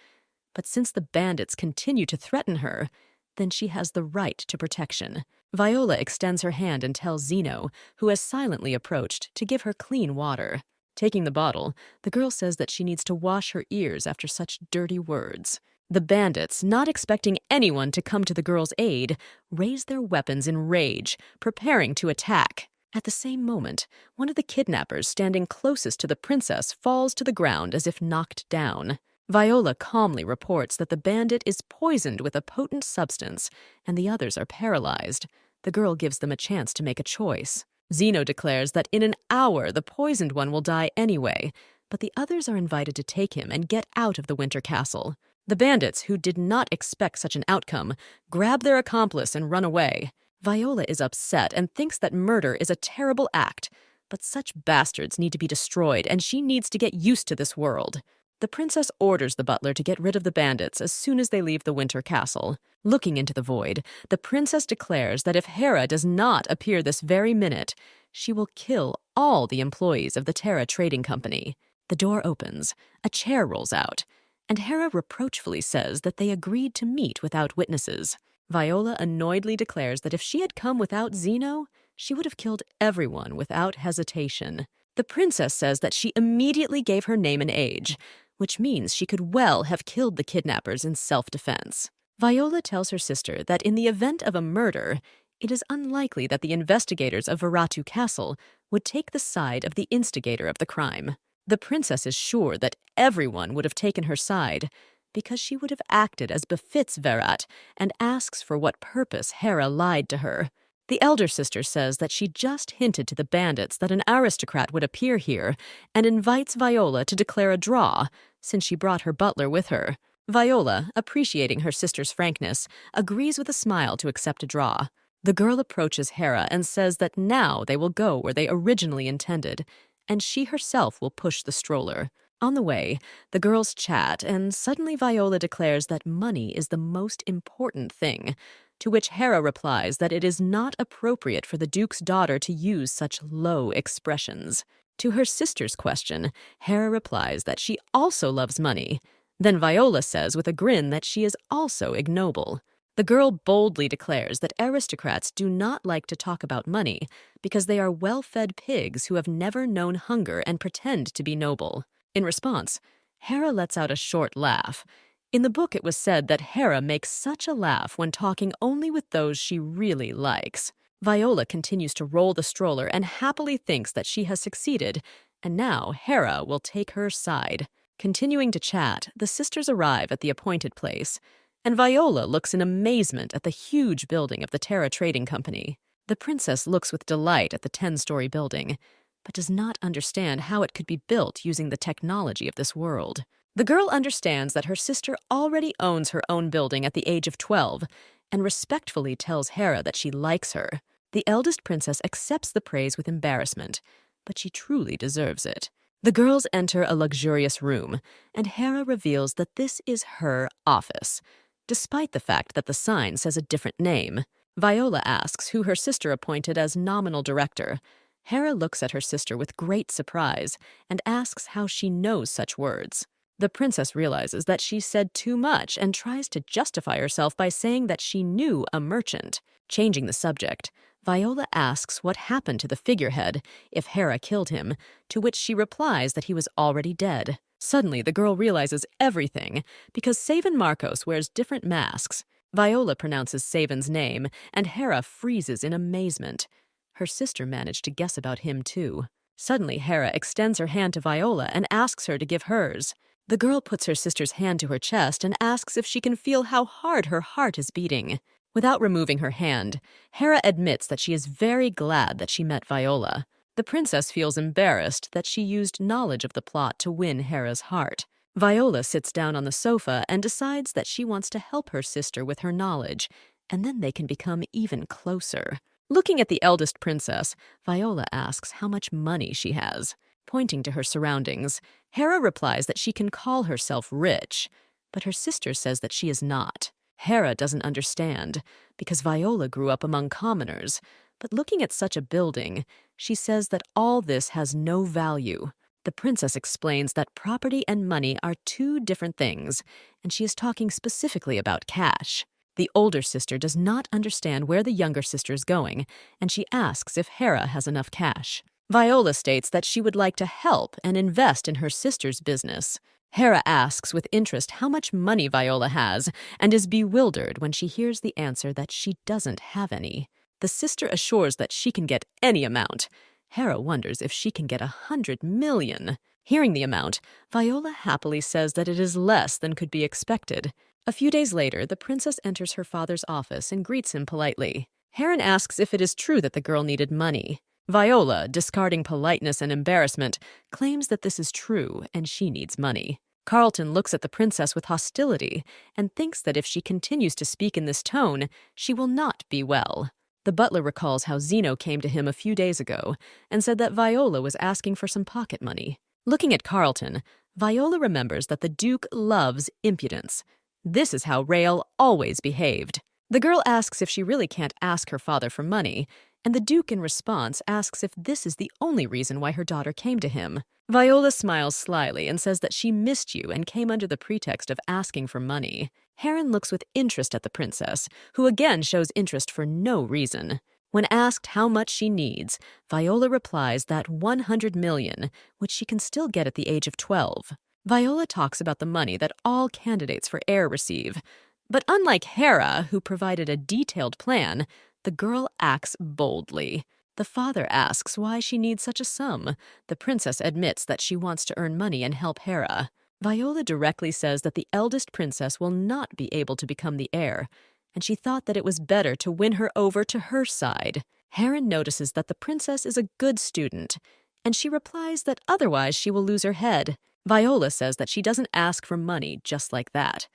But since the bandits continue to threaten her, then she has the right to protection. Viola extends her hand and tells Zeno, who has silently approached, to give her clean water. Taking the bottle, the girl says that she needs to wash her ears after such dirty words. The bandits, not expecting anyone to come to the girl's aid, raise their weapons in rage, preparing to attack. At the same moment, one of the kidnappers standing closest to the princess falls to the ground as if knocked down. Viola calmly reports that the bandit is poisoned with a potent substance, and the others are paralyzed. The girl gives them a chance to make a choice. Zeno declares that in an hour the poisoned one will die anyway, but the others are invited to take him and get out of the winter castle. The bandits, who did not expect such an outcome, grab their accomplice and run away. Viola is upset and thinks that murder is a terrible act, but such bastards need to be destroyed, and she needs to get used to this world. The princess orders the butler to get rid of the bandits as soon as they leave the winter castle. Looking into the void, the princess declares that if Hera does not appear this very minute, she will kill all the employees of the Terra Trading Company. The door opens, a chair rolls out, and Hera reproachfully says that they agreed to meet without witnesses. Viola annoyedly declares that if she had come without Zeno, she would have killed everyone without hesitation. The princess says that she immediately gave her name and age, which means she could well have killed the kidnappers in self-defense. Viola tells her sister that in the event of a murder, it is unlikely that the investigators of Veratu Castle would take the side of the instigator of the crime. The princess is sure that everyone would have taken her side, because she would have acted as befits Verat, and asks for what purpose Hera lied to her. The elder sister says that she just hinted to the bandits that an aristocrat would appear here and invites Viola to declare a draw, since she brought her butler with her. Viola, appreciating her sister's frankness, agrees with a smile to accept a draw. The girl approaches Hera and says that now they will go where they originally intended, and she herself will push the stroller. On the way, the girls chat, and suddenly Viola declares that money is the most important thing, to which Hera replies that it is not appropriate for the Duke's daughter to use such low expressions. To her sister's question, Hera replies that she also loves money. Then Viola says with a grin that she is also ignoble. The girl boldly declares that aristocrats do not like to talk about money because they are well-fed pigs who have never known hunger and pretend to be noble. In response, Hera lets out a short laugh. In the book, it was said that Hera makes such a laugh when talking only with those she really likes. Viola continues to roll the stroller and happily thinks that she has succeeded, and now Hera will take her side. Continuing to chat, the sisters arrive at the appointed place, and Viola looks in amazement at the huge building of the Terra Trading Company. The princess looks with delight at the 10-story building, but does not understand how it could be built using the technology of this world. The girl understands that her sister already owns her own building at the age of 12 and respectfully tells Hera that she likes her. The eldest princess accepts the praise with embarrassment, but she truly deserves it. The girls enter a luxurious room, and Hera reveals that this is her office, despite the fact that the sign says a different name. Viola asks who her sister appointed as nominal director. Hera looks at her sister with great surprise and asks how she knows such words. The princess realizes that she said too much and tries to justify herself by saying that she knew a merchant. Changing the subject, Viola asks what happened to the figurehead, if Hera killed him, to which she replies that he was already dead. Suddenly, the girl realizes everything, because Savan Marcos wears different masks. Viola pronounces Savan's name, and Hera freezes in amazement. Her sister managed to guess about him, too. Suddenly, Hera extends her hand to Viola and asks her to give hers. The girl puts her sister's hand to her chest and asks if she can feel how hard her heart is beating. Without removing her hand, Hera admits that she is very glad that she met Viola. The princess feels embarrassed that she used knowledge of the plot to win Hera's heart. Viola sits down on the sofa and decides that she wants to help her sister with her knowledge, and then they can become even closer. Looking at the eldest princess, Viola asks how much money she has. Pointing to her surroundings, Hera replies that she can call herself rich, but her sister says that she is not. Hera doesn't understand, because Viola grew up among commoners, but looking at such a building, she says that all this has no value. The princess explains that property and money are two different things, and she is talking specifically about cash. The older sister does not understand where the younger sister is going, and she asks if Hera has enough cash. Viola states that she would like to help and invest in her sister's business. Hera asks with interest how much money Viola has and is bewildered when she hears the answer that she doesn't have any. The sister assures that she can get any amount. Hera wonders if she can get 100 million. Hearing the amount, Viola happily says that it is less than could be expected. A few days later, the princess enters her father's office and greets him politely. Hera asks if it is true that the girl needed money. Viola, discarding politeness and embarrassment, claims that this is true and she needs money. Carlton looks at the princess with hostility and thinks that if she continues to speak in this tone, she will not be well. The butler recalls how Zeno came to him a few days ago and said that Viola was asking for some pocket money. Looking at Carlton, Viola remembers that the Duke loves impudence. This is how Rael always behaved. The girl asks if she really can't ask her father for money, and the Duke in response asks if this is the only reason why her daughter came to him. Viola smiles slyly and says that she missed you and came under the pretext of asking for money. Heron looks with interest at the princess, who again shows interest for no reason. When asked how much she needs, Viola replies that 100 million, which she can still get at the age of 12. Viola talks about the money that all candidates for heir receive. But unlike Hera, who provided a detailed plan, the girl acts boldly. The father asks why she needs such a sum. The princess admits that she wants to earn money and help Hera. Viola directly says that the eldest princess will not be able to become the heir, and she thought that it was better to win her over to her side. Heron notices that the princess is a good student, and she replies that otherwise she will lose her head. Viola says that she doesn't ask for money just like that.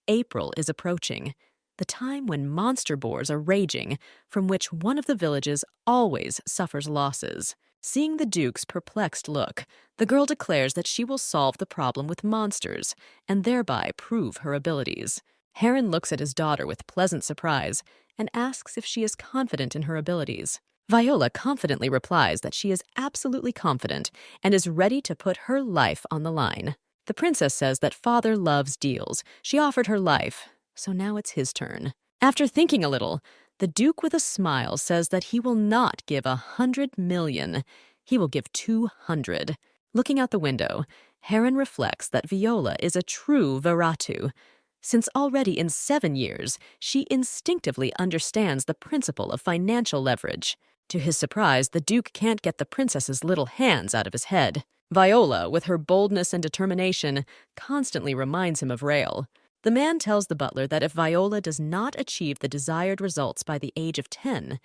April is approaching, the time when monster boars are raging, from which one of the villages always suffers losses. Seeing the Duke's perplexed look, the girl declares that she will solve the problem with monsters and thereby prove her abilities. Heron looks at his daughter with pleasant surprise and asks if she is confident in her abilities. Viola confidently replies that she is absolutely confident and is ready to put her life on the line. The princess says that father loves deals. She offered her life, so now it's his turn. After thinking a little, the Duke with a smile says that he will not give 100 million. He will give 200. Looking out the window, Heron reflects that Viola is a true Veratu, since already in 7 years, she instinctively understands the principle of financial leverage. To his surprise, the Duke can't get the princess's little hands out of his head. Viola, with her boldness and determination, constantly reminds him of Rael. The man tells the butler that if Viola does not achieve the desired results by the age of 10,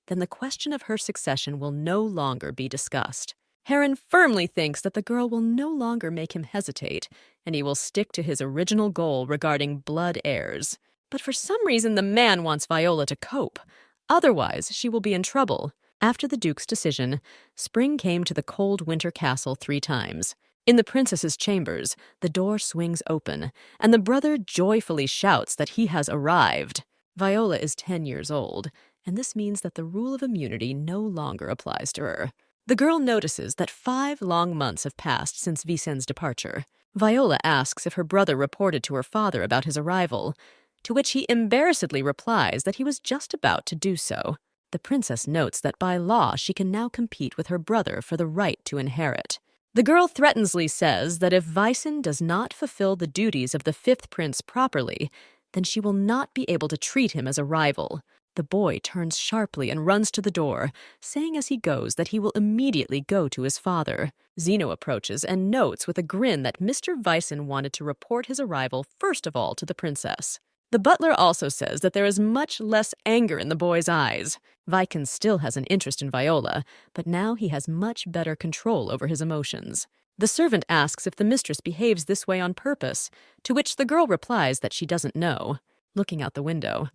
then the question of her succession will no longer be discussed. Heron firmly thinks that the girl will no longer make him hesitate, and he will stick to his original goal regarding blood heirs. But for some reason, the man wants Viola to cope. Otherwise, she will be in trouble. After the Duke's decision, Spring came to the cold winter castle 3 times. In the princess's chambers, the door swings open, and the brother joyfully shouts that he has arrived. Viola is 10 years old, and this means that the rule of immunity no longer applies to her. The girl notices that 5 long months have passed since Vicen's departure. Viola asks if her brother reported to her father about his arrival, to which he embarrassedly replies that he was just about to do so. The princess notes that by law she can now compete with her brother for the right to inherit. The girl threatensly says that if Vicen does not fulfill the duties of the 5th prince properly, then she will not be able to treat him as a rival. The boy turns sharply and runs to the door, saying as he goes that he will immediately go to his father. Zeno approaches and notes with a grin that Mr. Vicen wanted to report his arrival first of all to the princess. The butler also says that there is much less anger in the boy's eyes. Vicen still has an interest in Viola, but now he has much better control over his emotions. The servant asks if the mistress behaves this way on purpose, to which the girl replies that she doesn't know. Looking out the window,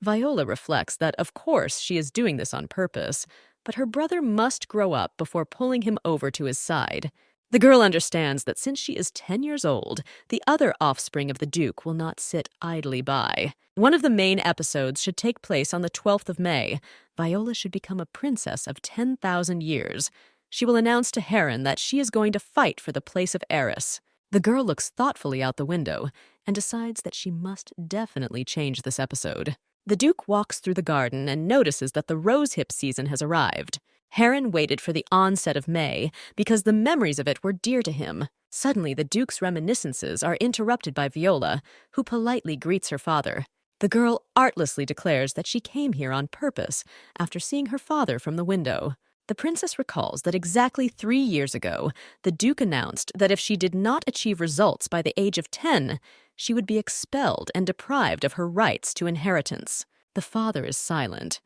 Viola reflects that, of course, she is doing this on purpose, but her brother must grow up before pulling him over to his side. The girl understands that since she is 10 years old, the other offspring of the Duke will not sit idly by. One of the main episodes should take place on the 12th of May. Viola should become a princess of 10,000 years. She will announce to Heron that she is going to fight for the place of heiress. The girl looks thoughtfully out the window and decides that she must definitely change this episode. The Duke walks through the garden and notices that the rosehip season has arrived. Heron waited for the onset of May because the memories of it were dear to him. Suddenly, the Duke's reminiscences are interrupted by Viola, who politely greets her father. The girl artlessly declares that she came here on purpose after seeing her father from the window. The princess recalls that exactly 3 years ago, the Duke announced that if she did not achieve results by the age of 10, she would be expelled and deprived of her rights to inheritance. The father is silent.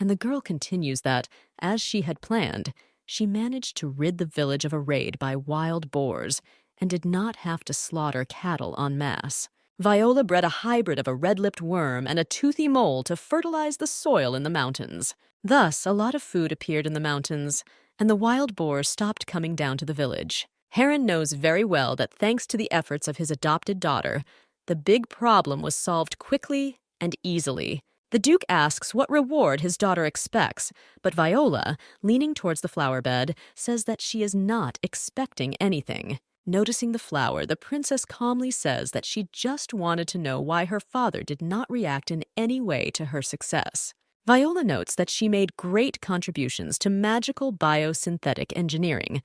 And the girl continues that, as she had planned, she managed to rid the village of a raid by wild boars and did not have to slaughter cattle en masse. Viola bred a hybrid of a red-lipped worm and a toothy mole to fertilize the soil in the mountains. Thus, a lot of food appeared in the mountains, and the wild boars stopped coming down to the village. Heron knows very well that thanks to the efforts of his adopted daughter, the big problem was solved quickly and easily. The Duke asks what reward his daughter expects, but Viola, leaning towards the flower bed, says that she is not expecting anything. Noticing the flower, the princess calmly says that she just wanted to know why her father did not react in any way to her success. Viola notes that she made great contributions to magical biosynthetic engineering,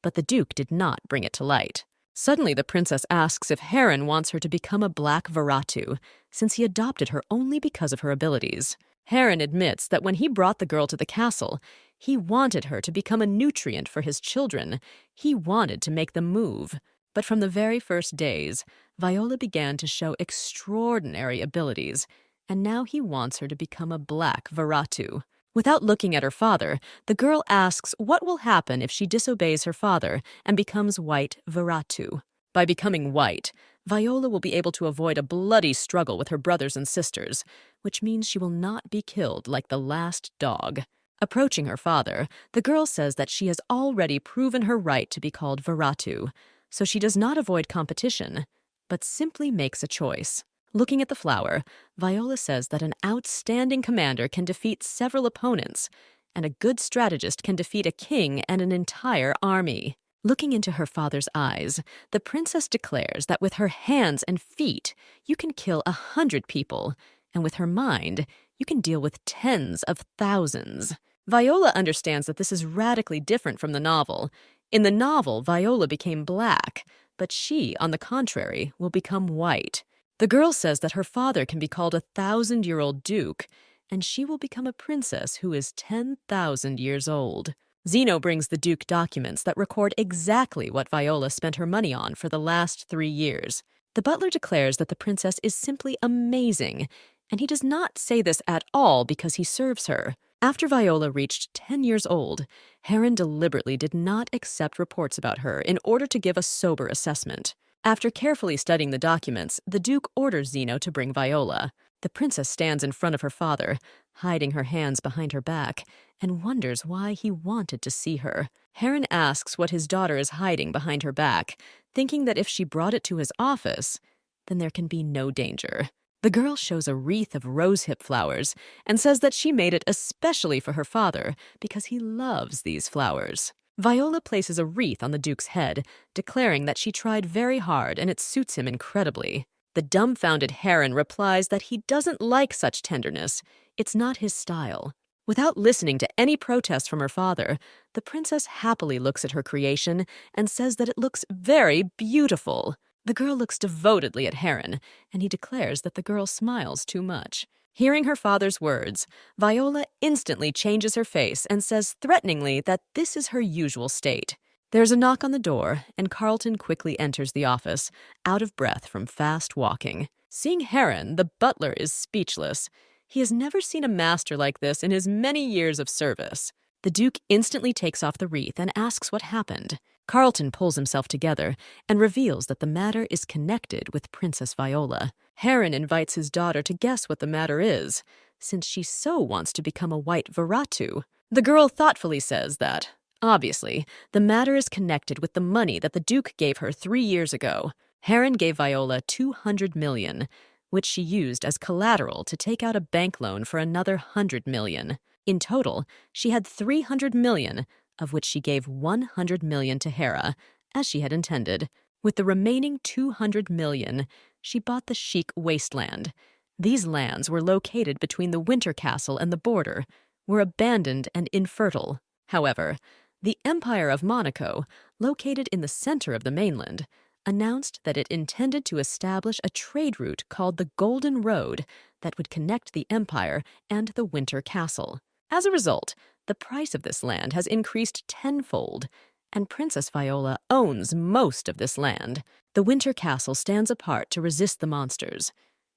but the Duke did not bring it to light. Suddenly, the princess asks if Heron wants her to become a black Veratu, since he adopted her only because of her abilities. Heron admits that when he brought the girl to the castle, he wanted her to become a nutrient for his children. He wanted to make them move. But from the very first days, Viola began to show extraordinary abilities, and now he wants her to become a black Veratu. Without looking at her father, the girl asks what will happen if she disobeys her father and becomes white Veratu. By becoming white, Viola will be able to avoid a bloody struggle with her brothers and sisters, which means she will not be killed like the last dog. Approaching her father, the girl says that she has already proven her right to be called Veratu, so she does not avoid competition, but simply makes a choice. Looking at the flower, Viola says that an outstanding commander can defeat several opponents, and a good strategist can defeat a king and an entire army. Looking into her father's eyes, the princess declares that with her hands and feet, you can kill 100 people, and with her mind, you can deal with tens of thousands. Viola understands that this is radically different from the novel. In the novel, Viola became black, but she, on the contrary, will become white. The girl says that her father can be called a 1,000-year-old duke, and she will become a princess who is 10,000 years old. Zeno brings the Duke documents that record exactly what Viola spent her money on for the last 3 years. The butler declares that the princess is simply amazing, and he does not say this at all because he serves her. After Viola reached 10 years old, Heron deliberately did not accept reports about her in order to give a sober assessment. After carefully studying the documents, the Duke orders Zeno to bring Viola. The princess stands in front of her father, hiding her hands behind her back, and wonders why he wanted to see her. Heron asks what his daughter is hiding behind her back, thinking that if she brought it to his office, then there can be no danger. The girl shows a wreath of rosehip flowers and says that she made it especially for her father because he loves these flowers. Viola places a wreath on the Duke's head, declaring that she tried very hard and it suits him incredibly. The dumbfounded Heron replies that he doesn't like such tenderness. It's not his style. Without listening to any protest from her father, the princess happily looks at her creation and says that it looks very beautiful. The girl looks devotedly at Heron, and he declares that the girl smiles too much. Hearing her father's words, Viola instantly changes her face and says threateningly that this is her usual state. There's a knock on the door, and Carlton quickly enters the office, out of breath from fast walking. Seeing Heron, the butler is speechless. He has never seen a master like this in his many years of service. The Duke instantly takes off the wreath and asks what happened. Carlton pulls himself together and reveals that the matter is connected with Princess Viola. Heron invites his daughter to guess what the matter is, since she so wants to become a white Veratu. The girl thoughtfully says that, obviously, the matter is connected with the money that the Duke gave her 3 years ago. Heron gave Viola 200 million, which she used as collateral to take out a bank loan for another 100 million. In total, she had 300 million, of which she gave 100 million to Hera, as she had intended. With the remaining 200 million, she bought the chic wasteland. These lands were located between the Winter Castle and the border, were abandoned and infertile. However, the Empire of Monaco, located in the center of the mainland, announced that it intended to establish a trade route called the Golden Road that would connect the Empire and the Winter Castle. As a result, the price of this land has increased tenfold, and Princess Viola owns most of this land. The Winter Castle stands apart to resist the monsters.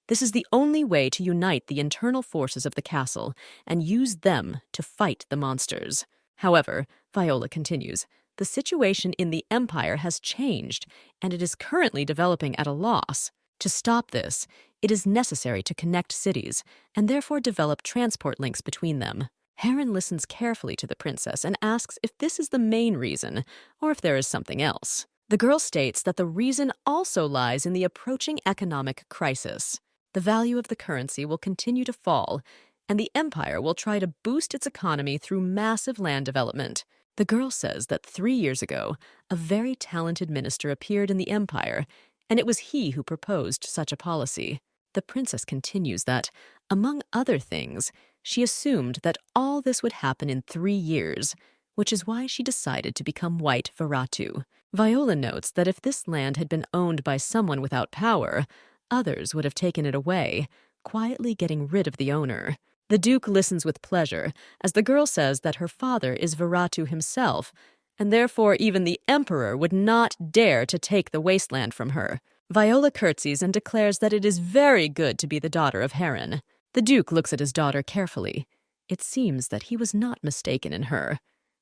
This is the only way to unite the internal forces of the castle and use them to fight the monsters. However, Viola continues, the situation in the Empire has changed, and it is currently developing at a loss. To stop this, it is necessary to connect cities, and therefore develop transport links between them. Heron listens carefully to the princess and asks if this is the main reason, or if there is something else. The girl states that the reason also lies in the approaching economic crisis. The value of the currency will continue to fall, and the empire will try to boost its economy through massive land development. The girl says that 3 years ago, a very talented minister appeared in the empire, and it was he who proposed such a policy. The princess continues that, among other things, she assumed that all this would happen in 3 years, which is why she decided to become White Veratu. Viola notes that if this land had been owned by someone without power, others would have taken it away, quietly getting rid of the owner. The Duke listens with pleasure, as the girl says that her father is Veratu himself, and therefore even the Emperor would not dare to take the wasteland from her. Viola curtsies and declares that it is very good to be the daughter of Heron. The Duke looks at his daughter carefully. It seems that he was not mistaken in her,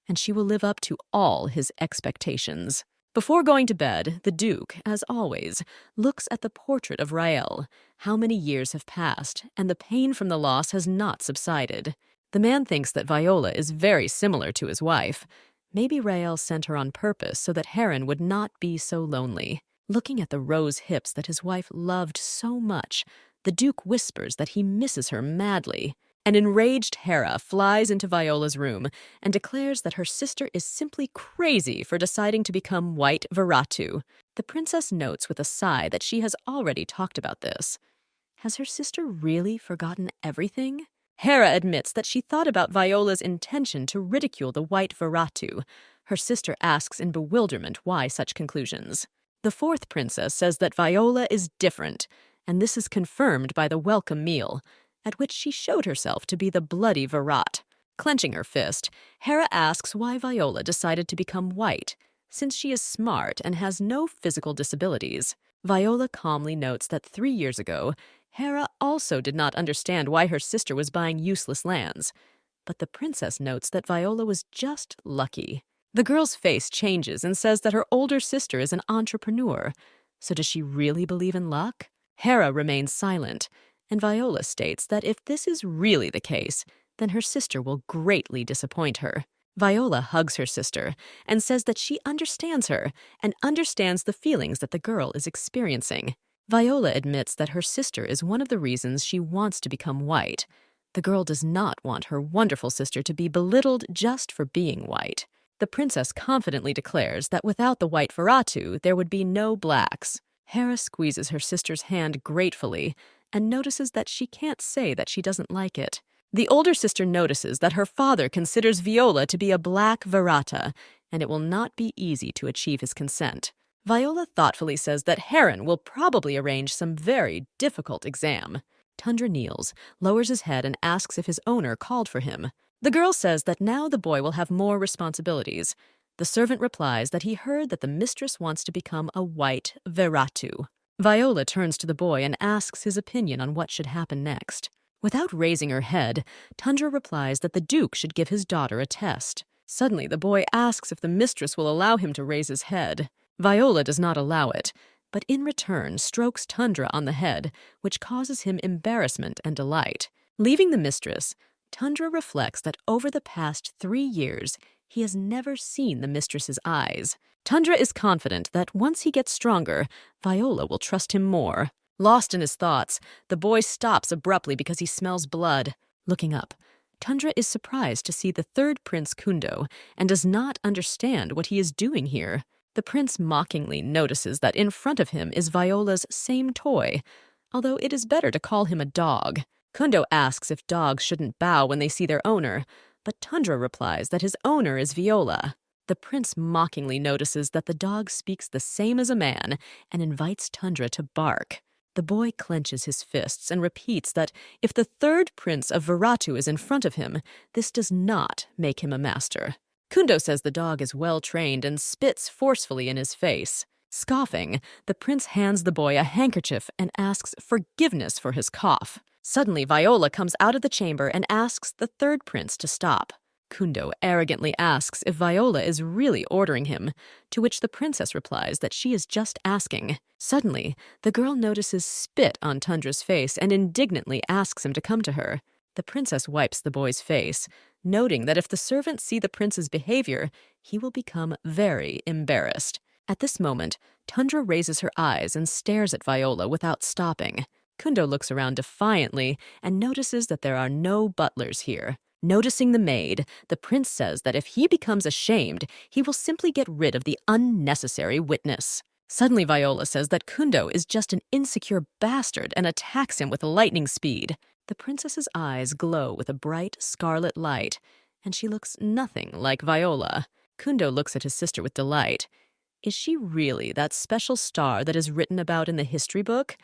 and she will live up to all his expectations. Before going to bed, the Duke, as always, looks at the portrait of Rael. How many years have passed, and the pain from the loss has not subsided. The man thinks that Viola is very similar to his wife. Maybe Rael sent her on purpose so that Heron would not be so lonely. Looking at the rose hips that his wife loved so much, the Duke whispers that he misses her madly. An enraged Hera flies into Viola's room and declares that her sister is simply crazy for deciding to become White Veratu. The princess notes with a sigh that she has already talked about this. Has her sister really forgotten everything? Hera admits that she thought about Viola's intention to ridicule the White Veratu. Her sister asks in bewilderment why such conclusions. The fourth princess says that Viola is different, and this is confirmed by the welcome meal, at which she showed herself to be the bloody Virat. Clenching her fist, Hera asks why Viola decided to become white, since she is smart and has no physical disabilities. Viola calmly notes that 3 years ago, Hera also did not understand why her sister was buying useless lands. But the princess notes that Viola was just lucky. The girl's face changes and says that her older sister is an entrepreneur. So does she really believe in luck? Hera remains silent, and Viola states that if this is really the case, then her sister will greatly disappoint her. Viola hugs her sister and says that she understands her and understands the feelings that the girl is experiencing. Viola admits that her sister is one of the reasons she wants to become white. The girl does not want her wonderful sister to be belittled just for being white. The princess confidently declares that without the White Veratu, there would be no blacks. Hera squeezes her sister's hand gratefully and notices that she can't say that she doesn't like it. The older sister notices that her father considers Viola to be a black Verata, and it will not be easy to achieve his consent. Viola thoughtfully says that Heron will probably arrange some very difficult exam. Tundra kneels, lowers his head, and asks if his owner called for him. The girl says that now the boy will have more responsibilities. The servant replies that he heard that the mistress wants to become a White Veratu. Viola turns to the boy and asks his opinion on what should happen next. Without raising her head, Tundra replies that the Duke should give his daughter a test. Suddenly, the boy asks if the mistress will allow him to raise his head. Viola does not allow it, but in return strokes Tundra on the head, which causes him embarrassment and delight. Leaving the mistress, Tundra reflects that over the past 3 years, he has never seen the mistress's eyes. Tundra is confident that once he gets stronger, Viola will trust him more. Lost in his thoughts, the boy stops abruptly because he smells blood. Looking up, Tundra is surprised to see the third prince Kundo and does not understand what he is doing here. The prince mockingly notices that in front of him is Viola's same toy, although it is better to call him a dog. Kundo asks if dogs shouldn't bow when they see their owner, but Tundra replies that his owner is Viola. The prince mockingly notices that the dog speaks the same as a man and invites Tundra to bark. The boy clenches his fists and repeats that if the third prince of Veratu is in front of him, this does not make him a master. Kundo says the dog is well trained and spits forcefully in his face. Scoffing, the prince hands the boy a handkerchief and asks forgiveness for his cough. Suddenly, Viola comes out of the chamber and asks the third prince to stop. Kundo arrogantly asks if Viola is really ordering him, to which the princess replies that she is just asking. Suddenly, the girl notices spit on Tundra's face and indignantly asks him to come to her. The princess wipes the boy's face, noting that if the servants see the prince's behavior, he will become very embarrassed. At this moment, Tundra raises her eyes and stares at Viola without stopping. Kundo looks around defiantly and notices that there are no butlers here. Noticing the maid, the prince says that if he becomes ashamed, he will simply get rid of the unnecessary witness. Suddenly, Viola says that Kundo is just an insecure bastard and attacks him with lightning speed. The princess's eyes glow with a bright scarlet light, and she looks nothing like Viola. Kundo looks at his sister with delight. Is she really that special star that is written about in the history book?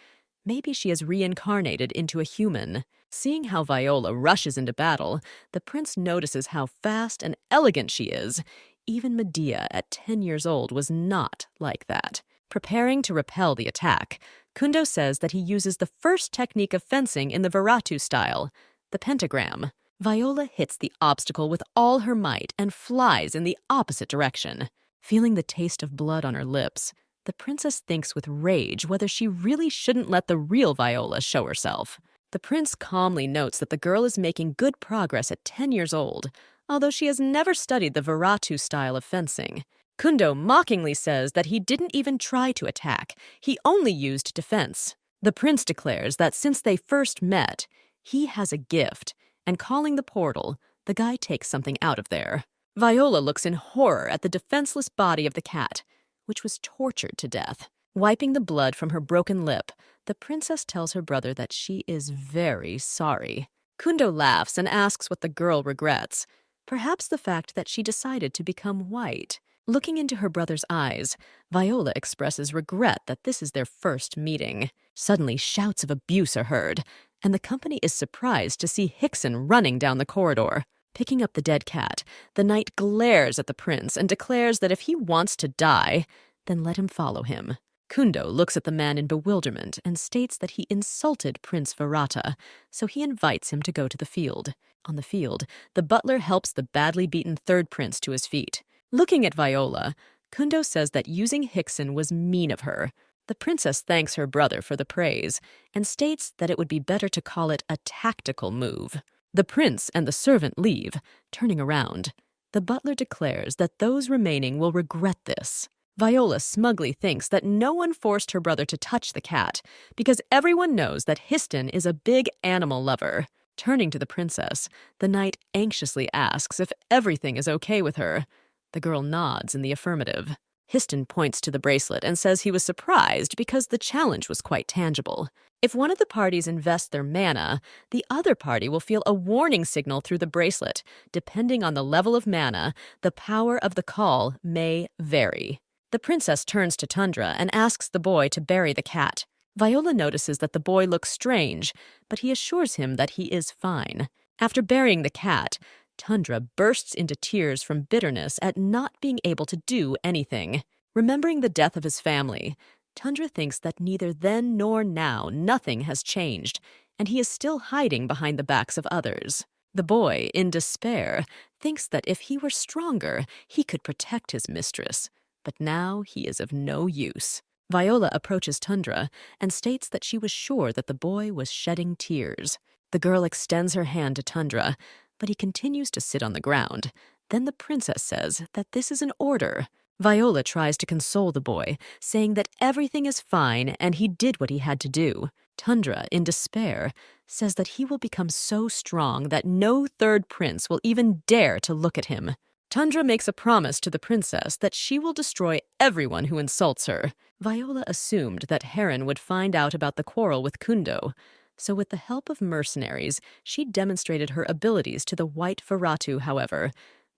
Maybe she has reincarnated into a human. Seeing how Viola rushes into battle, the prince notices how fast and elegant she is. Even Medea at 10 years old was not like that. Preparing to repel the attack, Kundo says that he uses the first technique of fencing in the Viratu style, the pentagram. Viola hits the obstacle with all her might and flies in the opposite direction. Feeling the taste of blood on her lips, the princess thinks with rage whether she really shouldn't let the real Viola show herself. The prince calmly notes that the girl is making good progress at 10 years old, although she has never studied the Viratu style of fencing. Kundo mockingly says that he didn't even try to attack, he only used defense. The prince declares that since they first met, he has a gift, and calling the portal, the guy takes something out of there. Viola looks in horror at the defenseless body of the cat, which was tortured to death. Wiping the blood from her broken lip, the princess tells her brother that she is very sorry. Kundo laughs and asks what the girl regrets. Perhaps the fact that she decided to become white. Looking into her brother's eyes, Viola expresses regret that this is their first meeting. Suddenly, shouts of abuse are heard, and the company is surprised to see Hickson running down the corridor. Picking up the dead cat, the knight glares at the prince and declares that if he wants to die, then let him follow him. Kundo looks at the man in bewilderment and states that he insulted Prince Virata, so he invites him to go to the field. On the field, the butler helps the badly beaten third prince to his feet. Looking at Viola, Kundo says that using Hickson was mean of her. The princess thanks her brother for the praise and states that it would be better to call it a tactical move. The prince and the servant leave, turning around. The butler declares that those remaining will regret this. Viola smugly thinks that no one forced her brother to touch the cat, because everyone knows that Histon is a big animal lover. Turning to the princess, the knight anxiously asks if everything is okay with her. The girl nods in the affirmative. Histon points to the bracelet and says he was surprised because the challenge was quite tangible. If one of the parties invests their mana, the other party will feel a warning signal through the bracelet. Depending on the level of mana, the power of the call may vary. The princess turns to Tundra and asks the boy to bury the cat. Viola notices that the boy looks strange, but he assures him that he is fine. After burying the cat, Tundra bursts into tears from bitterness at not being able to do anything. Remembering the death of his family, Tundra thinks that neither then nor now nothing has changed, and he is still hiding behind the backs of others. The boy, in despair, thinks that if he were stronger, he could protect his mistress. But now he is of no use. Viola approaches Tundra and states that she was sure that the boy was shedding tears. The girl extends her hand to Tundra, but he continues to sit on the ground. Then the princess says that this is an order. Viola tries to console the boy, saying that everything is fine and he did what he had to do. Tundra, in despair, says that he will become so strong that no third prince will even dare to look at him. Tundra makes a promise to the princess that she will destroy everyone who insults her. Viola assumed that Heron would find out about the quarrel with Kundo, so with the help of mercenaries, she demonstrated her abilities to the white Viratu, however.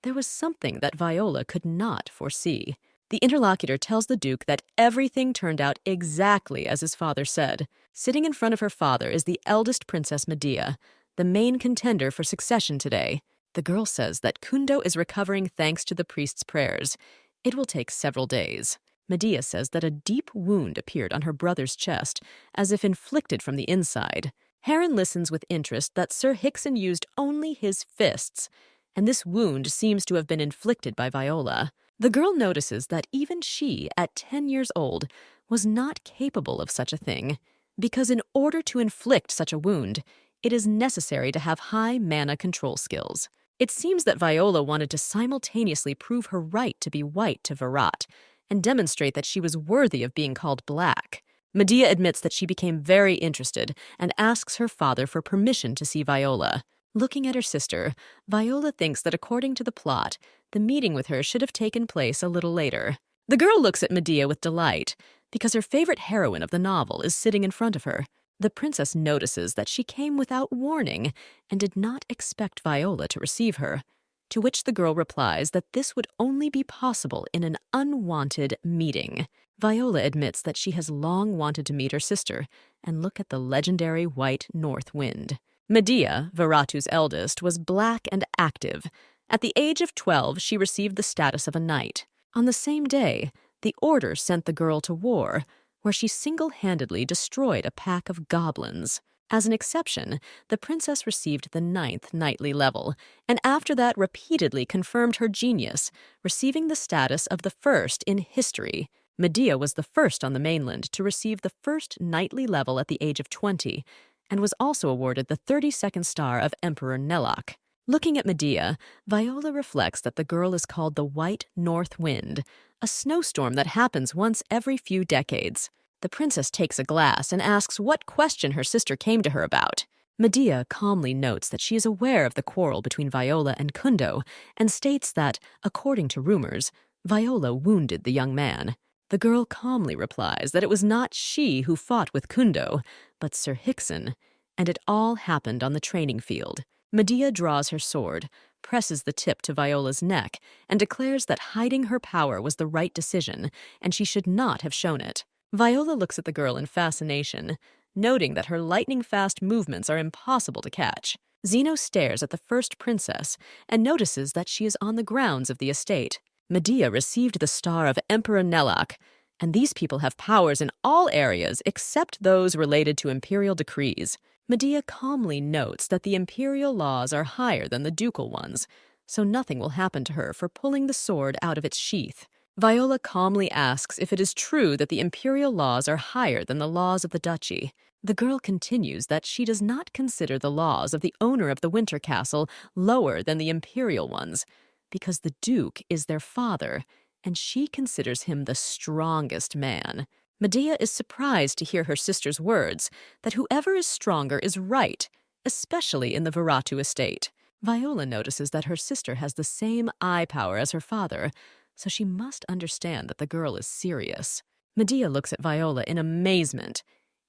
There was something that Viola could not foresee. The interlocutor tells the Duke that everything turned out exactly as his father said. Sitting in front of her father is the eldest Princess Medea, the main contender for succession today. The girl says that Kundo is recovering thanks to the priest's prayers. It will take several days. Medea says that a deep wound appeared on her brother's chest, as if inflicted from the inside. Heron listens with interest that Sir Hickson used only his fists, and this wound seems to have been inflicted by Viola. The girl notices that even she, at 10 years old, was not capable of such a thing, because in order to inflict such a wound, it is necessary to have high mana control skills. It seems that Viola wanted to simultaneously prove her right to be white to Virat and demonstrate that she was worthy of being called black. Medea admits that she became very interested and asks her father for permission to see Viola. Looking at her sister, Viola thinks that according to the plot, the meeting with her should have taken place a little later. The girl looks at Medea with delight because her favorite heroine of the novel is sitting in front of her. The princess notices that she came without warning and did not expect Viola to receive her, to which the girl replies that this would only be possible in an unwanted meeting. Viola admits that she has long wanted to meet her sister and look at the legendary white north wind. Medea, Viratu's eldest, was black and active. At the age of 12, she received the status of a knight. On the same day, the order sent the girl to war, where she single-handedly destroyed a pack of goblins. As an exception, the princess received the 9th knightly level, and after that repeatedly confirmed her genius, receiving the status of the first in history. Medea was the first on the mainland to receive the first knightly level at the age of 20, and was also awarded the 32nd star of Emperor Nelak. Looking at Medea, Viola reflects that the girl is called the White North Wind, a snowstorm that happens once every few decades. The princess takes a glass and asks what question her sister came to her about. Medea calmly notes that she is aware of the quarrel between Viola and Kundo and states that, according to rumors, Viola wounded the young man. The girl calmly replies that it was not she who fought with Kundo, but Sir Hickson, and it all happened on the training field. Medea draws her sword, presses the tip to Viola's neck, and declares that hiding her power was the right decision, and she should not have shown it. Viola looks at the girl in fascination, noting that her lightning-fast movements are impossible to catch. Zeno stares at the first princess and notices that she is on the grounds of the estate. Medea received the star of Emperor Nelak, and these people have powers in all areas except those related to imperial decrees. Medea calmly notes that the imperial laws are higher than the ducal ones, so nothing will happen to her for pulling the sword out of its sheath. Viola calmly asks if it is true that the imperial laws are higher than the laws of the duchy. The girl continues that she does not consider the laws of the owner of the winter castle lower than the imperial ones, because the duke is their father, and she considers him the strongest man. Medea is surprised to hear her sister's words, that whoever is stronger is right, especially in the Viratu estate. Viola notices that her sister has the same eye power as her father, so she must understand that the girl is serious. Medea looks at Viola in amazement.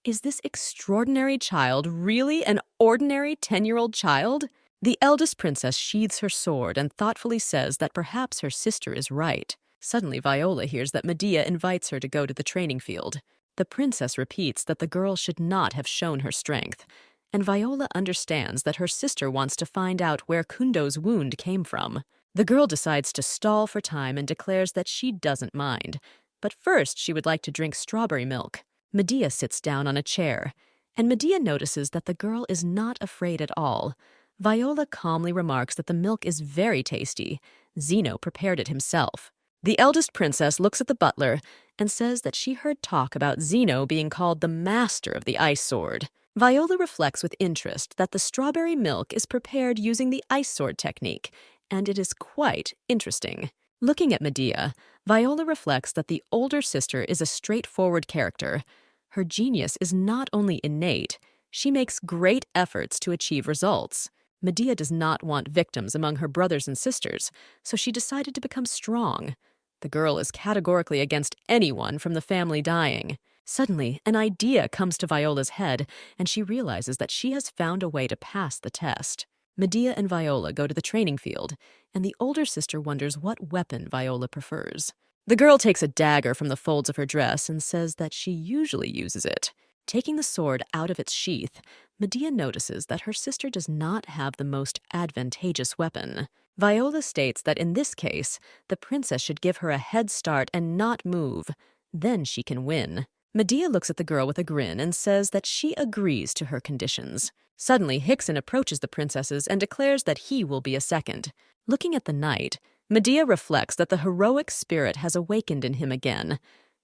Is this extraordinary child really an ordinary 10-year-old child? The eldest princess sheathes her sword and thoughtfully says that perhaps her sister is right. Suddenly, Viola hears that Medea invites her to go to the training field. The princess repeats that the girl should not have shown her strength, and Viola understands that her sister wants to find out where Kundo's wound came from. The girl decides to stall for time and declares that she doesn't mind, but first she would like to drink strawberry milk. Medea sits down on a chair, and Medea notices that the girl is not afraid at all. Viola calmly remarks that the milk is very tasty. Zeno prepared it himself. The eldest princess looks at the butler and says that she heard talk about Zeno being called the master of the ice sword. Viola reflects with interest that the strawberry milk is prepared using the ice sword technique, and it is quite interesting. Looking at Medea, Viola reflects that the older sister is a straightforward character. Her genius is not only innate, she makes great efforts to achieve results. Medea does not want victims among her brothers and sisters, so she decided to become strong. The girl is categorically against anyone from the family dying. Suddenly, an idea comes to Viola's head, and she realizes that she has found a way to pass the test. Medea and Viola go to the training field, and the older sister wonders what weapon Viola prefers. The girl takes a dagger from the folds of her dress and says that she usually uses it. Taking the sword out of its sheath, Medea notices that her sister does not have the most advantageous weapon. Viola states that in this case, the princess should give her a head start and not move. Then she can win. Medea looks at the girl with a grin and says that she agrees to her conditions. Suddenly, Hickson approaches the princesses and declares that he will be a second. Looking at the knight, Medea reflects that the heroic spirit has awakened in him again.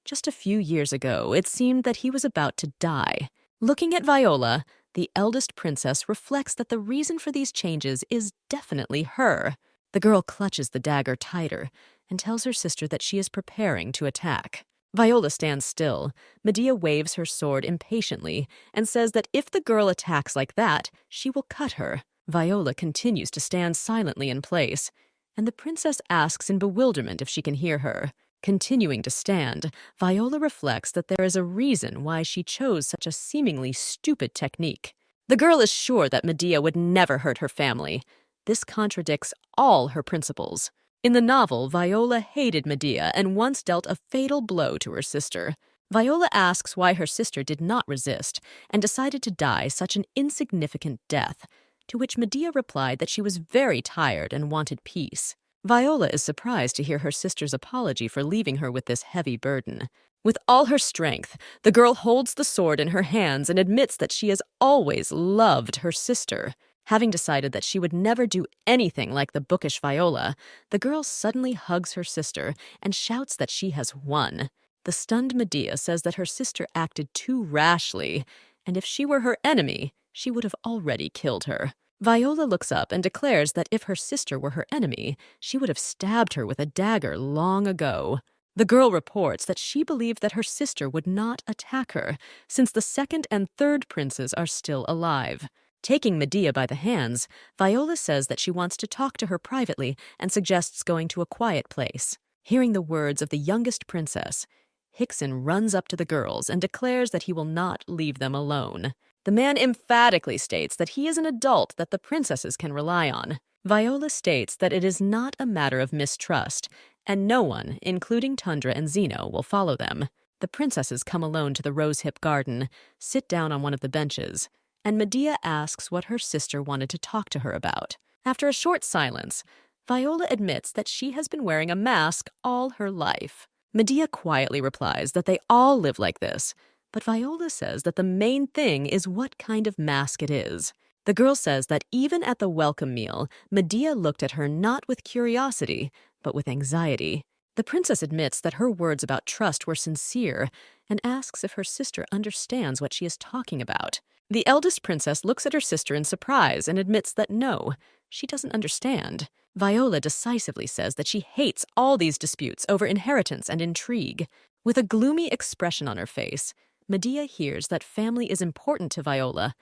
Just a few years ago, it seemed that he was about to die. Looking at Viola, the eldest princess reflects that the reason for these changes is definitely her. The girl clutches the dagger tighter and tells her sister that she is preparing to attack. Viola stands still. Medea waves her sword impatiently and says that if the girl attacks like that, she will cut her. Viola continues to stand silently in place, and the princess asks in bewilderment if she can hear her. Continuing to stand, Viola reflects that there is a reason why she chose such a seemingly stupid technique. The girl is sure that Medea would never hurt her family. This contradicts all her principles. In the novel, Viola hated Medea and once dealt a fatal blow to her sister. Viola asks why her sister did not resist and decided to die such an insignificant death, to which Medea replied that she was very tired and wanted peace. Viola is surprised to hear her sister's apology for leaving her with this heavy burden. With all her strength, the girl holds the sword in her hands and admits that she has always loved her sister. Having decided that she would never do anything like the bookish Viola, the girl suddenly hugs her sister and shouts that she has won. The stunned Medea says that her sister acted too rashly, and if she were her enemy, she would have already killed her. Viola looks up and declares that if her sister were her enemy, she would have stabbed her with a dagger long ago. The girl reports that she believed that her sister would not attack her, since the second and third princes are still alive. Taking Medea by the hands, Viola says that she wants to talk to her privately and suggests going to a quiet place. Hearing the words of the youngest princess, Hickson runs up to the girls and declares that he will not leave them alone. The man emphatically states that he is an adult that the princesses can rely on. Viola states that it is not a matter of mistrust, and no one, including Tundra and Zeno, will follow them. The princesses come alone to the rosehip garden, sit down on one of the benches, and Medea asks what her sister wanted to talk to her about. After a short silence, Viola admits that she has been wearing a mask all her life. Medea quietly replies that they all live like this, but Viola says that the main thing is what kind of mask it is. The girl says that even at the welcome meal, Medea looked at her not with curiosity, but with anxiety. The princess admits that her words about trust were sincere and asks if her sister understands what she is talking about. The eldest princess looks at her sister in surprise and admits that no, she doesn't understand. Viola decisively says that she hates all these disputes over inheritance and intrigue. With a gloomy expression on her face, Medea hears that family is important to Viola,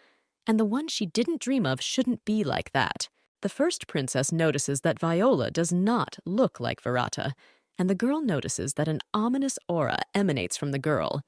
and the one she didn't dream of shouldn't be like that. The first princess notices that Viola does not look like Virata, and the girl notices that an ominous aura emanates from the girl.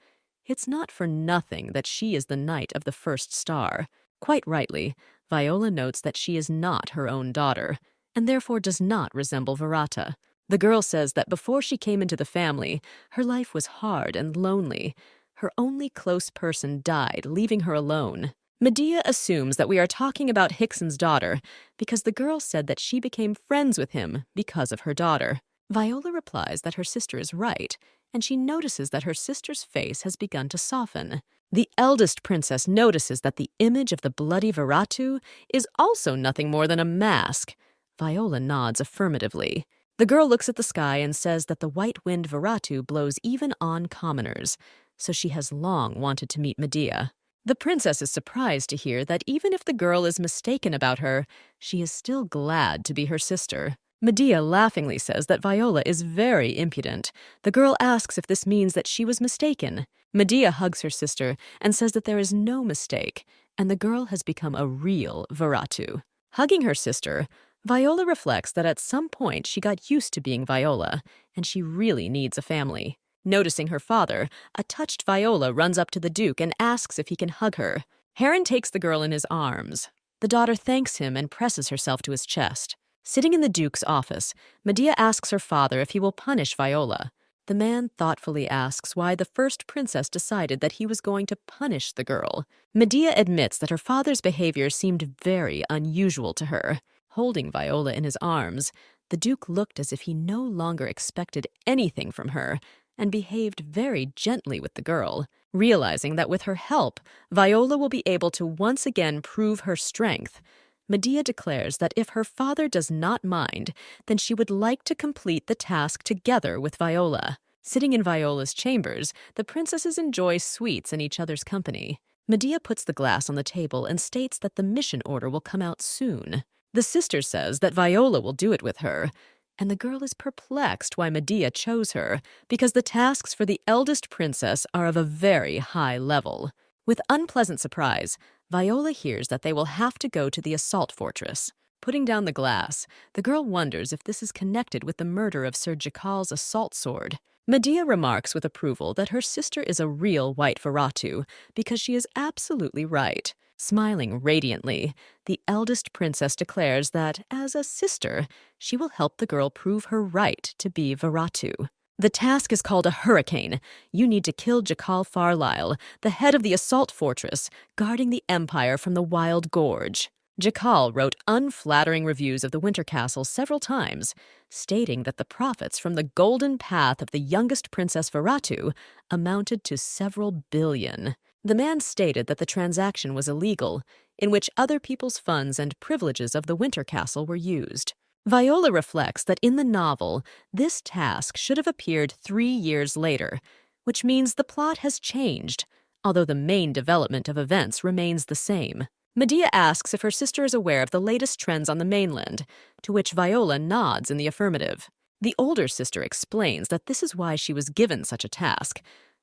It's not for nothing that she is the knight of the first star. Quite rightly, Viola notes that she is not her own daughter, and therefore does not resemble Virata. The girl says that before she came into the family, her life was hard and lonely. Her only close person died, leaving her alone. Medea assumes that we are talking about Hickson's daughter because the girl said that she became friends with him because of her daughter. Viola replies that her sister is right, and she notices that her sister's face has begun to soften. The eldest princess notices that the image of the bloody Viratu is also nothing more than a mask. Viola nods affirmatively. The girl looks at the sky and says that the white-winged Viratu blows even on commoners, so she has long wanted to meet Medea. The princess is surprised to hear that even if the girl is mistaken about her, she is still glad to be her sister. Medea laughingly says that Viola is very impudent. The girl asks if this means that she was mistaken. Medea hugs her sister and says that there is no mistake, and the girl has become a real Viratu. Hugging her sister, Viola reflects that at some point she got used to being Viola, and she really needs a family. Noticing her father, a touched Viola runs up to the Duke and asks if he can hug her. Heron takes the girl in his arms. The daughter thanks him and presses herself to his chest. Sitting in the Duke's office, Medea asks her father if he will punish Viola. The man thoughtfully asks why the first princess decided that he was going to punish the girl. Medea admits that her father's behavior seemed very unusual to her. Holding Viola in his arms, the Duke looked as if he no longer expected anything from her and behaved very gently with the girl. Realizing that with her help, Viola will be able to once again prove her strength, Medea declares that if her father does not mind, then she would like to complete the task together with Viola. Sitting in Viola's chambers, the princesses enjoy sweets in each other's company. Medea puts the glass on the table and states that the mission order will come out soon. The sister says that Viola will do it with her, and the girl is perplexed why Medea chose her, because the tasks for the eldest princess are of a very high level. With unpleasant surprise, Viola hears that they will have to go to the assault fortress. Putting down the glass, the girl wonders if this is connected with the murder of Sir Jakal's assault sword. Medea remarks with approval that her sister is a real white Veratu because she is absolutely right. Smiling radiantly, the eldest princess declares that, as a sister, she will help the girl prove her right to be Veratu. The task is called a hurricane. You need to kill Jakal Farlisle, the head of the assault fortress, guarding the empire from the Wild Gorge. Jakal wrote unflattering reviews of the Winter Castle several times, stating that the profits from the golden path of the youngest Princess Veratu amounted to several billion. The man stated that the transaction was illegal, in which other people's funds and privileges of the Winter Castle were used. Viola reflects that in the novel, this task should have appeared 3 years later, which means the plot has changed, although the main development of events remains the same. Medea asks if her sister is aware of the latest trends on the mainland, to which Viola nods in the affirmative. The older sister explains that this is why she was given such a task,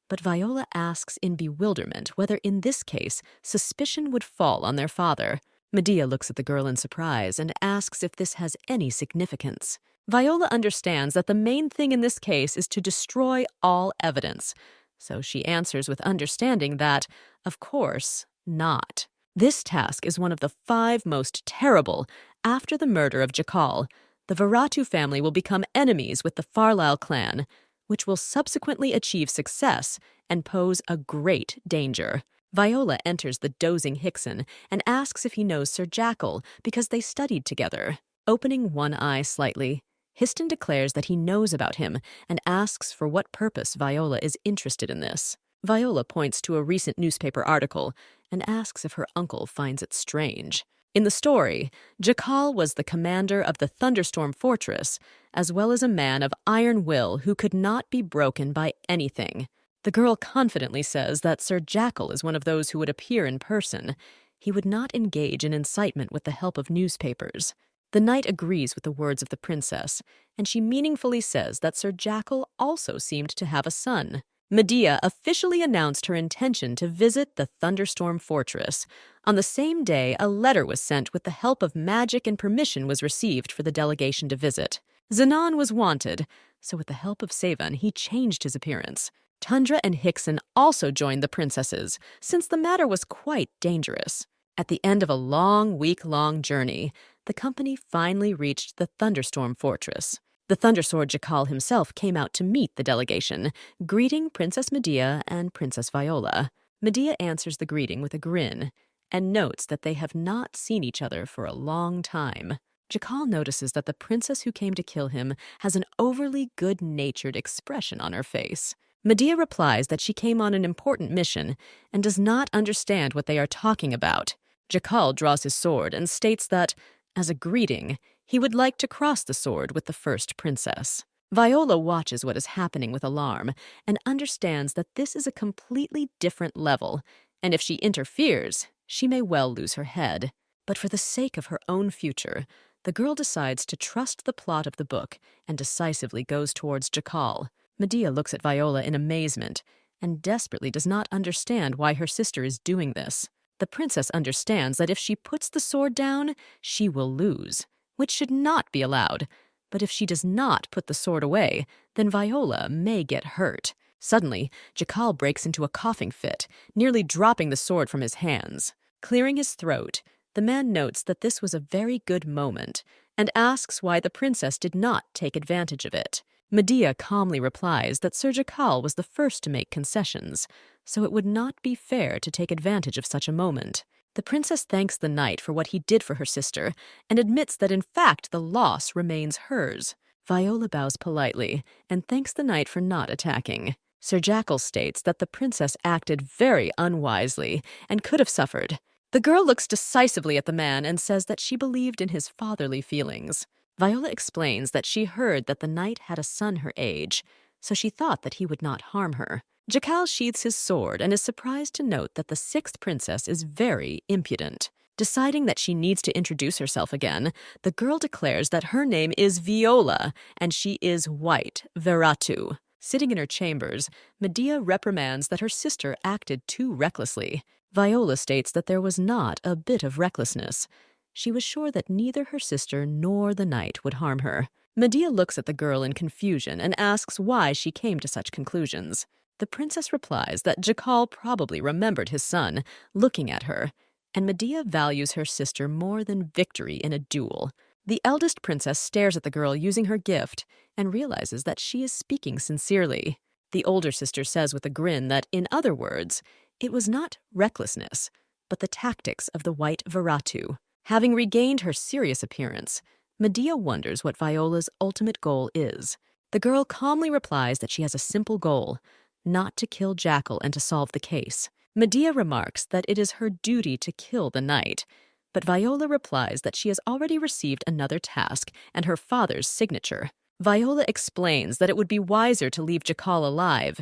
but Viola asks in bewilderment whether in this case suspicion would fall on their father. Medea looks at the girl in surprise and asks if this has any significance. Viola understands that the main thing in this case is to destroy all evidence, so she answers with understanding that, of course, not. This task is one of the 5 most terrible after the murder of Jakal. The Veratu family will become enemies with the Farlisle clan, which will subsequently achieve success and pose a great danger. Viola enters the dozing Hickson and asks if he knows Sir Jackal because they studied together. Opening one eye slightly, Histon declares that he knows about him and asks for what purpose Viola is interested in this. Viola points to a recent newspaper article and asks if her uncle finds it strange. In the story, Jakal was the commander of the Thunderstorm Fortress, as well as a man of iron will who could not be broken by anything. The girl confidently says that Sir Jackal is one of those who would appear in person. He would not engage in incitement with the help of newspapers. The knight agrees with the words of the princess, and she meaningfully says that Sir Jackal also seemed to have a son. Medea officially announced her intention to visit the Thunderstorm Fortress. On the same day, a letter was sent with the help of magic and permission was received for the delegation to visit. Zenon was wanted, so with the help of Sevan, he changed his appearance. Tundra and Hickson also joined the princesses, since the matter was quite dangerous. At the end of a long, week-long journey, the company finally reached the Thunderstorm Fortress. The Thundersword Jakal himself came out to meet the delegation, greeting Princess Medea and Princess Viola. Medea answers the greeting with a grin, and notes that they have not seen each other for a long time. Jakal notices that the princess who came to kill him has an overly good-natured expression on her face. Medea replies that she came on an important mission and does not understand what they are talking about. Jakal draws his sword and states that, as a greeting, he would like to cross the sword with the first princess. Viola watches what is happening with alarm and understands that this is a completely different level, and if she interferes, she may well lose her head. But for the sake of her own future, the girl decides to trust the plot of the book and decisively goes towards Jakal. Medea looks at Viola in amazement and desperately does not understand why her sister is doing this. The princess understands that if she puts the sword down, she will lose, which should not be allowed. But if she does not put the sword away, then Viola may get hurt. Suddenly, Jakal breaks into a coughing fit, nearly dropping the sword from his hands. Clearing his throat, the man notes that this was a very good moment and asks why the princess did not take advantage of it. Medea calmly replies that Sir Jakal was the first to make concessions, so it would not be fair to take advantage of such a moment. The princess thanks the knight for what he did for her sister and admits that in fact the loss remains hers. Viola bows politely and thanks the knight for not attacking. Sir Jackal states that the princess acted very unwisely and could have suffered. The girl looks decisively at the man and says that she believed in his fatherly feelings. Viola explains that she heard that the knight had a son her age, so she thought that he would not harm her. Jakal sheathes his sword and is surprised to note that the sixth princess is very impudent. Deciding that she needs to introduce herself again, the girl declares that her name is Viola and she is white, Veratu. Sitting in her chambers, Medea reprimands that her sister acted too recklessly. Viola states that there was not a bit of recklessness. She was sure that neither her sister nor the knight would harm her. Medea looks at the girl in confusion and asks why she came to such conclusions. The princess replies that Jakal probably remembered his son, looking at her, and Medea values her sister more than victory in a duel. The eldest princess stares at the girl using her gift and realizes that she is speaking sincerely. The older sister says with a grin that, in other words, it was not recklessness, but the tactics of the white Veratu. Having regained her serious appearance, Medea wonders what Viola's ultimate goal is. The girl calmly replies that she has a simple goal: not to kill Jackal and to solve the case. Medea remarks that it is her duty to kill the knight, but Viola replies that she has already received another task and her father's signature. Viola explains that it would be wiser to leave Jakal alive,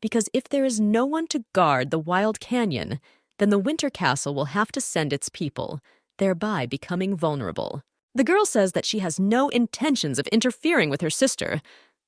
because if there is no one to guard the wild canyon, then the Winter Castle will have to send its people, thereby becoming vulnerable. The girl says that she has no intentions of interfering with her sister,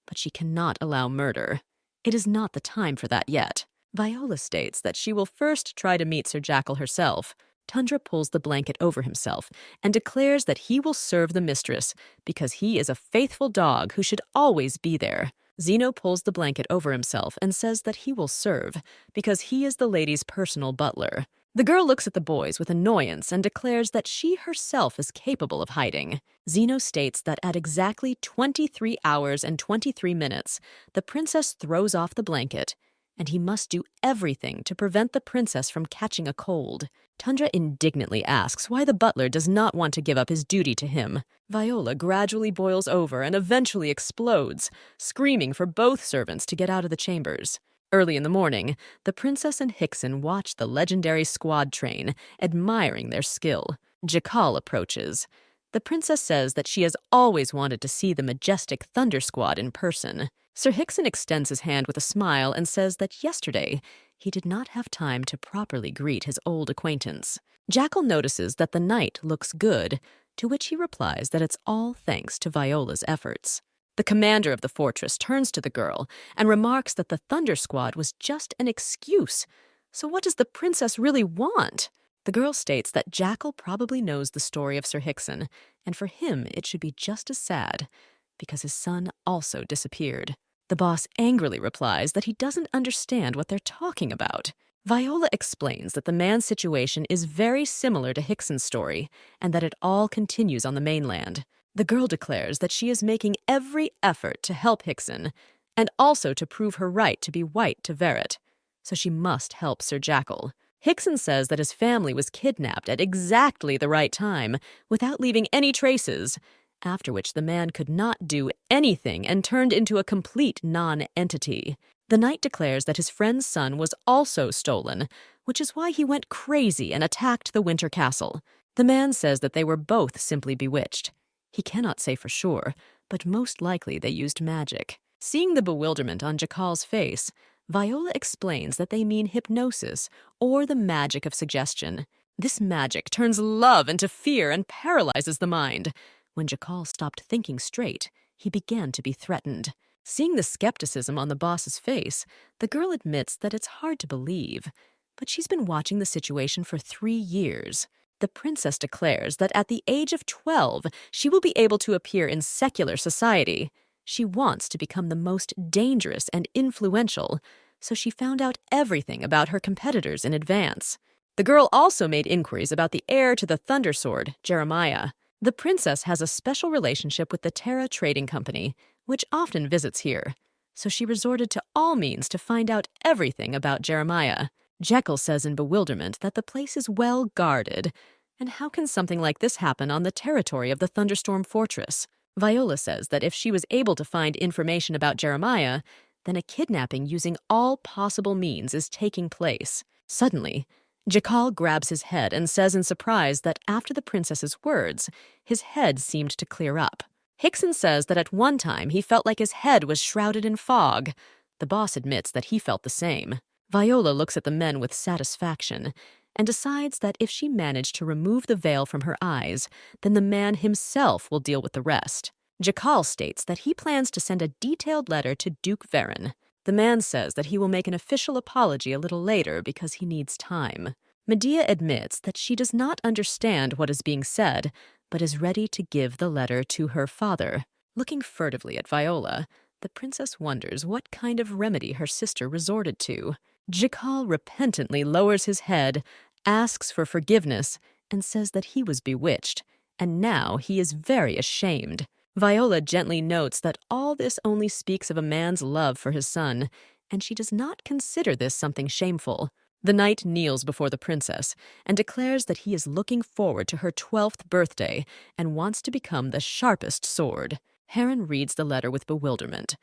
but she cannot allow murder. It is not the time for that yet. Viola states that she will first try to meet Sir Jackal herself. Tundra pulls the blanket over himself and declares that he will serve the mistress because he is a faithful dog who should always be there. Zeno pulls the blanket over himself and says that he will serve because he is the lady's personal butler. The girl looks at the boys with annoyance and declares that she herself is capable of hiding. Zeno states that at exactly 23 hours and 23 minutes, the princess throws off the blanket, and he must do everything to prevent the princess from catching a cold. Tundra indignantly asks why the butler does not want to give up his duty to him. Viola gradually boils over and eventually explodes, screaming for both servants to get out of the chambers. Early in the morning, the princess and Hickson watch the legendary squad train, admiring their skill. Jakal approaches. The princess says that she has always wanted to see the majestic Thunder Squad in person. Sir Hickson extends his hand with a smile and says that yesterday he did not have time to properly greet his old acquaintance. Jackal notices that the knight looks good, to which he replies that it's all thanks to Viola's efforts. The commander of the fortress turns to the girl and remarks that the Thunder Squad was just an excuse. So what does the princess really want? The girl states that Jackal probably knows the story of Sir Hickson, and for him it should be just as sad, because his son also disappeared. The boss angrily replies that he doesn't understand what they're talking about. Viola explains that the man's situation is very similar to Hickson's story, and that it all continues on the mainland. The girl declares that she is making every effort to help Hickson, and also to prove her right to be white to Verret, so she must help Sir Jackal. Hickson says that his family was kidnapped at exactly the right time, without leaving any traces, after which the man could not do anything and turned into a complete non-entity. The knight declares that his friend's son was also stolen, which is why he went crazy and attacked the Winter Castle. The man says that they were both simply bewitched. He cannot say for sure, but most likely they used magic. Seeing the bewilderment on Jakal's face, Viola explains that they mean hypnosis, or the magic of suggestion. This magic turns love into fear and paralyzes the mind. When Jakal stopped thinking straight, he began to be threatened. Seeing the skepticism on the boss's face, the girl admits that it's hard to believe, but she's been watching the situation for 3 years. The princess declares that at the age of 12, she will be able to appear in secular society. She wants to become the most dangerous and influential, so she found out everything about her competitors in advance. The girl also made inquiries about the heir to the Thunder Sword, Jeremiah. The princess has a special relationship with the Terra Trading Company, which often visits here, so she resorted to all means to find out everything about Jeremiah. Jekyll says in bewilderment that the place is well guarded, and how can something like this happen on the territory of the Thunderstorm Fortress? Viola says that if she was able to find information about Jeremiah, then a kidnapping using all possible means is taking place. Suddenly, Jekyll grabs his head and says in surprise that after the princess's words, his head seemed to clear up. Hickson says that at one time he felt like his head was shrouded in fog. The boss admits that he felt the same. Viola looks at the men with satisfaction and decides that if she managed to remove the veil from her eyes, then the man himself will deal with the rest. Jekyll states that he plans to send a detailed letter to Duke Varen. The man says that he will make an official apology a little later because he needs time. Medea admits that she does not understand what is being said, but is ready to give the letter to her father. Looking furtively at Viola, the princess wonders what kind of remedy her sister resorted to. Jekyll repentantly lowers his head, asks for forgiveness, and says that he was bewitched, and now he is very ashamed. Viola gently notes that all this only speaks of a man's love for his son, and she does not consider this something shameful. The knight kneels before the princess and declares that he is looking forward to her 12th birthday and wants to become the sharpest sword. Heron reads the letter with bewilderment.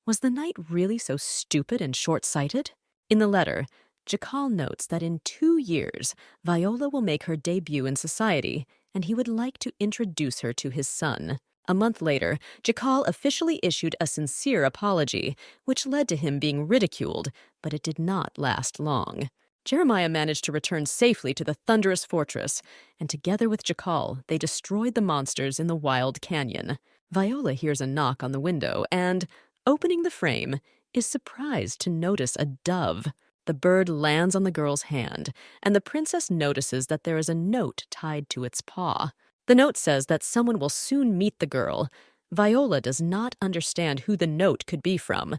Was the knight really so stupid and short-sighted? In the letter, Jekyll notes that in 2 years, Viola will make her debut in society, and he would like to introduce her to his son. A month later, Jekyll officially issued a sincere apology, which led to him being ridiculed, but it did not last long. Jeremiah managed to return safely to the thunderous fortress, and together with Jekyll, they destroyed the monsters in the wild canyon. Viola hears a knock on the window and, opening the frame, is surprised to notice a dove. The bird lands on the girl's hand, and the princess notices that there is a note tied to its paw. The note says that someone will soon meet the girl. Viola does not understand who the note could be from.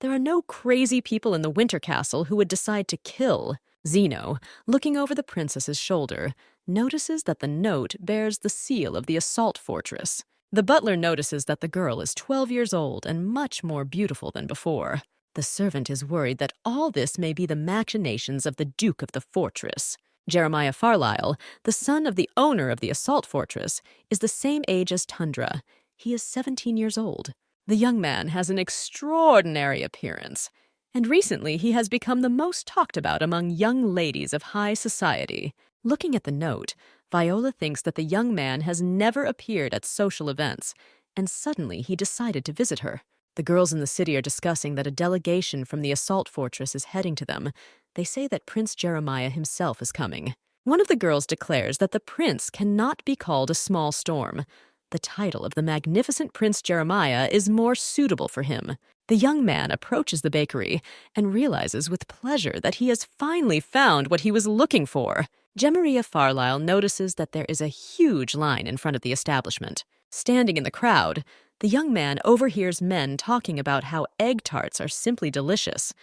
There are no crazy people in the Winter Castle who would decide to kill. Zeno, looking over the princess's shoulder, notices that the note bears the seal of the assault fortress. The butler notices that the girl is 12 years old and much more beautiful than before. The servant is worried that all this may be the machinations of the Duke of the Fortress. Jeremiah Farlisle, the son of the owner of the assault fortress, is the same age as Tundra. He is 17 years old. The young man has an extraordinary appearance, and recently he has become the most talked about among young ladies of high society. Looking at the note, Viola thinks that the young man has never appeared at social events, and suddenly he decided to visit her. The girls in the city are discussing that a delegation from the assault fortress is heading to them. They say that Prince Jeremiah himself is coming. One of the girls declares that the prince cannot be called a small storm. The title of the magnificent Prince Jeremiah is more suitable for him. The young man approaches the bakery and realizes with pleasure that he has finally found what he was looking for. Jemaria Farlisle notices that there is a huge line in front of the establishment. Standing in the crowd, the young man overhears men talking about how egg tarts are simply delicious,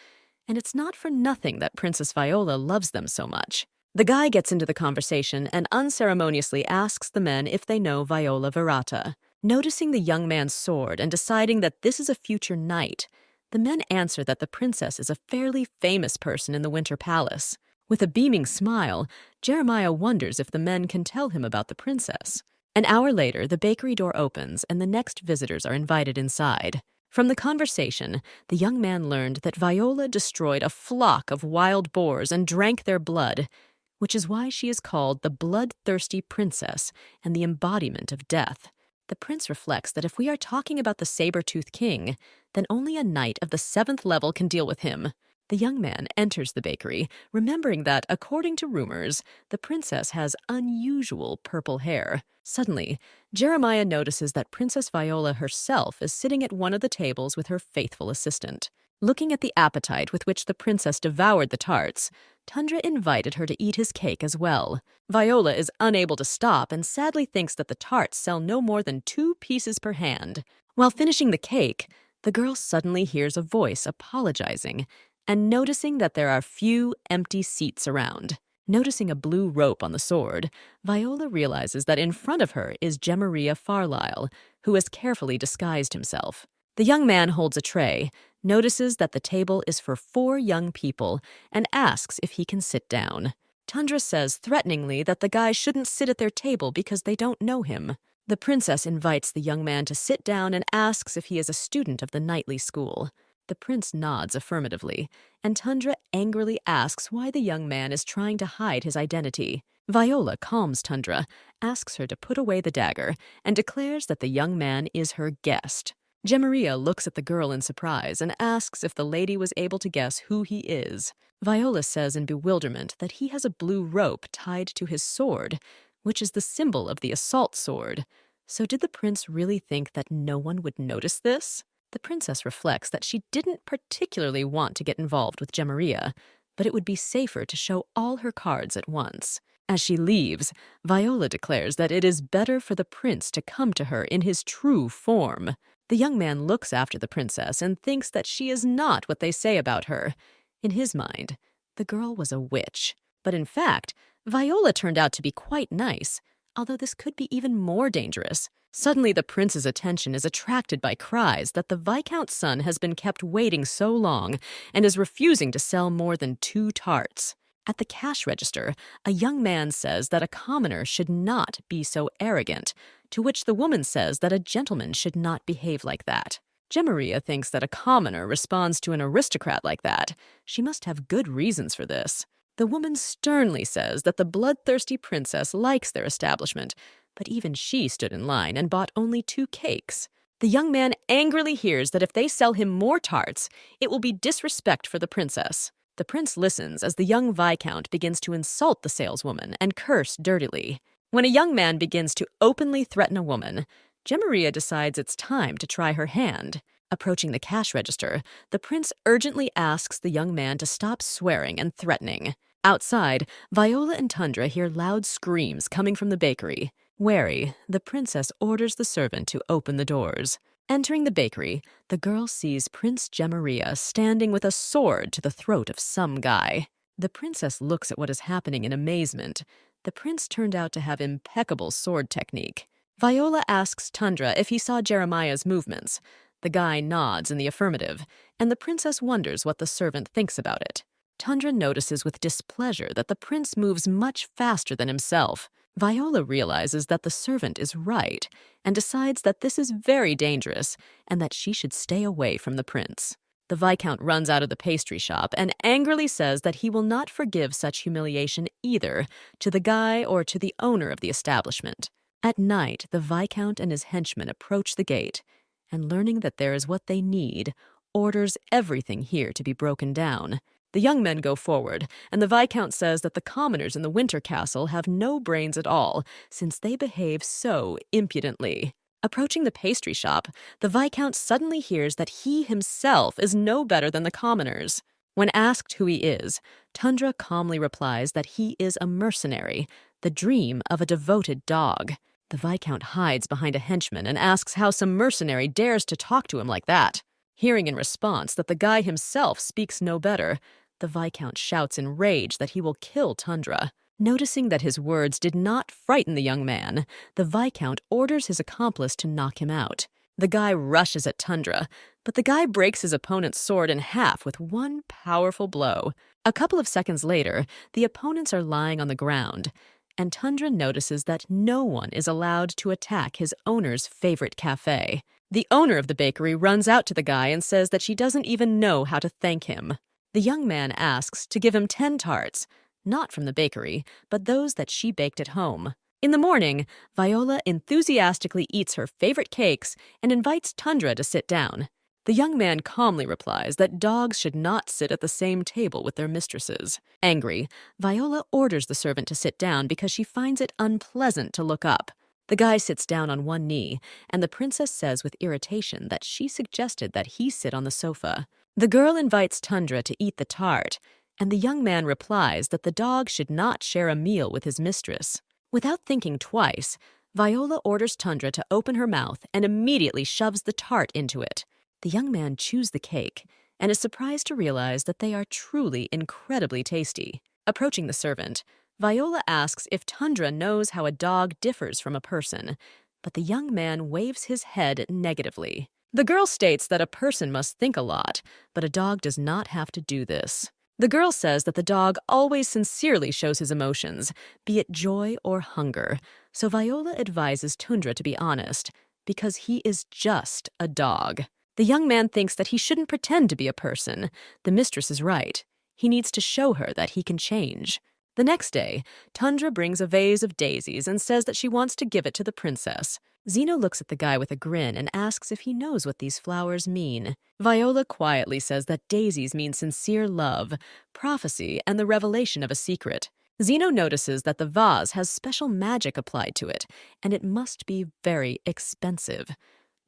and it's not for nothing that Princess Viola loves them so much. The guy gets into the conversation and unceremoniously asks the men if they know Viola Verata. Noticing the young man's sword and deciding that this is a future knight, the men answer that the princess is a fairly famous person in the Winter Palace. With a beaming smile, Jeremiah wonders if the men can tell him about the princess. An hour later, the bakery door opens and the next visitors are invited inside. From the conversation, the young man learned that Viola destroyed a flock of wild boars and drank their blood, which is why she is called the bloodthirsty princess and the embodiment of death. The prince reflects that if we are talking about the saber-toothed king, then only a knight of the 7th level can deal with him. The young man enters the bakery, remembering that, according to rumors, the princess has unusual purple hair. Suddenly, Jeremiah notices that Princess Viola herself is sitting at one of the tables with her faithful assistant. Looking at the appetite with which the princess devoured the tarts, Tundra invited her to eat his cake as well. Viola is unable to stop and sadly thinks that the tarts sell no more than 2 pieces per hand. While finishing the cake, the girl suddenly hears a voice apologizing and noticing that there are few empty seats around. Noticing a blue rope on the sword, Viola realizes that in front of her is Jemaria Farlisle, who has carefully disguised himself. The young man holds a tray, notices that the table is for 4 young people, and asks if he can sit down. Tundra says threateningly that the guy shouldn't sit at their table because they don't know him. The princess invites the young man to sit down and asks if he is a student of the nightly school. The prince nods affirmatively, and Tundra angrily asks why the young man is trying to hide his identity. Viola calms Tundra, asks her to put away the dagger, and declares that the young man is her guest. Gemaria looks at the girl in surprise and asks if the lady was able to guess who he is. Viola says in bewilderment that he has a blue rope tied to his sword, which is the symbol of the assault sword. So did the prince really think that no one would notice this? The princess reflects that she didn't particularly want to get involved with Gemaria, but it would be safer to show all her cards at once. As she leaves, Viola declares that it is better for the prince to come to her in his true form. The young man looks after the princess and thinks that she is not what they say about her. In his mind, the girl was a witch. But in fact, Viola turned out to be quite nice, although this could be even more dangerous. Suddenly, the prince's attention is attracted by cries that the Viscount's son has been kept waiting so long and is refusing to sell more than 2 tarts. At the cash register, a young man says that a commoner should not be so arrogant, to which the woman says that a gentleman should not behave like that. Gemaria thinks that a commoner responds to an aristocrat like that. She must have good reasons for this. The woman sternly says that the bloodthirsty princess likes their establishment, but even she stood in line and bought only 2 cakes. The young man angrily hears that if they sell him more tarts, it will be disrespect for the princess. The prince listens as the young Viscount begins to insult the saleswoman and curse dirtily. When a young man begins to openly threaten a woman, Gemaria decides it's time to try her hand. Approaching the cash register, the prince urgently asks the young man to stop swearing and threatening. Outside, Viola and Tundra hear loud screams coming from the bakery. Wary, the princess orders the servant to open the doors. Entering the bakery, the girl sees Prince Gemaria standing with a sword to the throat of some guy. The princess looks at what is happening in amazement. The prince turned out to have impeccable sword technique. Viola asks Tundra if he saw Jeremiah's movements. The guy nods in the affirmative, and the princess wonders what the servant thinks about it. Tundra notices with displeasure that the prince moves much faster than himself. Viola realizes that the servant is right and decides that this is very dangerous and that she should stay away from the prince. The Viscount runs out of the pastry shop and angrily says that he will not forgive such humiliation either to the guy or to the owner of the establishment. At night, the Viscount and his henchmen approach the gate and, learning that there is what they need, orders everything here to be broken down. The young men go forward, and the Viscount says that the commoners in the Winter Castle have no brains at all, since they behave so impudently. Approaching the pastry shop, the Viscount suddenly hears that he himself is no better than the commoners. When asked who he is, Tundra calmly replies that he is a mercenary, the dream of a devoted dog. The Viscount hides behind a henchman and asks how some mercenary dares to talk to him like that. Hearing in response that the guy himself speaks no better, the Viscount shouts in rage that he will kill Tundra. Noticing that his words did not frighten the young man, the Viscount orders his accomplice to knock him out. The guy rushes at Tundra, but the guy breaks his opponent's sword in half with one powerful blow. A couple of seconds later, the opponents are lying on the ground, and Tundra notices that no one is allowed to attack his owner's favorite cafe. The owner of the bakery runs out to the guy and says that she doesn't even know how to thank him. The young man asks to give him 10 tarts, not from the bakery, but those that she baked at home. In the morning, Viola enthusiastically eats her favorite cakes and invites Tundra to sit down. The young man calmly replies that dogs should not sit at the same table with their mistresses. Angry, Viola orders the servant to sit down because she finds it unpleasant to look up. The guy sits down on one knee, and the princess says with irritation that she suggested that he sit on the sofa. The girl invites Tundra to eat the tart, and the young man replies that the dog should not share a meal with his mistress. Without thinking twice, Viola orders Tundra to open her mouth and immediately shoves the tart into it. The young man chews the cake and is surprised to realize that they are truly incredibly tasty. Approaching the servant, Viola asks if Tundra knows how a dog differs from a person, but the young man waves his head negatively. The girl states that a person must think a lot, but a dog does not have to do this. The girl says that the dog always sincerely shows his emotions, be it joy or hunger, so Viola advises Tundra to be honest, because he is just a dog. The young man thinks that he shouldn't pretend to be a person. The mistress is right. He needs to show her that he can change. The next day, Tundra brings a vase of daisies and says that she wants to give it to the princess. Zeno looks at the guy with a grin and asks if he knows what these flowers mean. Viola quietly says that daisies mean sincere love, prophecy, and the revelation of a secret. Zeno notices that the vase has special magic applied to it, and it must be very expensive.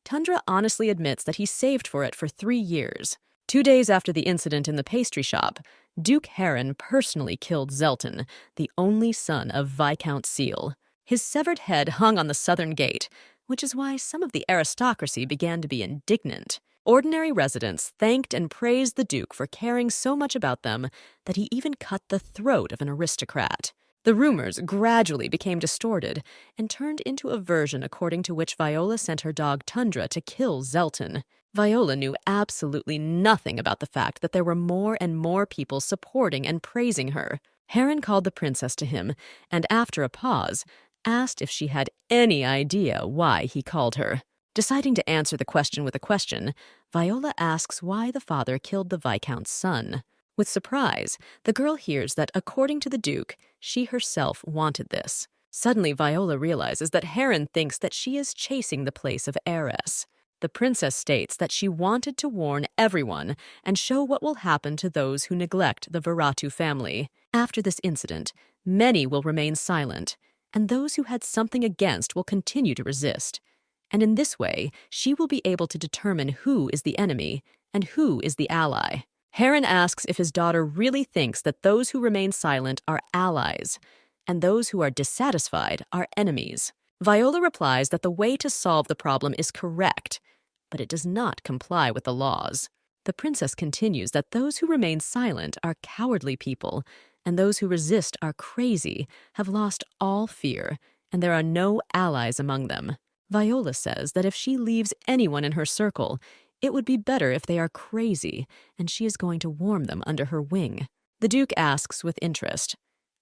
Tundra honestly admits that he saved for it for 3 years. 2 days after the incident in the pastry shop, Duke Heron personally killed Zelton, the only son of Viscount Seal. His severed head hung on the southern gate, which is why some of the aristocracy began to be indignant. Ordinary residents thanked and praised the Duke for caring so much about them that he even cut the throat of an aristocrat. The rumors gradually became distorted and turned into a version according to which Viola sent her dog Tundra to kill Zelton. Viola knew absolutely nothing about the fact that there were more and more people supporting and praising her. Heron called the princess to him, and after a pause, asked if she had any idea why he called her. Deciding to answer the question with a question, Viola asks why the father killed the Viscount's son. With surprise, the girl hears that, according to the Duke, she herself wanted this. Suddenly, Viola realizes that Heron thinks that she is chasing the place of heiress. The princess states that she wanted to warn everyone and show what will happen to those who neglect the Viratu family. After this incident, many will remain silent, and those who had something against will continue to resist. And in this way, she will be able to determine who is the enemy and who is the ally. Heron asks if his daughter really thinks that those who remain silent are allies, and those who are dissatisfied are enemies. Viola replies that the way to solve the problem is correct, but it does not comply with the laws. The princess continues that those who remain silent are cowardly people, and those who resist are crazy, have lost all fear, and there are no allies among them. Viola says that if she leaves anyone in her circle, it would be better if they are crazy, and she is going to warm them under her wing. The Duke asks with interest.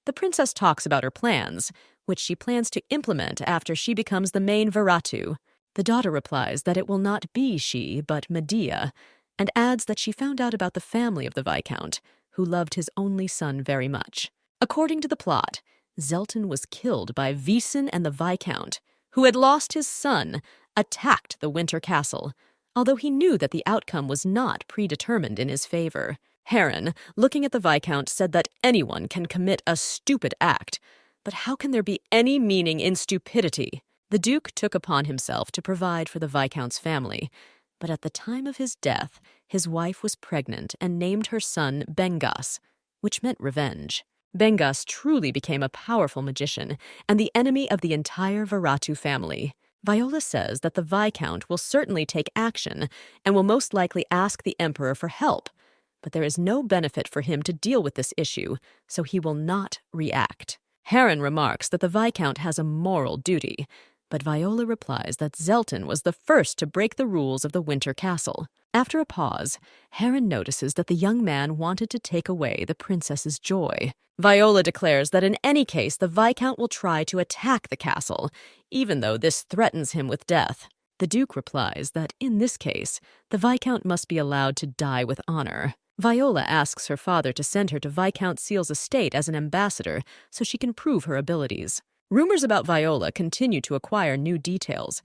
The princess talks about her plans, which she plans to implement after she becomes the main Viratu. The daughter replies that it will not be she, but Medea, and adds that she found out about the family of the Viscount, who loved his only son very much. According to the plot, Zelton was killed by Veesen, and the Viscount, who had lost his son, attacked the Winter Castle, although he knew that the outcome was not predetermined in his favor. Heron, looking at the Viscount, said that anyone can commit a stupid act, but how can there be any meaning in stupidity? The Duke took upon himself to provide for the Viscount's family, but at the time of his death, his wife was pregnant and named her son Bengas, which meant revenge. Bengas truly became a powerful magician and the enemy of the entire Viratu family. Viola says that the Viscount will certainly take action and will most likely ask the Emperor for help, but there is no benefit for him to deal with this issue, so he will not react. Heron remarks that the Viscount has a moral duty, but Viola replies that Zelton was the first to break the rules of the Winter Castle. After a pause, Heron notices that the young man wanted to take away the princess's joy. Viola declares that in any case the Viscount will try to attack the castle, even though this threatens him with death. The Duke replies that in this case, the Viscount must be allowed to die with honor. Viola asks her father to send her to Viscount Seal's estate as an ambassador so she can prove her abilities. Rumors about Viola continue to acquire new details.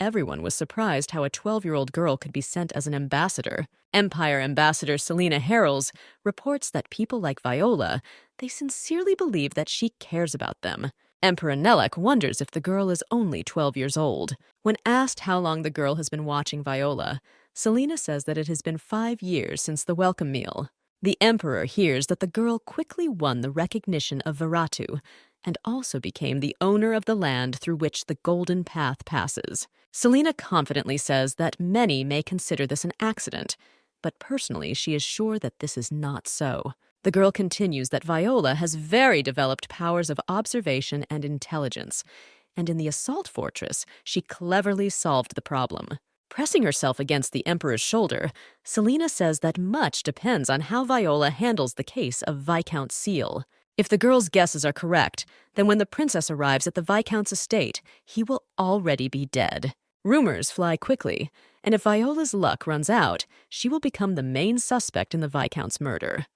Everyone was surprised how a 12-year-old girl could be sent as an ambassador. Empire Ambassador Selena Harrels reports that people like Viola, they sincerely believe that she cares about them. Emperor Nelek wonders if the girl is only 12 years old. When asked how long the girl has been watching Viola, Selena says that it has been 5 years since the welcome meal. The Emperor hears that the girl quickly won the recognition of Viratu and also became the owner of the land through which the Golden Path passes. Selena confidently says that many may consider this an accident, but personally she is sure that this is not so. The girl continues that Viola has very developed powers of observation and intelligence, and in the assault fortress she cleverly solved the problem. Pressing herself against the Emperor's shoulder, Selina says that much depends on how Viola handles the case of Viscount Seal. If the girl's guesses are correct, then when the princess arrives at the Viscount's estate, he will already be dead. Rumors fly quickly, and if Viola's luck runs out, she will become the main suspect in the Viscount's murder.